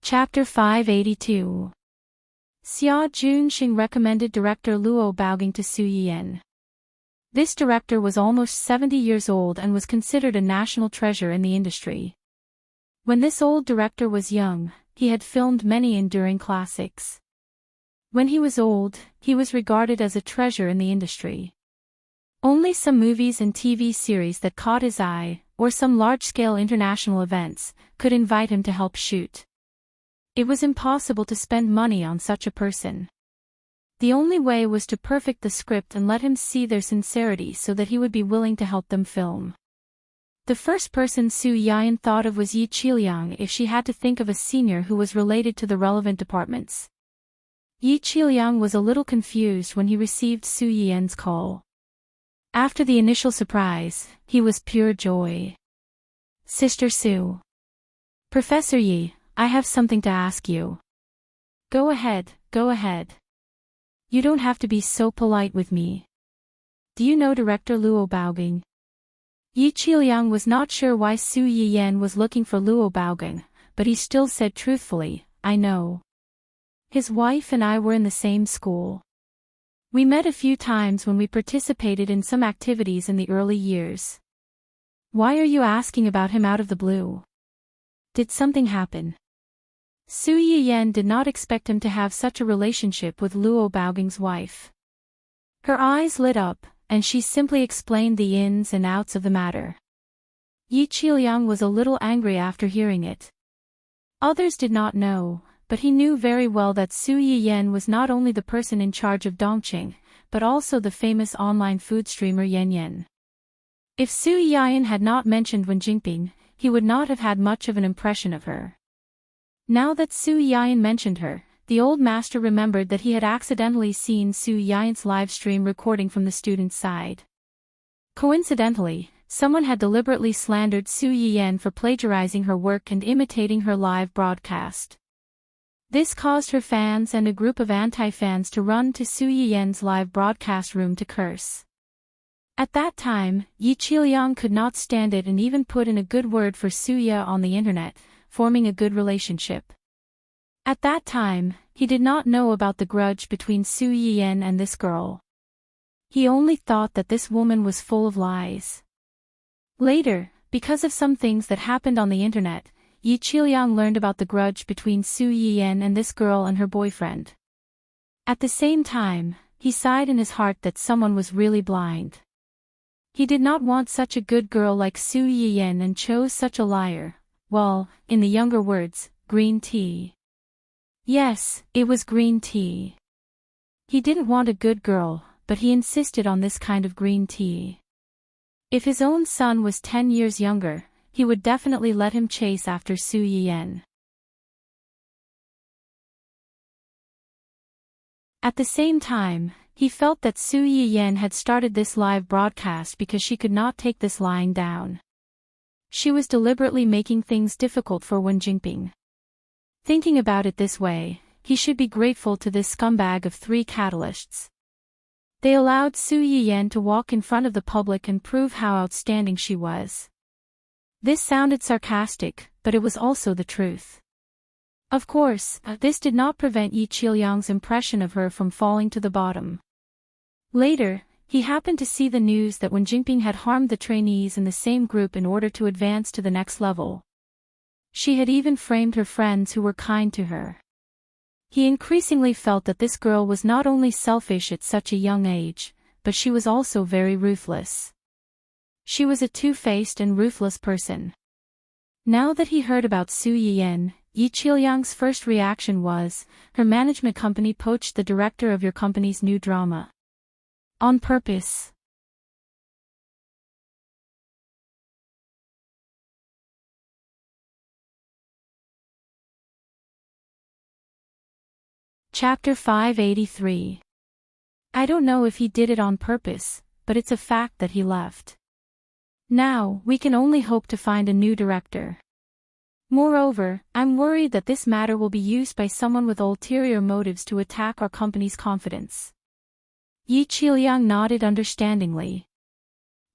Chapter 582. Xia Junxing recommended director Luo Baoging to Su Yiyan. This director was almost 70 years old and was considered a national treasure in the industry. When this old director was young, he had filmed many enduring classics. When he was old, he was regarded as a treasure in the industry. Only some movies and TV series that caught his eye, or some large-scale international events, could invite him to help shoot. It was impossible to spend money on such a person. The only way was to perfect the script and let him see their sincerity so that he would be willing to help them film. The first person Su Yiyan thought of was Yi Qiliang if she had to think of a senior who was related to the relevant departments. Yi Qiliang was a little confused when he received Su Yiyan's call. After the initial surprise, he was pure joy. Sister Su. Professor Yi, I have something to ask you. Go ahead, go ahead. You don't have to be so polite with me. Do you know director Luo Baoging? Yi Qiliang was not sure why Su Yiyan was looking for Luo Baoging, but he still said truthfully, I know. His wife and I were in the same school. We met a few times when we participated in some activities in the early years. Why are you asking about him out of the blue? Did something happen? Su Yiyan did not expect him to have such a relationship with Luo Baoging's wife. Her eyes lit up, and she simply explained the ins and outs of the matter. Yi Qiliang was a little angry after hearing it. Others did not know, but he knew very well that Su Yiyan was not only the person in charge of Dongqing, but also the famous online food streamer Yan Yan. If Su Yiyan had not mentioned Wen Jinping, he would not have had much of an impression of her. Now that Su Yiyan mentioned her, the old master remembered that he had accidentally seen Su Yan's live stream recording from the student's side. Coincidentally, someone had deliberately slandered Su Yan for plagiarizing her work and imitating her live broadcast. This caused her fans and a group of anti-fans to run to Su Yan's live broadcast room to curse. At that time, Yi Qiliang could not stand it and even put in a good word for Su Ye on the internet, forming a good relationship. At that time, he did not know about the grudge between Su Yan and this girl. He only thought that this woman was full of lies. Later, because of some things that happened on the internet, Yi Qiliang learned about the grudge between Su Yan and this girl and her boyfriend. At the same time, he sighed in his heart that someone was really blind. He did not want such a good girl like Su Yan and chose such a liar. Well, in the younger words, green tea. Yes, it was green tea. He didn't want a good girl, but he insisted on this kind of green tea. If his own son was 10 years younger, he would definitely let him chase after Su Yan. At the same time, he felt that Su Yan had started this live broadcast because she could not take this lying down. She was deliberately making things difficult for Wen Jingping. Thinking about it this way, he should be grateful to this scumbag of 3 catalysts. They allowed Su Yan to walk in front of the public and prove how outstanding she was. This sounded sarcastic, but it was also the truth. Of course, this did not prevent Yi Qiliang's impression of her from falling to the bottom. Later, he happened to see the news that Wen Jingping had harmed the trainees in the same group in order to advance to the next level. She had even framed her friends who were kind to her. He increasingly felt that this girl was not only selfish at such a young age, but she was also very ruthless. She was a two-faced and ruthless person. Now that he heard about Su Yan, Yi Qiliang's first reaction was, her management company poached the director of your company's new drama. On purpose. Chapter 583. I don't know if he did it on purpose, but it's a fact that he left. Now, we can only hope to find a new director. Moreover, I'm worried that this matter will be used by someone with ulterior motives to attack our company's confidence. Yi Qiliang nodded understandingly.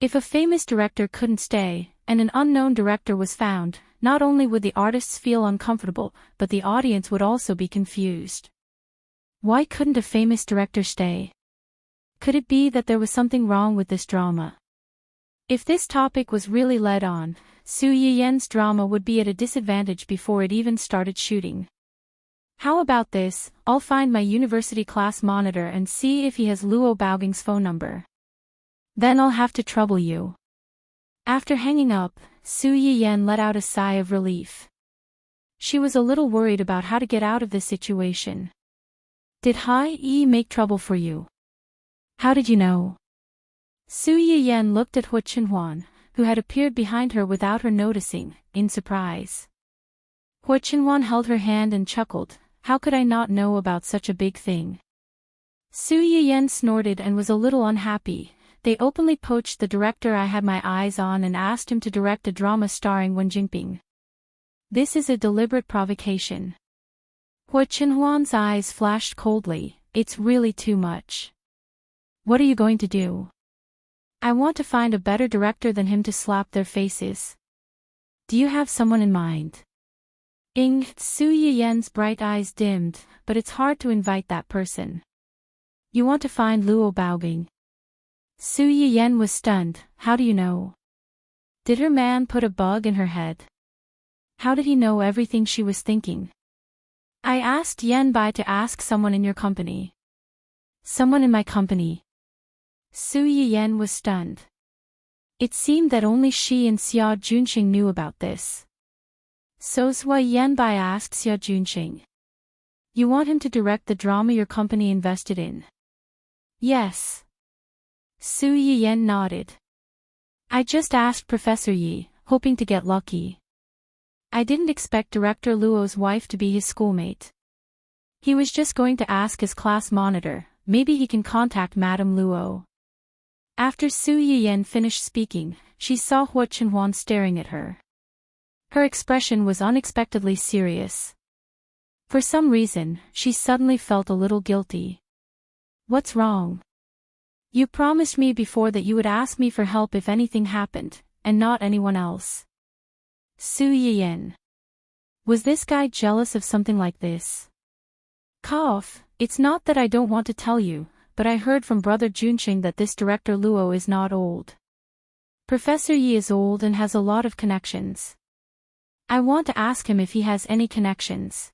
If a famous director couldn't stay, and an unknown director was found, not only would the artists feel uncomfortable, but the audience would also be confused. Why couldn't a famous director stay? Could it be that there was something wrong with this drama? If this topic was really led on, Su Yan's drama would be at a disadvantage before it even started shooting. How about this? I'll find my university class monitor and see if he has Luo Baoging's phone number. Then I'll have to trouble you. After hanging up, Su Yan let out a sigh of relief. She was a little worried about how to get out of this situation. Did Hai Yi make trouble for you? How did you know? Su Yan looked at Hu Chenhuan, who had appeared behind her without her noticing, in surprise. Hu Chenhuan held her hand and chuckled, how could I not know about such a big thing? Su Yan snorted and was a little unhappy. They openly poached the director I had my eyes on and asked him to direct a drama starring Wen Jingping. This is a deliberate provocation. Hu Chenhuan's eyes flashed coldly, it's really too much. What are you going to do? I want to find a better director than him to slap their faces. Do you have someone in mind? Su Yan's bright eyes dimmed, but it's hard to invite that person. You want to find Luo Baoging. Su Yan was stunned, how do you know? Did her man put a bug in her head? How did he know everything she was thinking? I asked Yan Bai to ask someone in your company. Someone in my company. Su Yan was stunned. It seemed that only she and Xia Junxing knew about this. So Yan Bai asked Xia Junxing. You want him to direct the drama your company invested in? Yes. Su Yan nodded. I just asked Professor Yi, hoping to get lucky. I didn't expect Director Luo's wife to be his schoolmate. He was just going to ask his class monitor, maybe he can contact Madame Luo. After Su Yiyan finished speaking, she saw Hua Chenhuan staring at her. Her expression was unexpectedly serious. For some reason, she suddenly felt a little guilty. What's wrong? You promised me before that you would ask me for help if anything happened, and not anyone else. Su Yiyan. Was this guy jealous of something like this? Cough, it's not that I don't want to tell you, but I heard from Brother Junqing that this Director Luo is not old. Professor Yi is old and has a lot of connections. I want to ask him if he has any connections.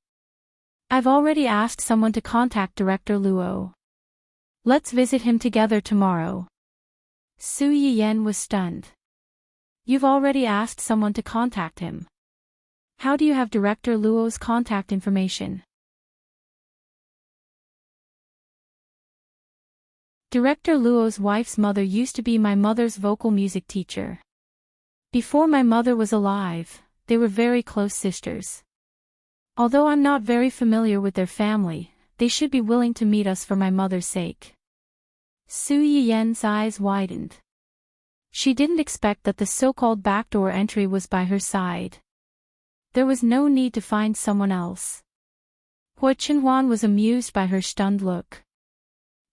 I've already asked someone to contact Director Luo. Let's visit him together tomorrow. Su Yiyan was stunned. You've already asked someone to contact him. How do you have Director Luo's contact information? Director Luo's wife's mother used to be my mother's vocal music teacher. Before my mother was alive, they were very close sisters. Although I'm not very familiar with their family, they should be willing to meet us for my mother's sake. Su Yiyan's eyes widened. She didn't expect that the so-called backdoor entry was by her side. There was no need to find someone else. Hua Chenhuan was amused by her stunned look.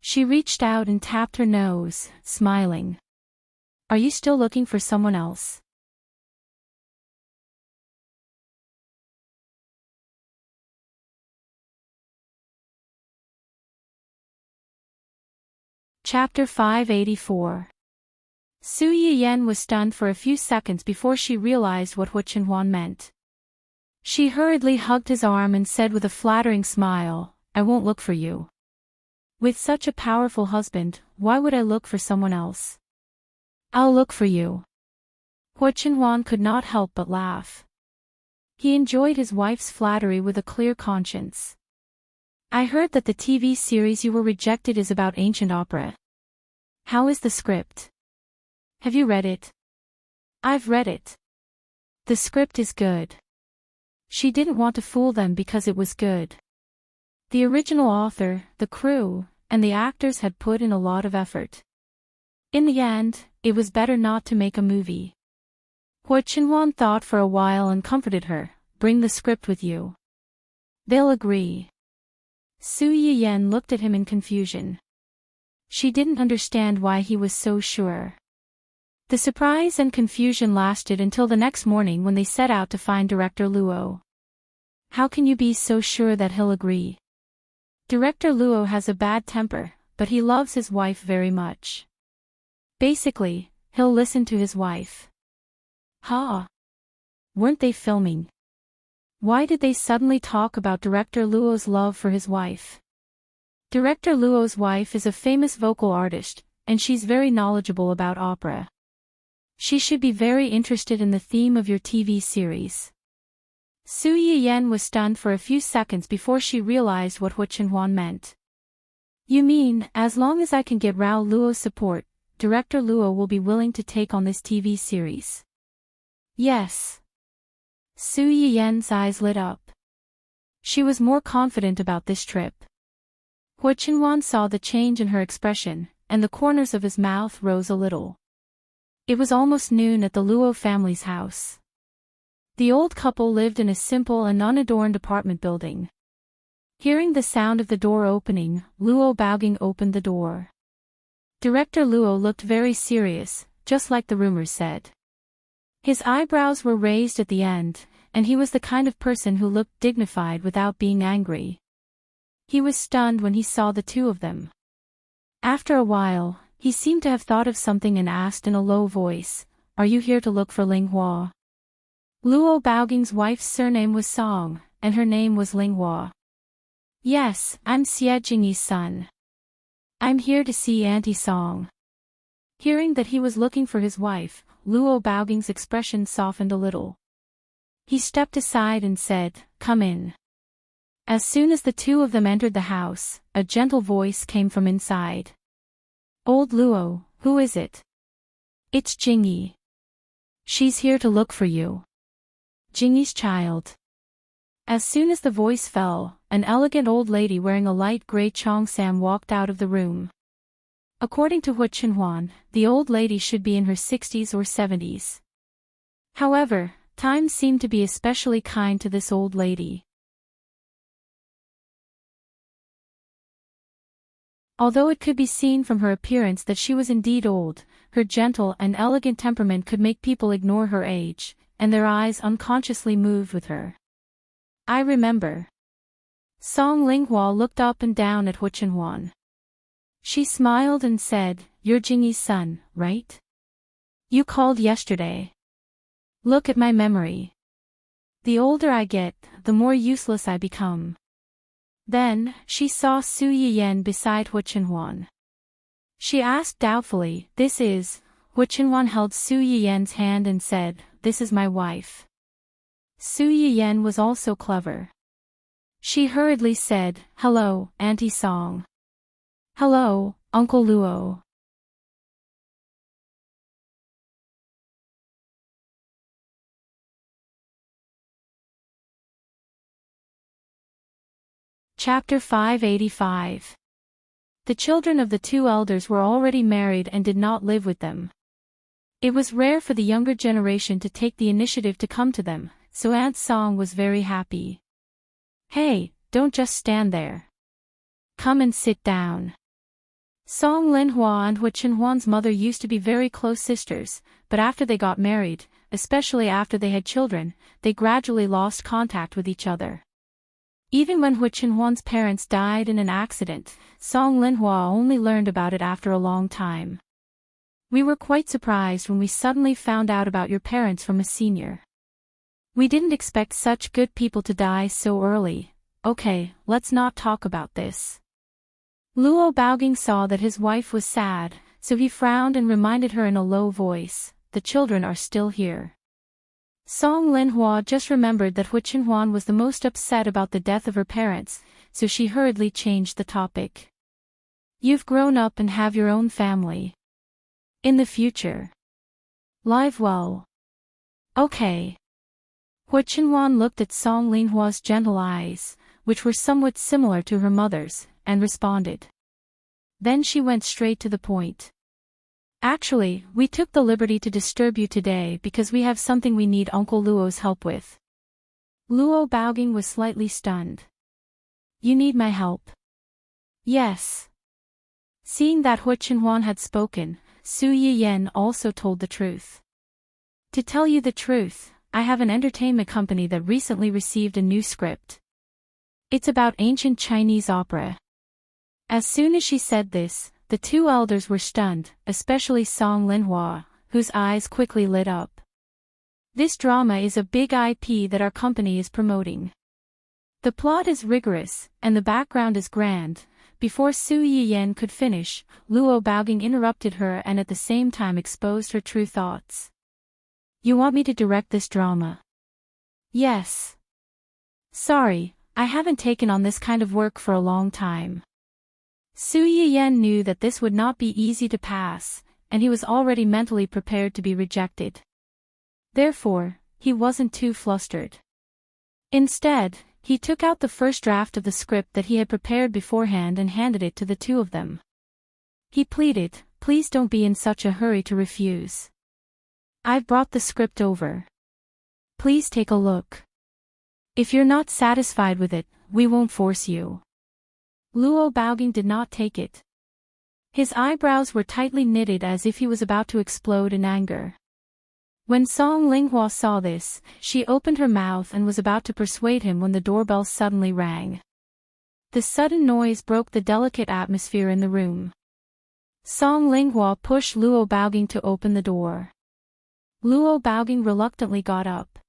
She reached out and tapped her nose, smiling. Are you still looking for someone else? Chapter 584. Su Yiyan was stunned for a few seconds before she realized what Hua Chenhuan meant. She hurriedly hugged his arm and said with a flattering smile, I won't look for you. With such a powerful husband, why would I look for someone else? I'll look for you. Hua Chenhuan could not help but laugh. He enjoyed his wife's flattery with a clear conscience. I heard that the TV series you were rejected is about ancient opera. How is the script? Have you read it? I've read it. The script is good. She didn't want to fool them because it was good. The original author, the crew, and the actors had put in a lot of effort. In the end, it was better not to make a movie. Hua Chenhuan thought for a while and comforted her, bring the script with you. They'll agree. Su Yiyan looked at him in confusion. She didn't understand why he was so sure. The surprise and confusion lasted until the next morning when they set out to find Director Luo. How can you be so sure that he'll agree? Director Luo has a bad temper, but he loves his wife very much. Basically, he'll listen to his wife. Ha! Weren't they filming? Why did they suddenly talk about Director Luo's love for his wife? Director Luo's wife is a famous vocal artist, and she's very knowledgeable about opera. She should be very interested in the theme of your TV series. Su Yiyan was stunned for a few seconds before she realized what Hua Chenhuan meant. You mean, as long as I can get Rao Luo's support, Director Luo will be willing to take on this TV series? Yes. Su Yiyan's eyes lit up. She was more confident about this trip. Hua Chenhuan saw the change in her expression, and the corners of his mouth rose a little. It was almost noon at the Luo family's house. The old couple lived in a simple and unadorned apartment building. Hearing the sound of the door opening, Luo Baoging opened the door. Director Luo looked very serious, just like the rumors said. His eyebrows were raised at the end, and he was the kind of person who looked dignified without being angry. He was stunned when he saw the two of them. After a while, he seemed to have thought of something and asked in a low voice, Are you here to look for Ling Hua? Luo Baoging's wife's surname was Song, and her name was Ling Hua. Yes, I'm Xie Jingyi's son. I'm here to see Auntie Song. Hearing that he was looking for his wife, Luo Baoging's expression softened a little. He stepped aside and said, Come in. As soon as the two of them entered the house, a gentle voice came from inside. Old Luo, who is it? It's Jingyi. She's here to look for you. Jingyi's child. As soon as the voice fell, an elegant old lady wearing a light gray cheongsam walked out of the room. According to Hu Chenhuan, the old lady should be in her 60s or 70s. However, time seemed to be especially kind to this old lady. Although it could be seen from her appearance that she was indeed old, her gentle and elegant temperament could make people ignore her age, and their eyes unconsciously moved with her. I remember. Song Linghua looked up and down at Hu Chenhuan. She smiled and said, "You're Jingyi's son, right? You called yesterday. Look at my memory. The older I get, the more useless I become." Then, she saw Su Yiyan beside Hu Chenhuan. She asked doubtfully, "This is?" Hu Chenhuan held Su Yiyan's hand and said, "This is my wife." Su Yiyan was also clever. She hurriedly said, "Hello, Auntie Song." "Hello, Uncle Luo." Chapter 585. The children of the two elders were already married and did not live with them. It was rare for the younger generation to take the initiative to come to them, so Aunt Song was very happy. "Hey, don't just stand there. Come and sit down." Song Linhua and Hu Chenhuan's mother used to be very close sisters, but after they got married, especially after they had children, they gradually lost contact with each other. Even when Hu Chenhuan's parents died in an accident, Song Linhua only learned about it after a long time. "We were quite surprised when we suddenly found out about your parents from a senior. We didn't expect such good people to die so early. Okay, let's not talk about this." Luo Baoging saw that his wife was sad, so he frowned and reminded her in a low voice, "The children are still here." Song Linhua just remembered that Hu Chenhuan was the most upset about the death of her parents, so she hurriedly changed the topic. "You've grown up and have your own family. In the future. Live well. Okay." Hu Chenhuan looked at Song Linhua's gentle eyes, which were somewhat similar to her mother's, and responded. Then she went straight to the point. "Actually, we took the liberty to disturb you today because we have something we need Uncle Luo's help with." Luo Baoging was slightly stunned. "You need my help?" "Yes." Seeing that Hu Chenhuan had spoken, Su Yiyan also told the truth. "To tell you the truth, I have an entertainment company that recently received a new script. It's about ancient Chinese opera." As soon as she said this, the two elders were stunned, especially Song Linhua, whose eyes quickly lit up. "This drama is a big IP that our company is promoting. The plot is rigorous, and the background is grand." Before Su Yiyan could finish, Luo Baoging interrupted her and at the same time exposed her true thoughts. "You want me to direct this drama?" "Yes." "Sorry, I haven't taken on this kind of work for a long time." Su Yiyan knew that this would not be easy to pass, and he was already mentally prepared to be rejected. Therefore, he wasn't too flustered. Instead, he took out the first draft of the script that he had prepared beforehand and handed it to the two of them. He pleaded, "Please don't be in such a hurry to refuse. I've brought the script over. Please take a look. If you're not satisfied with it, we won't force you." Luo Baoging did not take it. His eyebrows were tightly knitted as if he was about to explode in anger. When Song Linghua saw this, she opened her mouth and was about to persuade him when the doorbell suddenly rang. The sudden noise broke the delicate atmosphere in the room. Song Linghua pushed Luo Baoging to open the door. Luo Baoging reluctantly got up.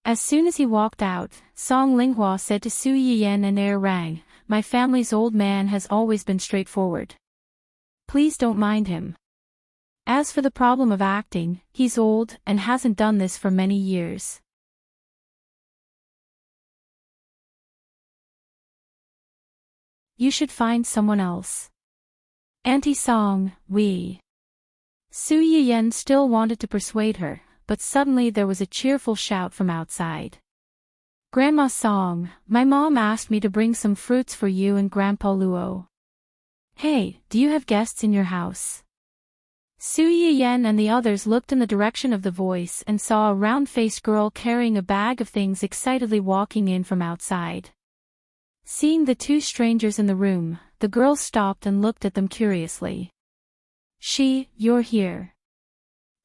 As soon as he walked out, Song Linghua said to Su Yiyan and Rang, "My family's old man has always been straightforward. Please don't mind him. As for the problem of acting, he's old and hasn't done this for many years. You should find someone else." "Auntie Song, we..." Su Yiyan still wanted to persuade her, but suddenly there was a cheerful shout from outside. Grandma's song, my mom asked me to bring some fruits for you and Grandpa Luo. Hey, do you have guests in your house? Su Yiyen and the others looked in the direction of the voice and saw a round-faced girl carrying a bag of things excitedly walking in from outside. Seeing the two strangers in the room, the girl stopped and looked at them curiously. You're here.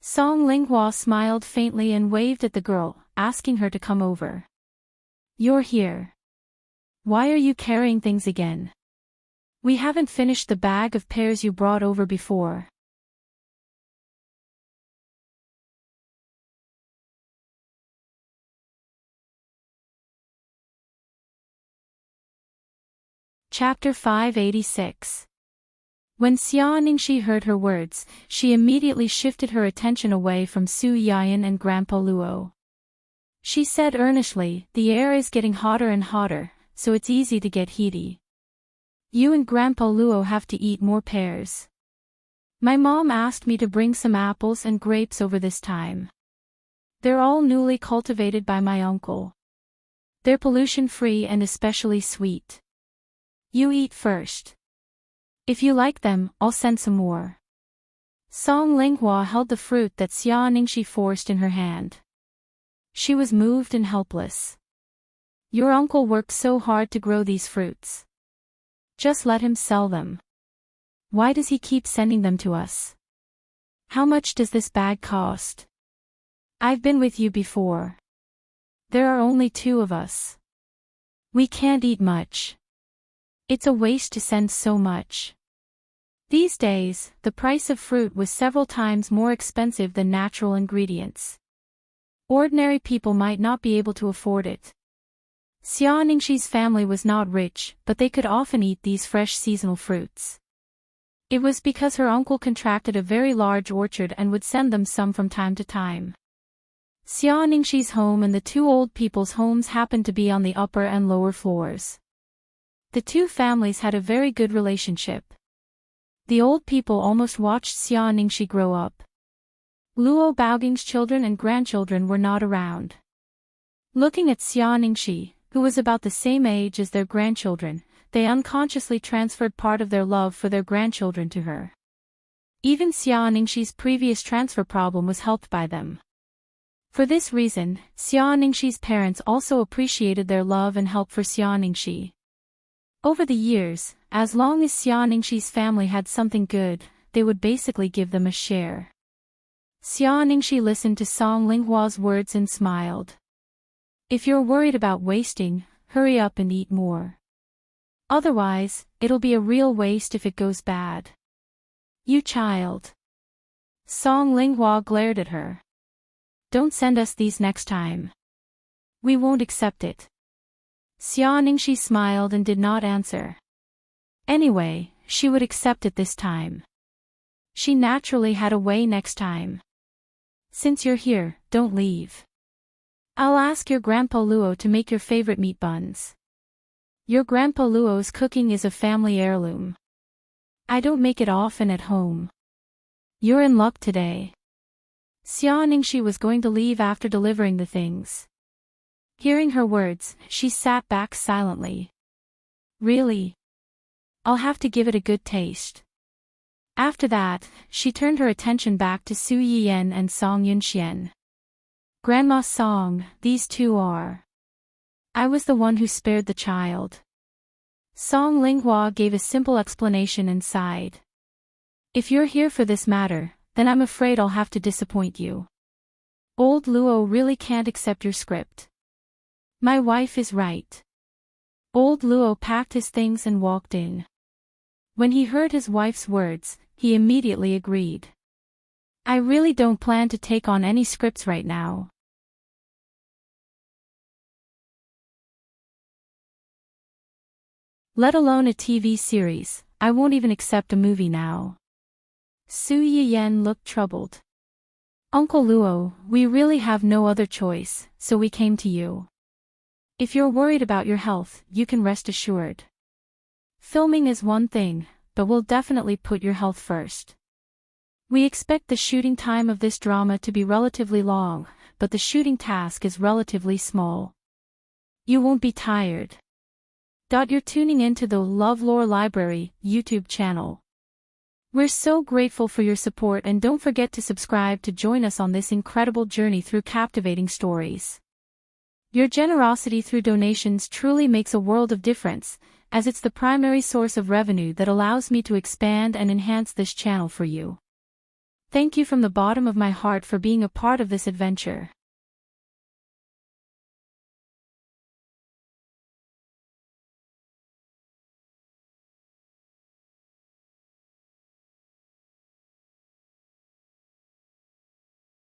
Song Linghua smiled faintly and waved at the girl, asking her to come over. You're here. Why are you carrying things again? We haven't finished the bag of pears you brought over before. Chapter 586. When Xia Ningxi heard her words, she immediately shifted her attention away from Su Yiyan and Grandpa Luo. She said earnestly, the air is getting hotter and hotter, so it's easy to get heaty. You and Grandpa Luo have to eat more pears. My mom asked me to bring some apples and grapes over this time. They're all newly cultivated by my uncle. They're pollution-free and especially sweet. You eat first. If you like them, I'll send some more. Song Linghua held the fruit that Xia Ningxi forced in her hand. She was moved and helpless. Your uncle worked so hard to grow these fruits. Just let him sell them. Why does he keep sending them to us? How much does this bag cost? I've been with you before. There are only 2 of us. We can't eat much. It's a waste to send so much. These days, the price of fruit was several times more expensive than natural ingredients. Ordinary people might not be able to afford it. Xia Ningxi's family was not rich, but they could often eat these fresh seasonal fruits. It was because her uncle contracted a very large orchard and would send them some from time to time. Xia Ningxi's home and the 2 old people's homes happened to be on the upper and lower floors. The 2 families had a very good relationship. The old people almost watched Xia Ningxi grow up. Luo Baoging's children and grandchildren were not around. Looking at Xia Ningxi, who was about the same age as their grandchildren, they unconsciously transferred part of their love for their grandchildren to her. Even Xia Ningxi's previous transfer problem was helped by them. For this reason, Xia Ningxi's parents also appreciated their love and help for Xia Ningxi. Over the years, as long as Xia Ningxi's family had something good, they would basically give them a share. Xia Ningxi listened to Song Linghua's words and smiled. If you're worried about wasting, hurry up and eat more. Otherwise, it'll be a real waste if it goes bad. You child. Song Linghua glared at her. Don't send us these next time. We won't accept it. Xia Ningxi smiled and did not answer. Anyway, she would accept it this time. She naturally had a way next time. Since you're here, don't leave. I'll ask your Grandpa Luo to make your favorite meat buns. Your Grandpa Luo's cooking is a family heirloom. I don't make it often at home. You're in luck today. Xia Ningxi was going to leave after delivering the things. Hearing her words, she sat back silently. Really? I'll have to give it a good taste. After that, she turned her attention back to Su Yiyan and Song Yunxian. Grandma Song, these 2 are. I was the one who spared the child. Song Linghua gave a simple explanation and sighed. If you're here for this matter, then I'm afraid I'll have to disappoint you. Old Luo really can't accept your script. My wife is right. Old Luo packed his things and walked in. When he heard his wife's words, he immediately agreed. I really don't plan to take on any scripts right now. Let alone a TV series, I won't even accept a movie now. Su Yiyan looked troubled. Uncle Luo, we really have no other choice, so we came to you. If you're worried about your health, you can rest assured. Filming is one thing, but we'll definitely put your health first. We expect the shooting time of this drama to be relatively long, but the shooting task is relatively small. You won't be tired. You're tuning into the LoveLore Library YouTube channel. We're so grateful for your support, and don't forget to subscribe to join us on this incredible journey through captivating stories. Your generosity through donations truly makes a world of difference, as it's the primary source of revenue that allows me to expand and enhance this channel for you. Thank you from the bottom of my heart for being a part of this adventure.